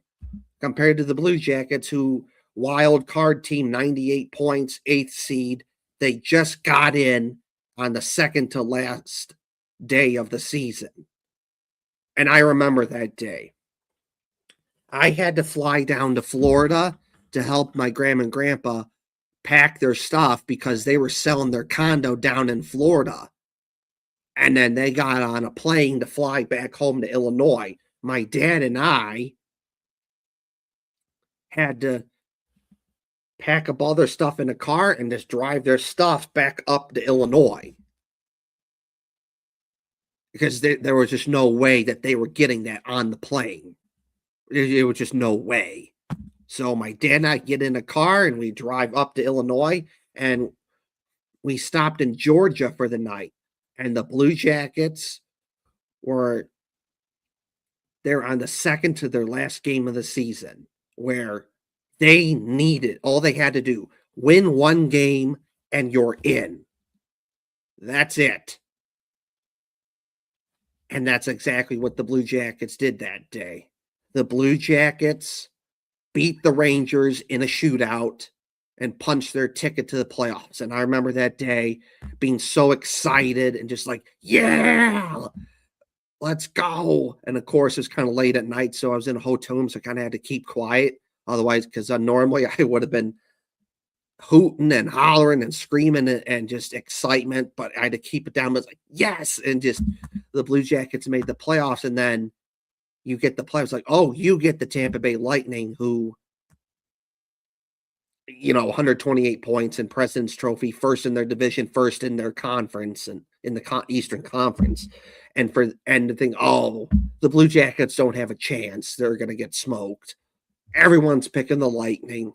compared to the Blue Jackets, who wild card team, 98 points, 8th seed. They just got in on the second to last day of the season. And I remember that day. I had to fly down to Florida to help my grandma and grandpa pack their stuff because they were selling their condo down in Florida. And then they got on a plane to fly back home to Illinois. My dad and I had to pack up all their stuff in a car and just drive their stuff back up to Illinois. Because there was just no way that they were getting that on the plane. It was just no way. So my dad and I get in a car and we drive up to Illinois, and we stopped in Georgia for the night. And the Blue Jackets they're on the second to their last game of the season, where they needed, all they had to do, win one game and you're in. That's it. And that's exactly what the Blue Jackets did that day. The Blue Jackets beat the Rangers in a shootout and punched their ticket to the playoffs. And I remember that day being so excited and just like, yeah, let's go. And of course, it's kind of late at night, so I was in a hotel room, so I kind of had to keep quiet. Otherwise, because normally I would have been hooting and hollering and screaming and just excitement, but I had to keep it down. But it's like, yes. And just the Blue Jackets made the playoffs. And then you get the playoffs, like, oh, you get the Tampa Bay Lightning, who, 128 points in President's Trophy, first in their division, first in their conference, and in the Eastern Conference. And to think, oh, the Blue Jackets don't have a chance. They're going to get smoked. Everyone's picking the Lightning,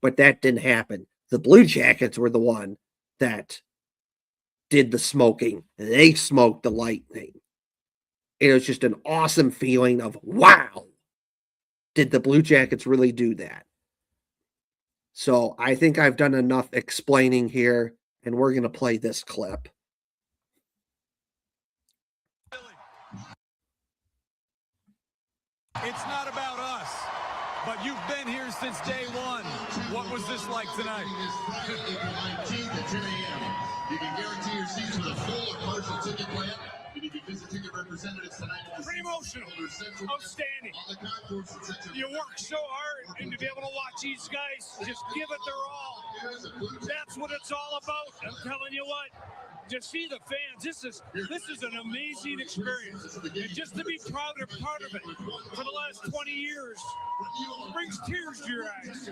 but that didn't happen. The Blue Jackets were the one that did the smoking. They smoked the Lightning. It was just an awesome feeling of, wow, did the Blue Jackets really do that? So I think I've done enough explaining here, and we're going to play this clip. It's not about us, but you've been here since day one. What was this like tonight? April 19th at 10 a.m. You can guarantee your seats with a full or partial ticket plan. And you can visit ticket representatives tonight. Pretty emotional. Outstanding. On the concourse section. You work so hard, and to be able to watch these guys just give it their all. That's what it's all about. I'm telling you what. To see the fans, this is an amazing experience. And just to be proud of part of it for the last 20 years brings tears to your eyes.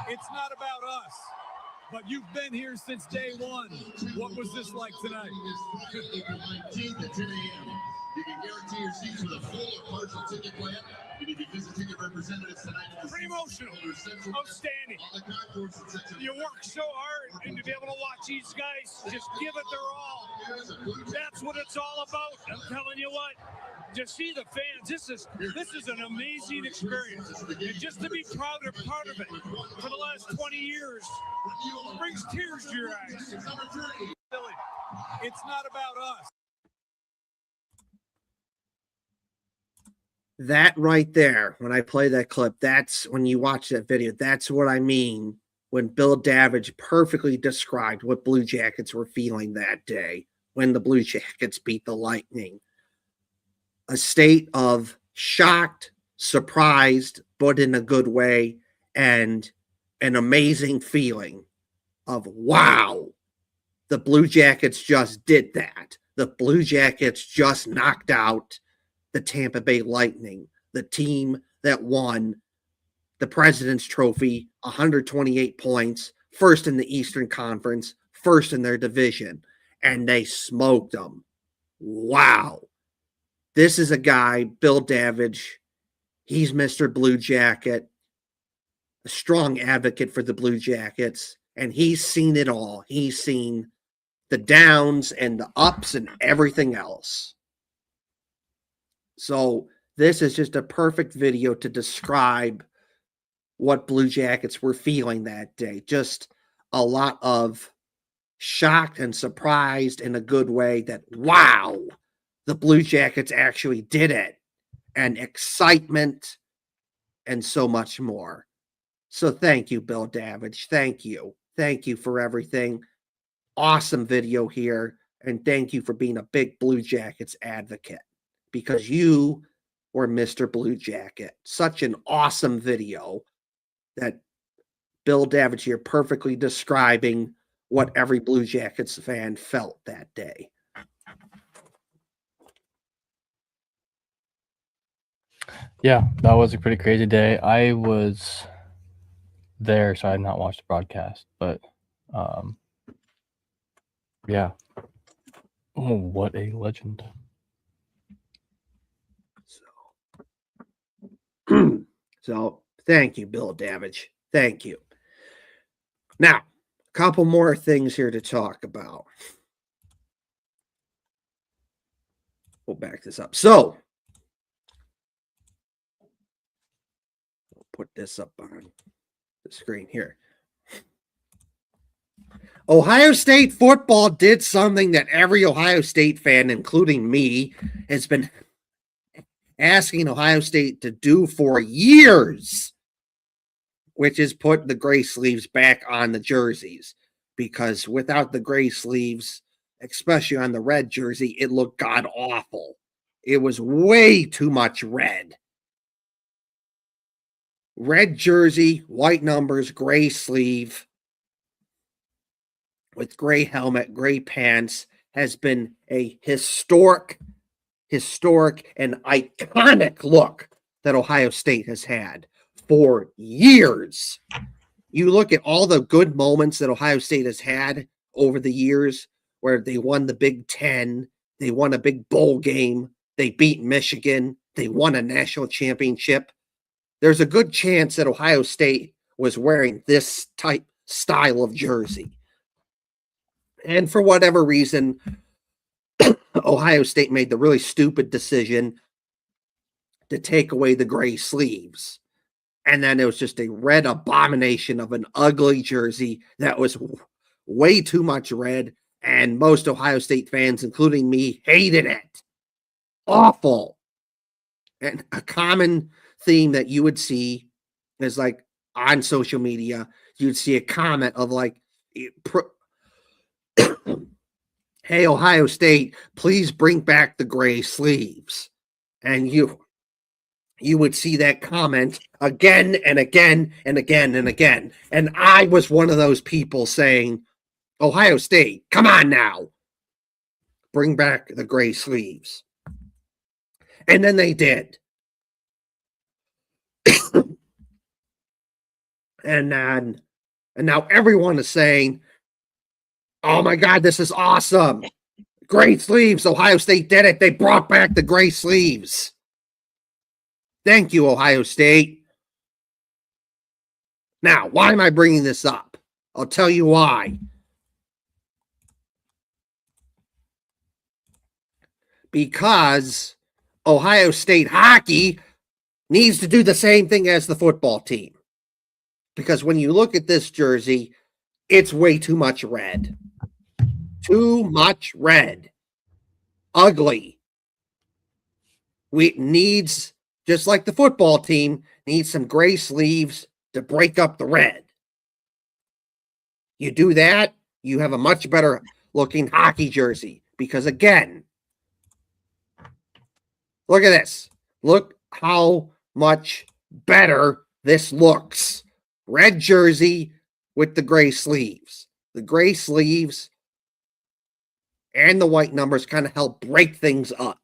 It's not about us, but you've been here since day one. What was this like tonight? April 19th at 10 a.m. You can guarantee your seats with a full or partial ticket plan. And you can visit ticket representatives tonight. Pretty emotional. Outstanding. On the concourse section. You work so hard, and to be able to watch these guys just give it their all. That's what it's all about. I'm telling you what. To see the fans, this is an amazing experience. And just to be proud of part of it for the last 20 years brings tears to your eyes. It's not about us. That right there, when I play that clip, that's when you watch that video, that's what I mean when Bill Davidge perfectly described what Blue Jackets were feeling that day when the Blue Jackets beat the Lightning. A state of shocked, surprised, but in a good way, and an amazing feeling of, wow, the Blue Jackets just did that. The Blue Jackets just knocked out the Tampa Bay Lightning, the team that won the President's Trophy, 128 points, first in the Eastern Conference, first in their division, and they smoked them. Wow. This is a guy, Bill Davidge. He's Mr. Blue Jacket, a strong advocate for the Blue Jackets, and he's seen it all. He's seen the downs and the ups and everything else. So this is just a perfect video to describe what Blue Jackets were feeling that day. Just a lot of shocked and surprised in a good way that, wow, the Blue Jackets actually did it, and excitement and so much more. So thank you, Bill Davidge. Thank you. Thank you for everything. Awesome video here. And thank you for being a big Blue Jackets advocate, because you were Mr. Blue Jacket. Such an awesome video that Bill Davidge here perfectly describing what every Blue Jackets fan felt that day. Yeah, that was a pretty crazy day. I was there, so I had not watched the broadcast, but yeah. Oh, what a legend. So thank you, Bill Davidge. Thank you. Now, a couple more things here to talk about. We'll back this up. So, I'll put this up on the screen here. Ohio State football did something that every Ohio State fan, including me, has been asking Ohio State to do for years, which is put the gray sleeves back on the jerseys, because without the gray sleeves, especially on the red jersey, it looked god awful. It was way too much red. Red jersey, white numbers, gray sleeve with gray helmet, gray pants has been a historic and iconic look that Ohio State has had for years. You look at all the good moments that Ohio State has had over the years, where they won the Big Ten, they won a big bowl game, they beat Michigan, they won a national championship. there's a good chance that Ohio State was wearing this type style of jersey. And for whatever reason, Ohio State made the really stupid decision to take away the gray sleeves. And then it was just a red abomination of an ugly jersey that was way too much red. And most Ohio State fans, including me, hated it. Awful. And a common theme that you would see is like on social media, you'd see a comment of like, hey, Ohio State, please bring back the gray sleeves. And you would see that comment again and again and again and again. And I was one of those people saying, Ohio State, come on now. Bring back the gray sleeves. And then they did. And now everyone is saying, oh my God, this is awesome. Gray sleeves. Ohio State did it. They brought back the gray sleeves. Thank you, Ohio State. Now, why am I bringing this up? I'll tell you why. Because Ohio State hockey needs to do the same thing as the football team. Because when you look at this jersey, it's way too much red. Too much red. Ugly. We needs, just like the football team, needs some gray sleeves to break up the red. You do that, you have a much better looking hockey jersey. Because again, look at this. Look how much better this looks. Red jersey with the gray sleeves. The gray sleeves and the white numbers kind of help break things up.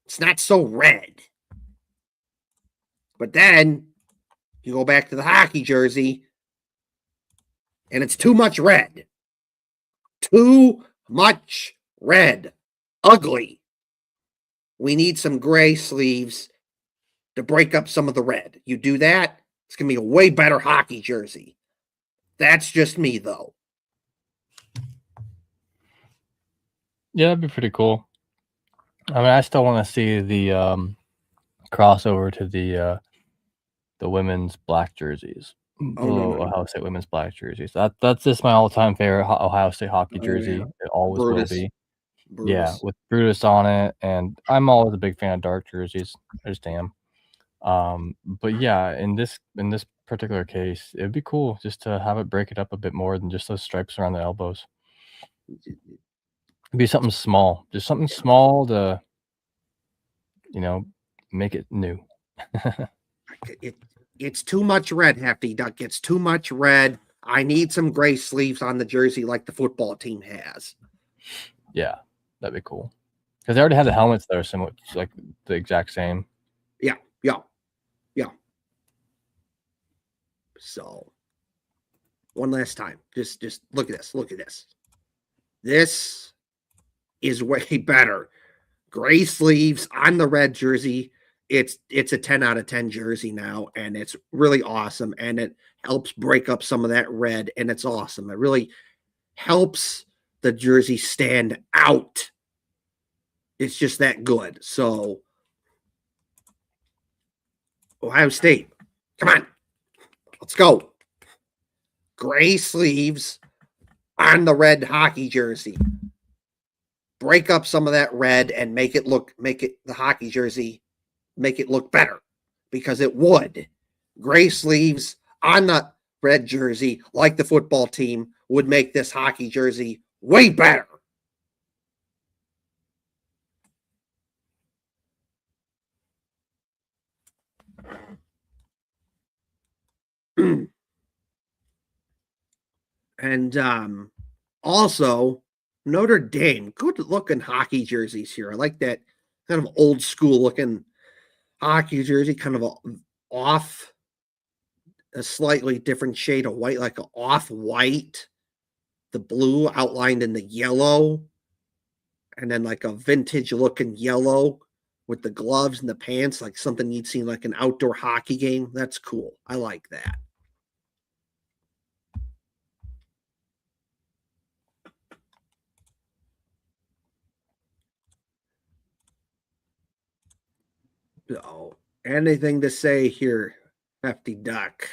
It's not so red. But then you go back to the hockey jersey and it's too much red. Too much red. Ugly. We need some gray sleeves to break up some of the red. You do that, it's going to be a way better hockey jersey. That's just me, though. Yeah, that'd be pretty cool. I mean, I still want to see the crossover to the women's black jerseys. no. Ohio State women's black jerseys. That's just my all-time favorite Ohio State hockey jersey. Yeah. It always Brutus. will be. Brutus. Yeah, with Brutus on it, and I'm always a big fan of dark jerseys. I just am. But yeah, in this particular case, it'd be cool just to have it break it up a bit more than just those stripes around the elbows. It'd be something small, just something small to, make it new. It's too much red, Hefty Duck. It's too much red. I need some gray sleeves on the jersey like the football team has. Yeah, that'd be cool. Because they already have the helmets that are similar, like the exact same. Yeah. So, one last time, just look at this. Look at this. This is way better. Gray sleeves on the red jersey. It's a 10 out of 10 jersey now, and it's really awesome, and it helps break up some of that red, and it's awesome. It really helps the jersey stand out. It's just that good. So, Ohio State, come on. Let's go. Gray sleeves on the red hockey jersey. Break up some of that red and make it the hockey jersey, make it look better, because it would. Gray sleeves on the red jersey, like the football team, would make this hockey jersey way better. And also Notre Dame, good looking hockey jerseys here. I like that kind of old school looking hockey jersey, kind of a slightly different shade of white, like an off-white, the blue outlined in the yellow, and then like a vintage looking yellow with the gloves and the pants, like something you'd see like an outdoor hockey game. That's cool. I like that. So, anything to say here, Hefty Duck?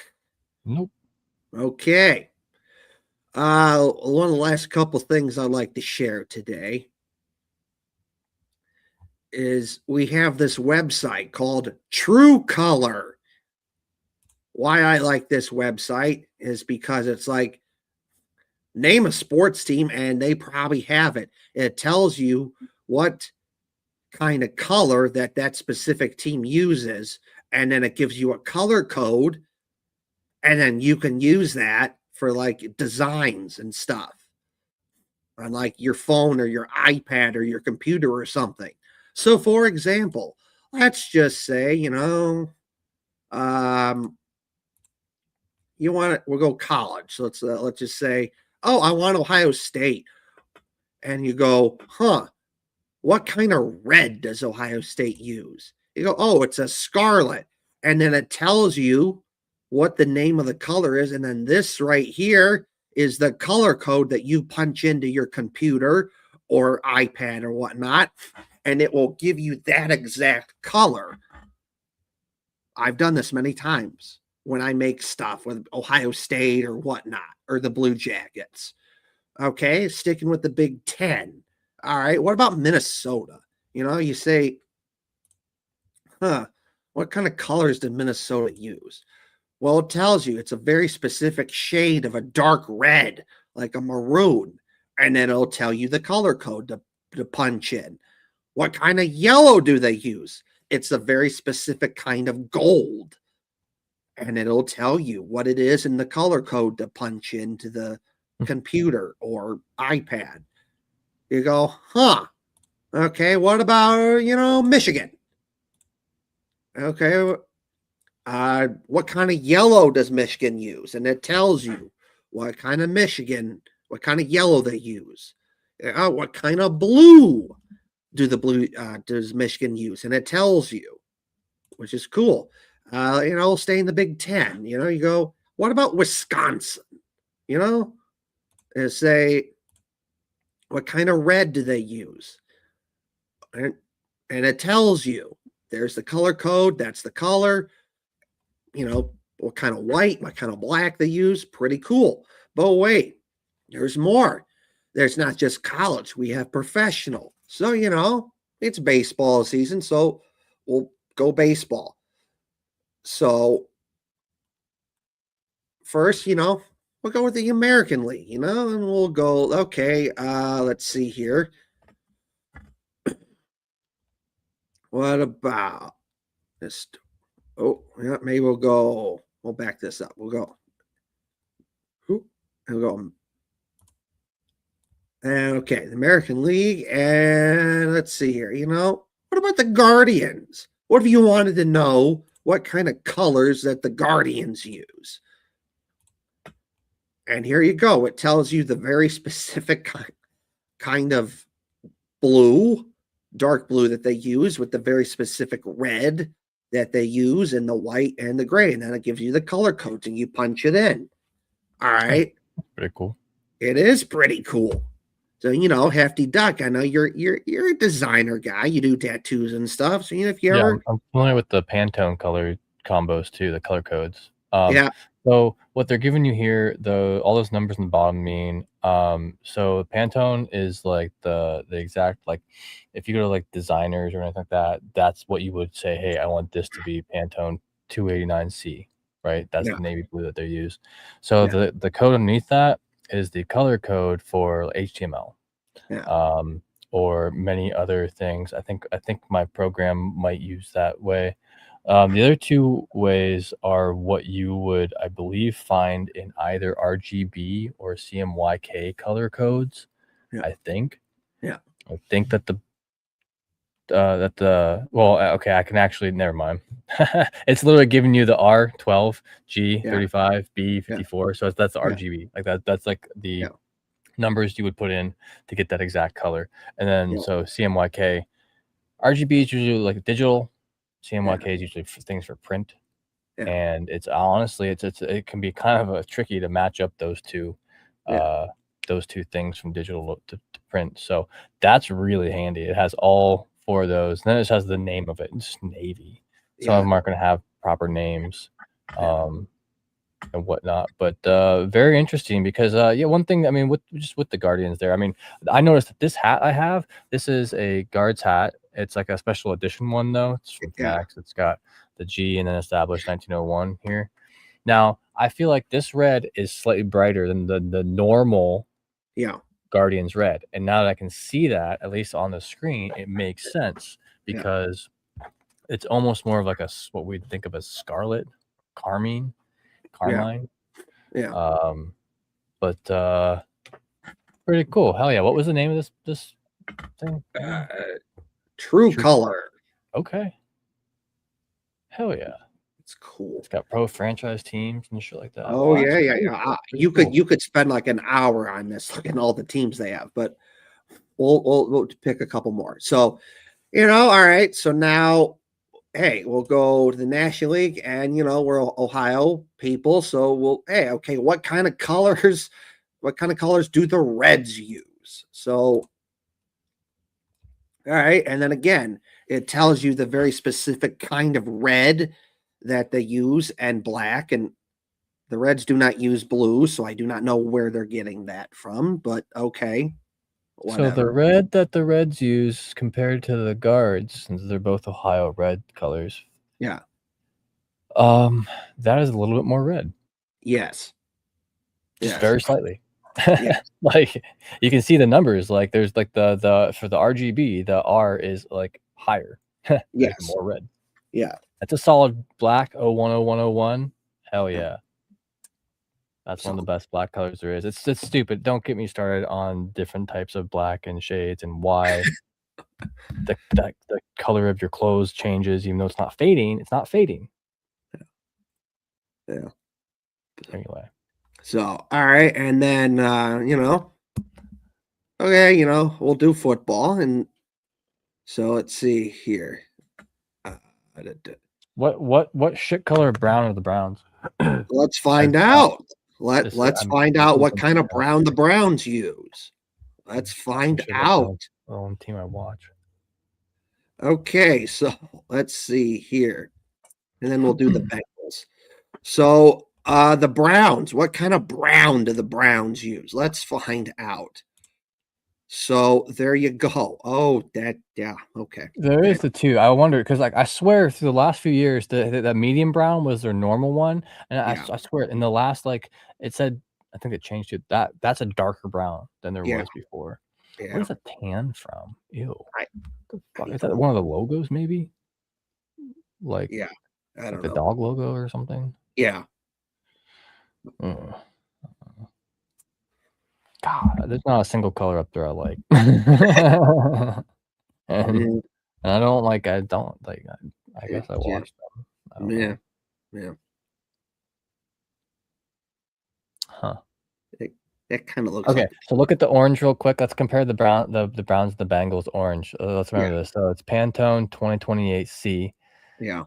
Nope. Okay. One of the last couple things I'd like to share today is we have this website called True Color. Why I like this website is because it's like, name a sports team and they probably have it. It tells you what kind of color that specific team uses, and then it gives you a color code, and then you can use that for like designs and stuff on like your phone or your iPad or your computer or something. So for example, let's just say, you want to, we'll go college. So let's just say, oh, I want Ohio State. And you go, what kind of red does Ohio State use? You go, oh, it's a scarlet. And then it tells you what the name of the color is. And then this right here is the color code that you punch into your computer or iPad or whatnot. And it will give you that exact color. I've done this many times when I make stuff with Ohio State or whatnot, or the Blue Jackets. Okay, sticking with the Big Ten. All right, what about Minnesota? You say, what kind of colors did Minnesota use? Well, it tells you it's a very specific shade of a dark red, like a maroon. And then it'll tell you the color code to punch in. What kind of yellow do they use? It's a very specific kind of gold. And it'll tell you what it is in the color code to punch into the computer or iPad. You go, okay, what about, Michigan? Okay, what kind of yellow does Michigan use? And it tells you what kind of yellow they use. What kind of blue does Michigan use? And it tells you, which is cool. Stay in the Big Ten. You go, what about Wisconsin? And say, what kind of red do they use? And it tells you, there's the color code, that's the color, what kind of white, what kind of black they use. Pretty cool. But wait, there's more. There's not just college, we have professional. So, it's baseball season, so we'll go baseball. So first, we'll go with the American League, and we'll go, okay, let's see here. What about this? Oh, yeah, maybe we'll back this up. We'll go. And okay, the American League, and let's see here. What about the Guardians? What if you wanted to know what kind of colors that the Guardians use? And here you go. It tells you the very specific kind of blue, dark blue that they use, with the very specific red that they use, and the white and the gray. And then it gives you the color codes and you punch it in. All right. Pretty cool. It is pretty cool. So, Hefty Duck, I know you're a designer guy. You do tattoos and stuff. So, if you ever... I'm familiar with the Pantone color combos too, the color codes. Yeah. So what they're giving you here, all those numbers in the bottom mean, so Pantone is like the exact, like if you go to like designers or anything like that, that's what you would say, hey, I want this to be Pantone 289C, right? That's the navy blue that they use. So the code underneath that is the color code for HTML, or many other things. I think my program might use that way. The other two ways are what you would, I believe, find in either RGB or CMYK color codes. Yeah. I think. Yeah. I think that okay, I can actually, never mind. It's literally giving you the R12, G35, B54. So that's the RGB. Like that's like the numbers you would put in to get that exact color. And then so CMYK RGB is usually like digital. CMYK is usually things for print. Yeah. And it's honestly, it can be kind of tricky to match up those two things from digital to print. So that's really handy. It has all 4 of those. And then it just has the name of it. It's navy. Some of them aren't going to have proper names. And whatnot, but very interesting because one thing, I mean, with the Guardians there, I mean, I noticed that this hat I have, this is a Guards hat. It's like a special edition one though. It's from Max. It's got the G and then established 1901 here. Now I feel like this red is slightly brighter than the normal Guardians red, and now that I can see that at least on the screen, it makes sense because it's almost more of like what we'd think of as scarlet, carmine. But pretty cool. Hell yeah. What was the name of this thing? True Color. Okay. Hell yeah. It's cool. It's got pro franchise teams and shit like that. Oh, yeah. You could spend like an hour on this, looking at all the teams they have, but we'll pick a couple more. So, all right. So now, hey, we'll go to the National League, and we're Ohio people, so what kind of colors do the Reds use? So, all right, and then again, it tells you the very specific kind of red that they use and black, and the Reds do not use blue, so I do not know where they're getting that from, but okay. Whatever. So the red that the Reds use compared to the Guards, since they're both Ohio red colors. Yeah. That is a little bit more red. Yes. Just very slightly. Yeah. Like you can see the numbers. Like there's like the for the RGB, the R is like higher. Yes. More red. Yeah. That's a solid black 010101. Hell yeah. That's one of the best black colors there is. It's stupid. Don't get me started on different types of black and shades and why the color of your clothes changes, even though it's not fading. It's not fading. Yeah. Anyway. So, all right. And then, okay, we'll do football. And so let's see here. What shit color brown are the Browns? Let's find out. Let's find out what kind of brown the Browns use. Let's find out. The only team I watch. Okay, so let's see here. And then we'll do the Bengals. So the Browns, what kind of brown do the Browns use? Let's find out. So there you go. Oh, okay. There is the two. I wonder because, like, I swear through the last few years, that medium brown was their normal one, and I swear in the last, like, it said, I think it changed to that. That's a darker brown than there was before. Yeah. Where's the tan from? Ew. I Is that one of the logos? Maybe. Like, I don't know. The dog logo or something. Yeah. God, there's not a single color up there I like. and I don't like. I guess I watched them. Yeah. Huh. That kind of looks okay. like. So look at the orange real quick. Let's compare the Browns and the Bengals orange. Let's remember this. So it's Pantone 2028C. Yeah.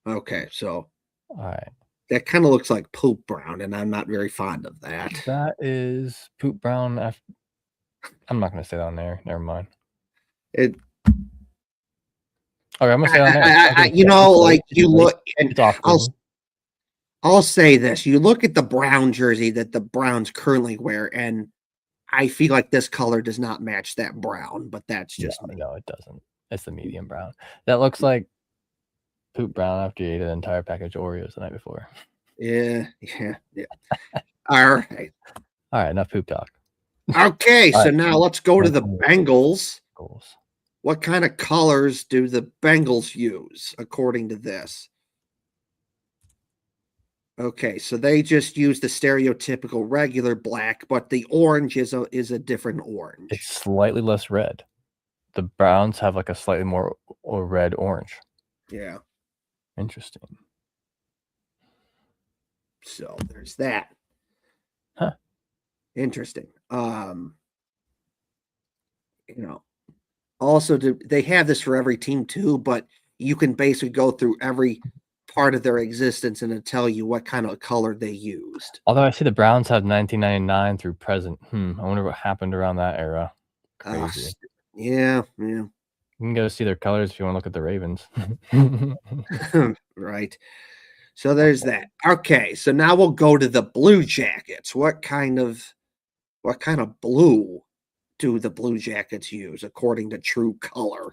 Okay. So. All right. That kind of looks like poop brown, and I'm not very fond of that. That is poop brown. I'm not going to say that on there. Never mind. Okay, I'm going to say that on there. Like you look, and it's I'll say this. You look at the brown jersey that the Browns currently wear, and I feel like this color does not match that brown, but that's just me. No, it doesn't. It's the medium brown. That looks like poop brown after you ate an entire package of Oreos the night before. Yeah. All right. Enough poop talk. Okay, so now let's go to the Bengals. What kind of colors do the Bengals use according to this? Okay, so they just use the stereotypical regular black, but the orange is a different orange. It's slightly less red. The Browns have like a slightly more red orange. Yeah. Interesting. So there's that. Huh. Interesting. also they have this for every team too, but you can basically go through every part of their existence and it'll tell you what kind of color they used. Although I see the Browns have 1999 through present. I wonder what happened around that era. Crazy. Yeah. You can go see their colors if you want to look at the Ravens. Right. So there's that. Okay, so now we'll go to the Blue Jackets. What kind of blue do the Blue Jackets use according to True Color?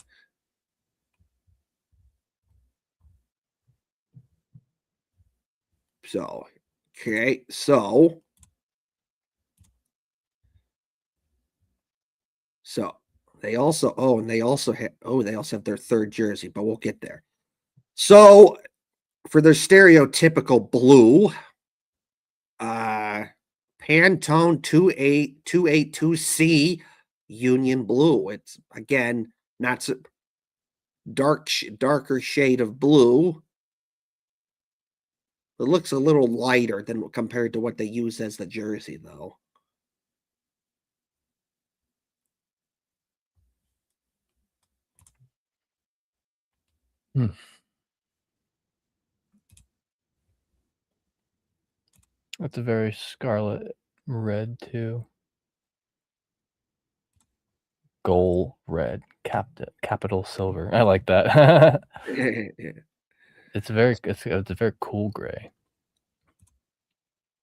So, okay, so they also they also have their third jersey, but we'll get there. So for their stereotypical blue, Pantone 28282C Union Blue. It's again not so darker shade of blue. It looks a little lighter than compared to what they use as the jersey, though. That's a very scarlet red too. Gold red, capital silver. I like that. Yeah. It's a very cool gray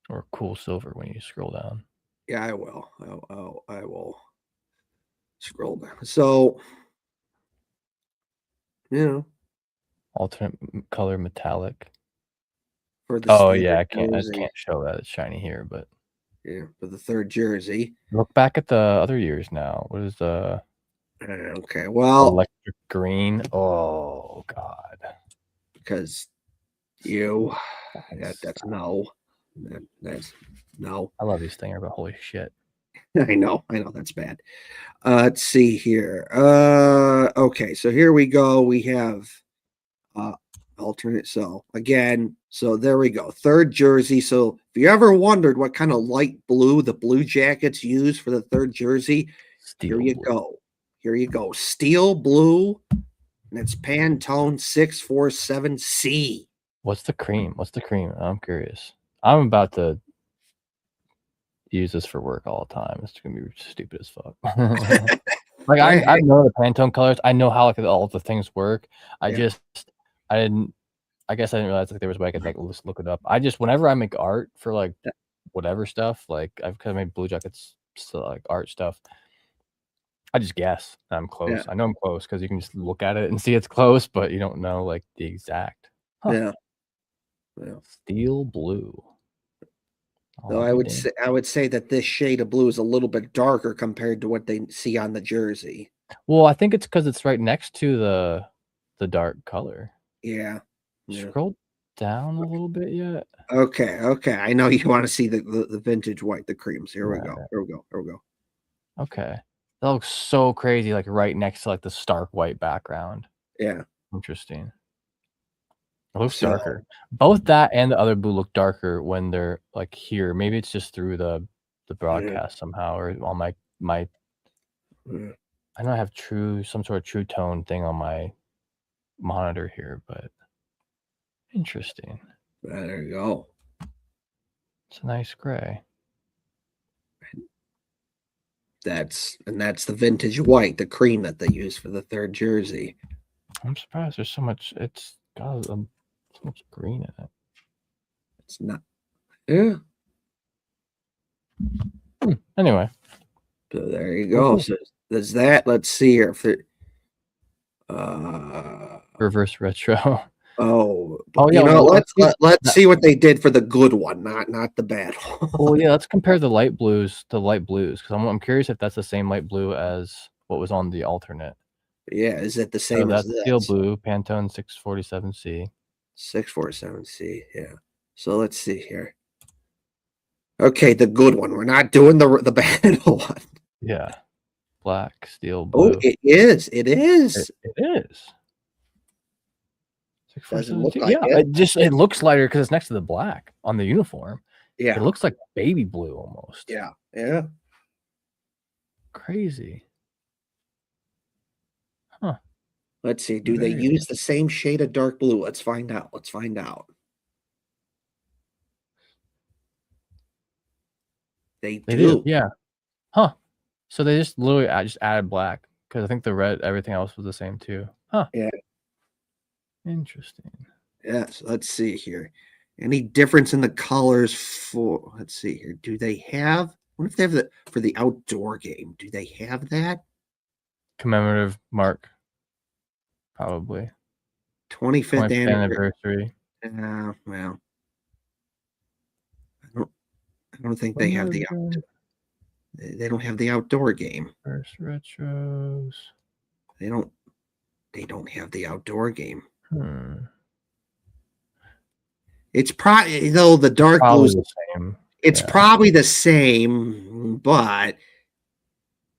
or cool silver when you scroll down. Yeah, I will. I will scroll down. So, alternate color metallic. For the I can't show that it's shiny here, but yeah, for the third jersey. Look back at the other years now. What is the okay? Well, electric green. Oh God, because that's no. That's no. I love these things, but holy shit. I know that's bad. Let's see here. Okay, so here we go. We have alternate. So again, so there we go. Third jersey. So if you ever wondered what kind of light blue the Blue Jackets use for the third jersey, here you go. Here you go. Steel blue, and it's Pantone 647C. What's the cream? I'm curious. I'm about to use this for work all the time. It's gonna be stupid as fuck. Like I know the Pantone colors. I know how all the things work. I guess I didn't realize there was a way I could look it up. Whenever I make art for like whatever stuff, like I've kind of made Blue Jackets like art stuff. I just guess I'm close. Yeah. I know I'm close because you can just look at it and see it's close, but you don't know like the exact. Yeah. Steel blue. So I would say that this shade of blue is a little bit darker compared to what they see on the jersey. Well, I think it's because it's right next to the dark color. Yeah. Scroll down a little bit yet. Okay. I know you want to see the vintage white, the creams. Here we go. Okay. That looks so crazy, like right next to like the stark white background. Yeah. Interesting. It looks darker. Both that and the other blue look darker when they're like here. Maybe it's just through the broadcast somehow, or on my I know I have some sort of true tone thing on my monitor here, but interesting. There you go. It's a nice gray. That's the vintage white, the cream that they use for the third jersey. I'm surprised there's so much. It's got so much green in it. It's not. Yeah. Anyway. So there you go. So there's that. Let's see here. If it, reverse retro. Yeah. Let's see what they did for the good one, not the bad one. Well, yeah. Let's compare the light blues because I'm curious if that's the same light blue as what was on the alternate. Yeah, is it the same as this? Steel blue, Pantone 647C. 647C. Yeah. So let's see here. Okay, the good one. We're not doing the bad one. Yeah. Black, steel blue. Oh, it is. It is. Doesn't look like it looks lighter because it's next to the black on the uniform. Yeah. It looks like baby blue almost. Yeah. Crazy. Huh. Let's see. Do they Very use the same shade of dark blue? Let's find out. Let's find out. They They do. do. Yeah. Huh. So they just literally just added black because I think the red, everything else was the same too. Huh. Yeah. Interesting. Yes. Let's see here. Any difference in the colors for? Let's see here. Do they have? What if they have the for the outdoor game? Do they have that? Commemorative mark, probably 25th 25th anniversary. anniversary. Well, I don't think they have the they don't have the outdoor game. First retros. They don't have the outdoor game. It's probably though the dark Probably blues. the same. It's probably the same, but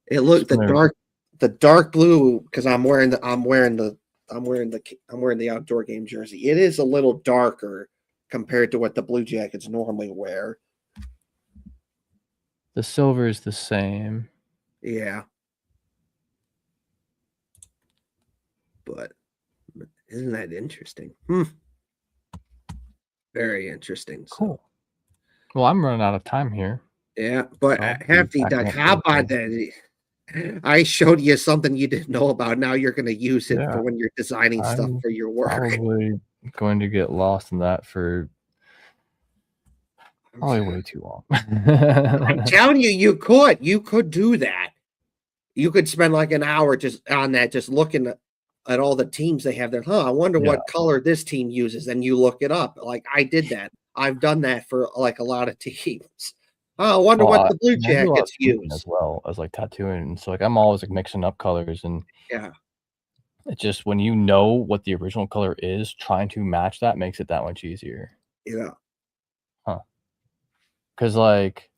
it looked the dark blue because I'm wearing the outdoor game jersey. It is a little darker compared to what the Blue Jackets normally wear. The silver is the same. Yeah. But isn't that interesting? Very interesting. Cool. Well, I'm running out of time here. Yeah, but I'll be Hefty backing Duck, up how about later. that? I showed you something you didn't know about. Now you're going to use it Yeah. for when you're designing stuff I'm for your work. probably going to get lost in that for probably way too long. I'm telling you, you could do that. You could spend like an hour just on that, just looking at all the teams they have there. I wonder what color this team uses. And you look it up. Like I did that. I've done that for like a lot of teams. I wonder what the Blue Jackets use as well as like tattooing. So like I'm always like mixing up colors, and yeah, it's just when you know what the original color is, trying to match that makes it that much easier. Yeah. Huh. Because like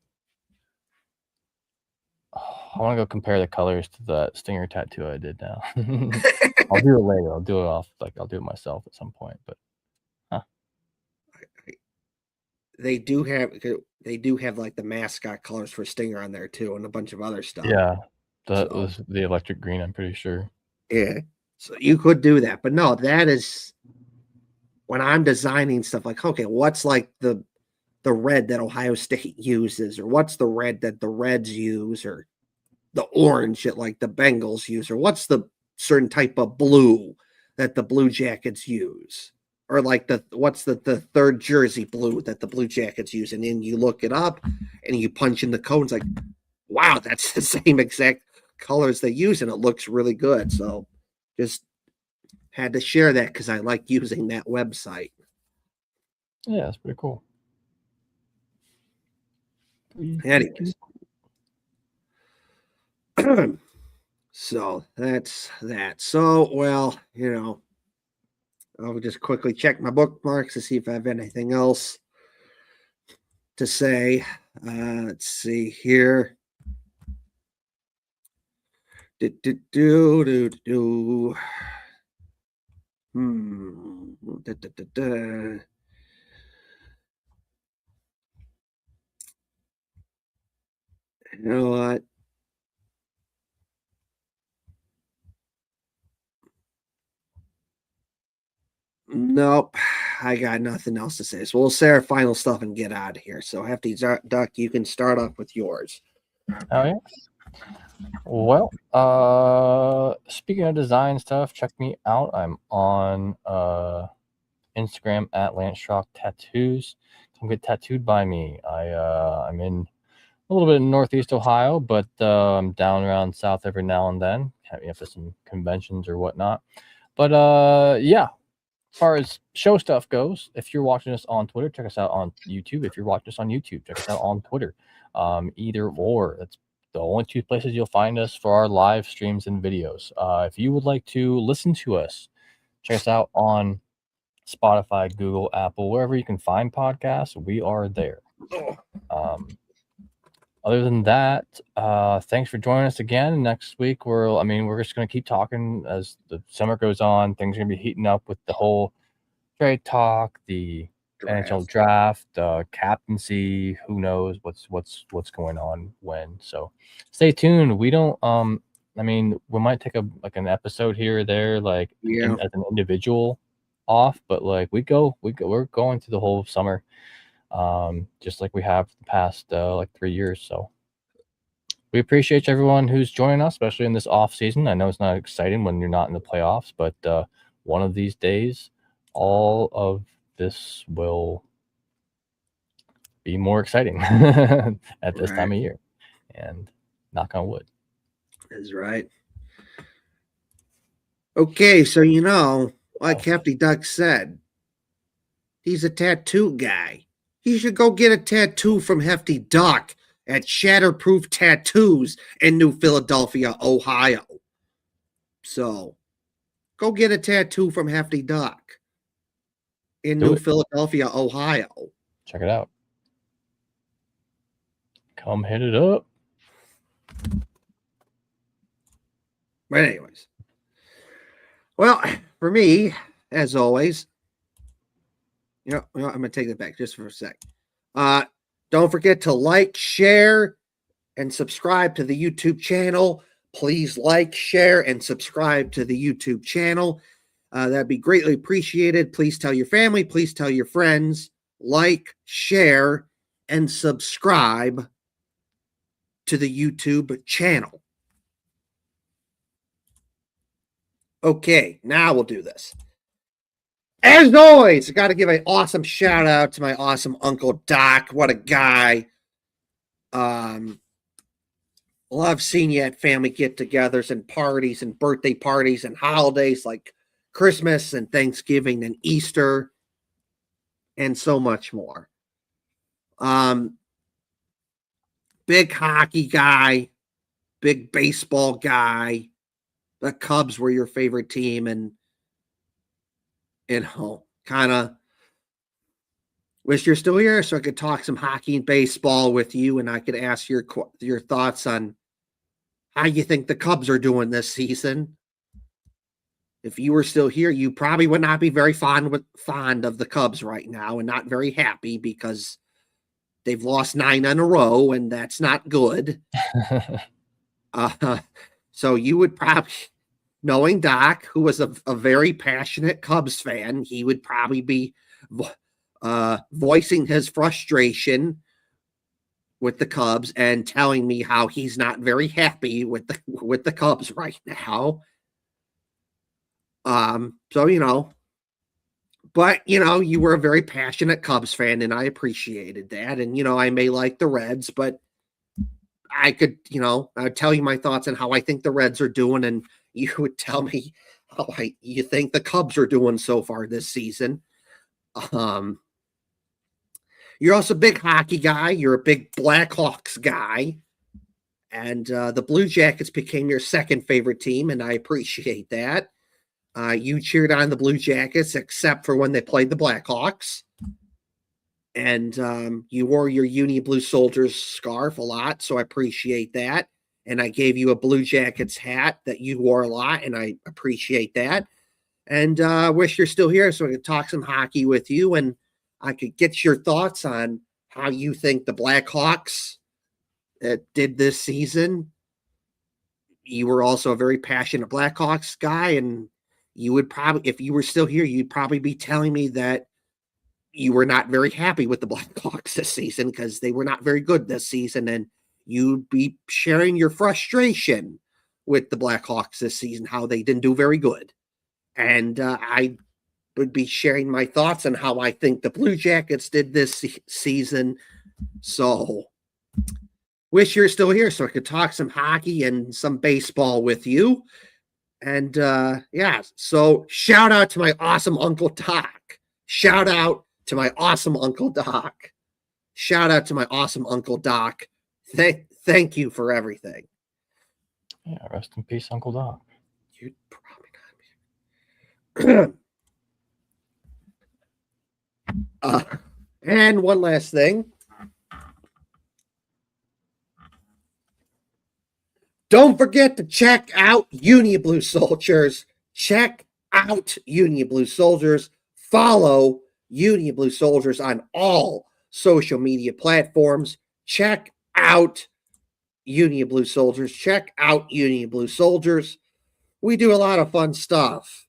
I want to go compare the colors to the stinger tattoo I did now. I'll do it later. I'll do it myself at some point, but they do have like the mascot colors for Stinger on there too, and a bunch of other stuff. Yeah, that was the electric green, I'm pretty sure. Yeah, so you could do that, but no, that is when I'm designing stuff like, okay, what's like the red that Ohio State uses, or what's the red that the Reds use, or the orange that like the Bengals use, or what's the certain type of blue that the Blue Jackets use. Or like what's the third jersey blue that the Blue Jackets use, and then you look it up and you punch in the code. It's like, wow, that's the same exact colors they use, and it looks really good. So, just had to share that because I like using that website. Yeah, it's pretty cool. Anyways, so that's that. So, well, I'll just quickly check my bookmarks to see if I have anything else to say. Let's see here. You know what? Nope, I got nothing else to say. So we'll say our final stuff and get out of here. So Hefty Duck, you can start off with yours. Oh yeah. Well, speaking of design stuff, check me out. I'm on Instagram at Landshock Tattoos. Come get tattooed by me. I'm in a little bit in Northeast Ohio, but I'm down around South every now and then. Have me up for some conventions or whatnot. But yeah. As far as show stuff goes, if you're watching us on Twitter, check us out on YouTube. If you're watching us on YouTube, check us out on Twitter. Either or. That's the only two places you'll find us for our live streams and videos. If you would like to listen to us, check us out on Spotify, Google, Apple, wherever you can find podcasts. We are there. Other than that, thanks for joining us again. Next week, we're just going to keep talking as the summer goes on. Things are going to be heating up with the whole trade talk, the NHL draft, captaincy. Who knows what's going on when? So stay tuned. We don't I mean, we might take an episode here or there, like Yeah. as an individual off, but like we're going through the whole summer, just like we have the past like 3 years. So we appreciate everyone who's joining us, especially in this off season. I know it's not exciting when you're not in the playoffs, but one of these days, all of this will be more exciting at this time of year. And knock on wood. That's right. Okay, so like Hefty Duck said, he's a tattoo guy. He should go get a tattoo from Hefty Duck at Shatterproof Tattoos in New Philadelphia, Ohio. So, go get a tattoo from Hefty Duck in New Philadelphia, Ohio. Check it out. Come hit it up. But anyways, well, for me, as always, I'm going to take it back just for a sec. Don't forget to like, share, and subscribe to the YouTube channel. Please like, share, and subscribe to the YouTube channel. That'd be greatly appreciated. Please tell your family. Please tell your friends. Like, share, and subscribe to the YouTube channel. Okay, now we'll do this. As always, I got to give an awesome shout out to my awesome Uncle Doc. What a guy. Love seeing you at family get-togethers and parties and birthday parties and holidays like Christmas and Thanksgiving and Easter and so much more. Big hockey guy, big baseball guy. The Cubs were your favorite team, and kind of wish you're still here so I could talk some hockey and baseball with you, and I could ask your thoughts on how you think the Cubs are doing this season. If you were still here, you probably would not be very fond of the Cubs right now and not very happy because they've lost 9 in a row, and that's not good. So you would probably, knowing Doc, who was a very passionate Cubs fan, he would probably be voicing his frustration with the Cubs and telling me how he's not very happy with the Cubs right now. So, but, you were a very passionate Cubs fan, and I appreciated that. And, I may like the Reds, but I could, I would tell you my thoughts on how I think the Reds are doing, and you would tell me how you think the Cubs are doing so far this season. You're also a big hockey guy. You're a big Blackhawks guy. And the Blue Jackets became your second favorite team, and I appreciate that. You cheered on the Blue Jackets except for when they played the Blackhawks. And you wore your Uni Blue Soldiers scarf a lot, so I appreciate that. And I gave you a Blue Jackets hat that you wore a lot, and I appreciate that. And wish you're still here so I could talk some hockey with you, and I could get your thoughts on how you think the Blackhawks did this season. You were also a very passionate Blackhawks guy, and you would probably, if you were still here, you'd probably be telling me that you were not very happy with the Blackhawks this season because they were not very good this season, and you'd be sharing your frustration with the Blackhawks this season, how they didn't do very good. And I would be sharing my thoughts on how I think the Blue Jackets did this season. So, wish you're still here so I could talk some hockey and some baseball with you. And so shout out to my awesome Uncle Doc. Shout out to my awesome Uncle Doc. Shout out to my awesome Uncle Doc. Thank you for everything. Yeah, rest in peace, Uncle Doc. You'd probably not be. And one last thing. Don't forget to check out Uni Blue Soldiers. Check out Uni Blue Soldiers. Follow Uni Blue Soldiers on all social media platforms. Check out Union Blue Soldiers. Check out Union Blue Soldiers. We do a lot of fun stuff,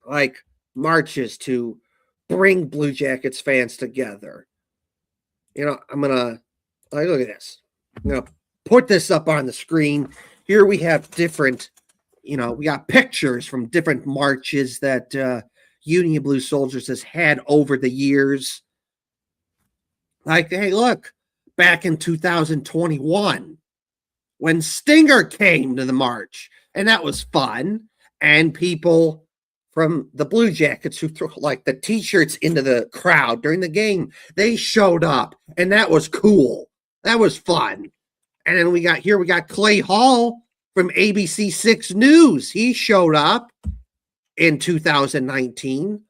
like marches to bring Blue Jackets fans together. You know, I'm going to, look at this. I'm going to put this up on the screen. Here we have different, we got pictures from different marches that Union Blue Soldiers has had over the years. Like, hey, look, back in 2021, when Stinger came to the march, and that was fun. And people from the Blue Jackets who threw like the t-shirts into the crowd during the game, they showed up, and that was cool. That was fun. And then we got Clay Hall from ABC 6 News. He showed up in 2019,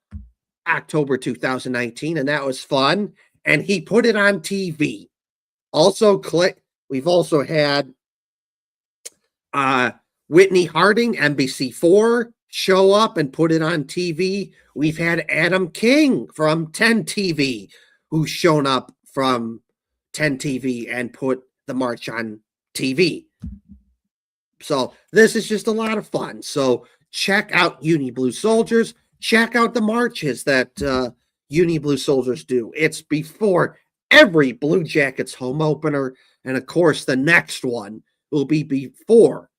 October 2019, and that was fun. And he put it on TV. Also, we've also had Whitney Harding, NBC4, show up and put it on TV. We've had Adam King from 10 TV, who's shown up from 10 TV and put the march on TV. So this is just a lot of fun. So check out Uni Blue Soldiers. Check out the marches that Uni Blue Soldiers do. It's before every Blue Jackets home opener. And of course, the next one will be before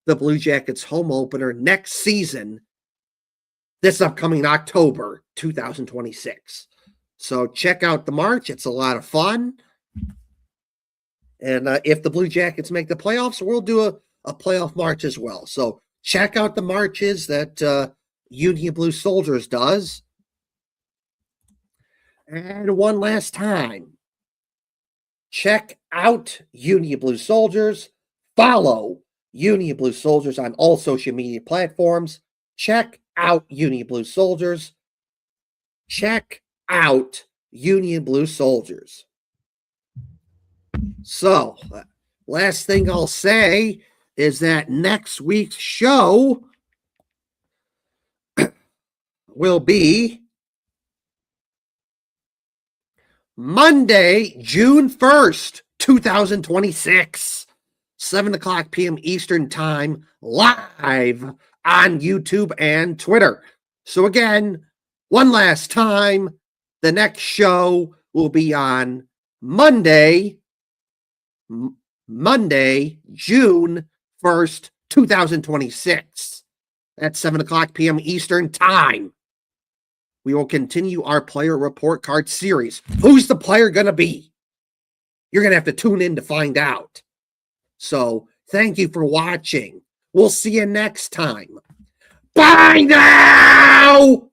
the Blue Jackets home opener next season, this upcoming October 2026. So check out the march. It's a lot of fun. And if the Blue Jackets make the playoffs, we'll do a playoff march as well. So check out the marches that Union Blue Soldiers does. And one last time, check out Union Blue Soldiers. Follow Union Blue Soldiers on all social media platforms. Check out Union Blue Soldiers. Check out Union Blue Soldiers. So, last thing I'll say is that next week's show will be Monday, June 1st, 2026, 7 o'clock p.m. Eastern Time, live on YouTube and Twitter. So again, one last time, the next show will be on Monday, June 1st, 2026, at 7 o'clock p.m. Eastern Time. We will continue our player report card series. Who's the player going to be? You're going to have to tune in to find out. So, thank you for watching. We'll see you next time. Bye now!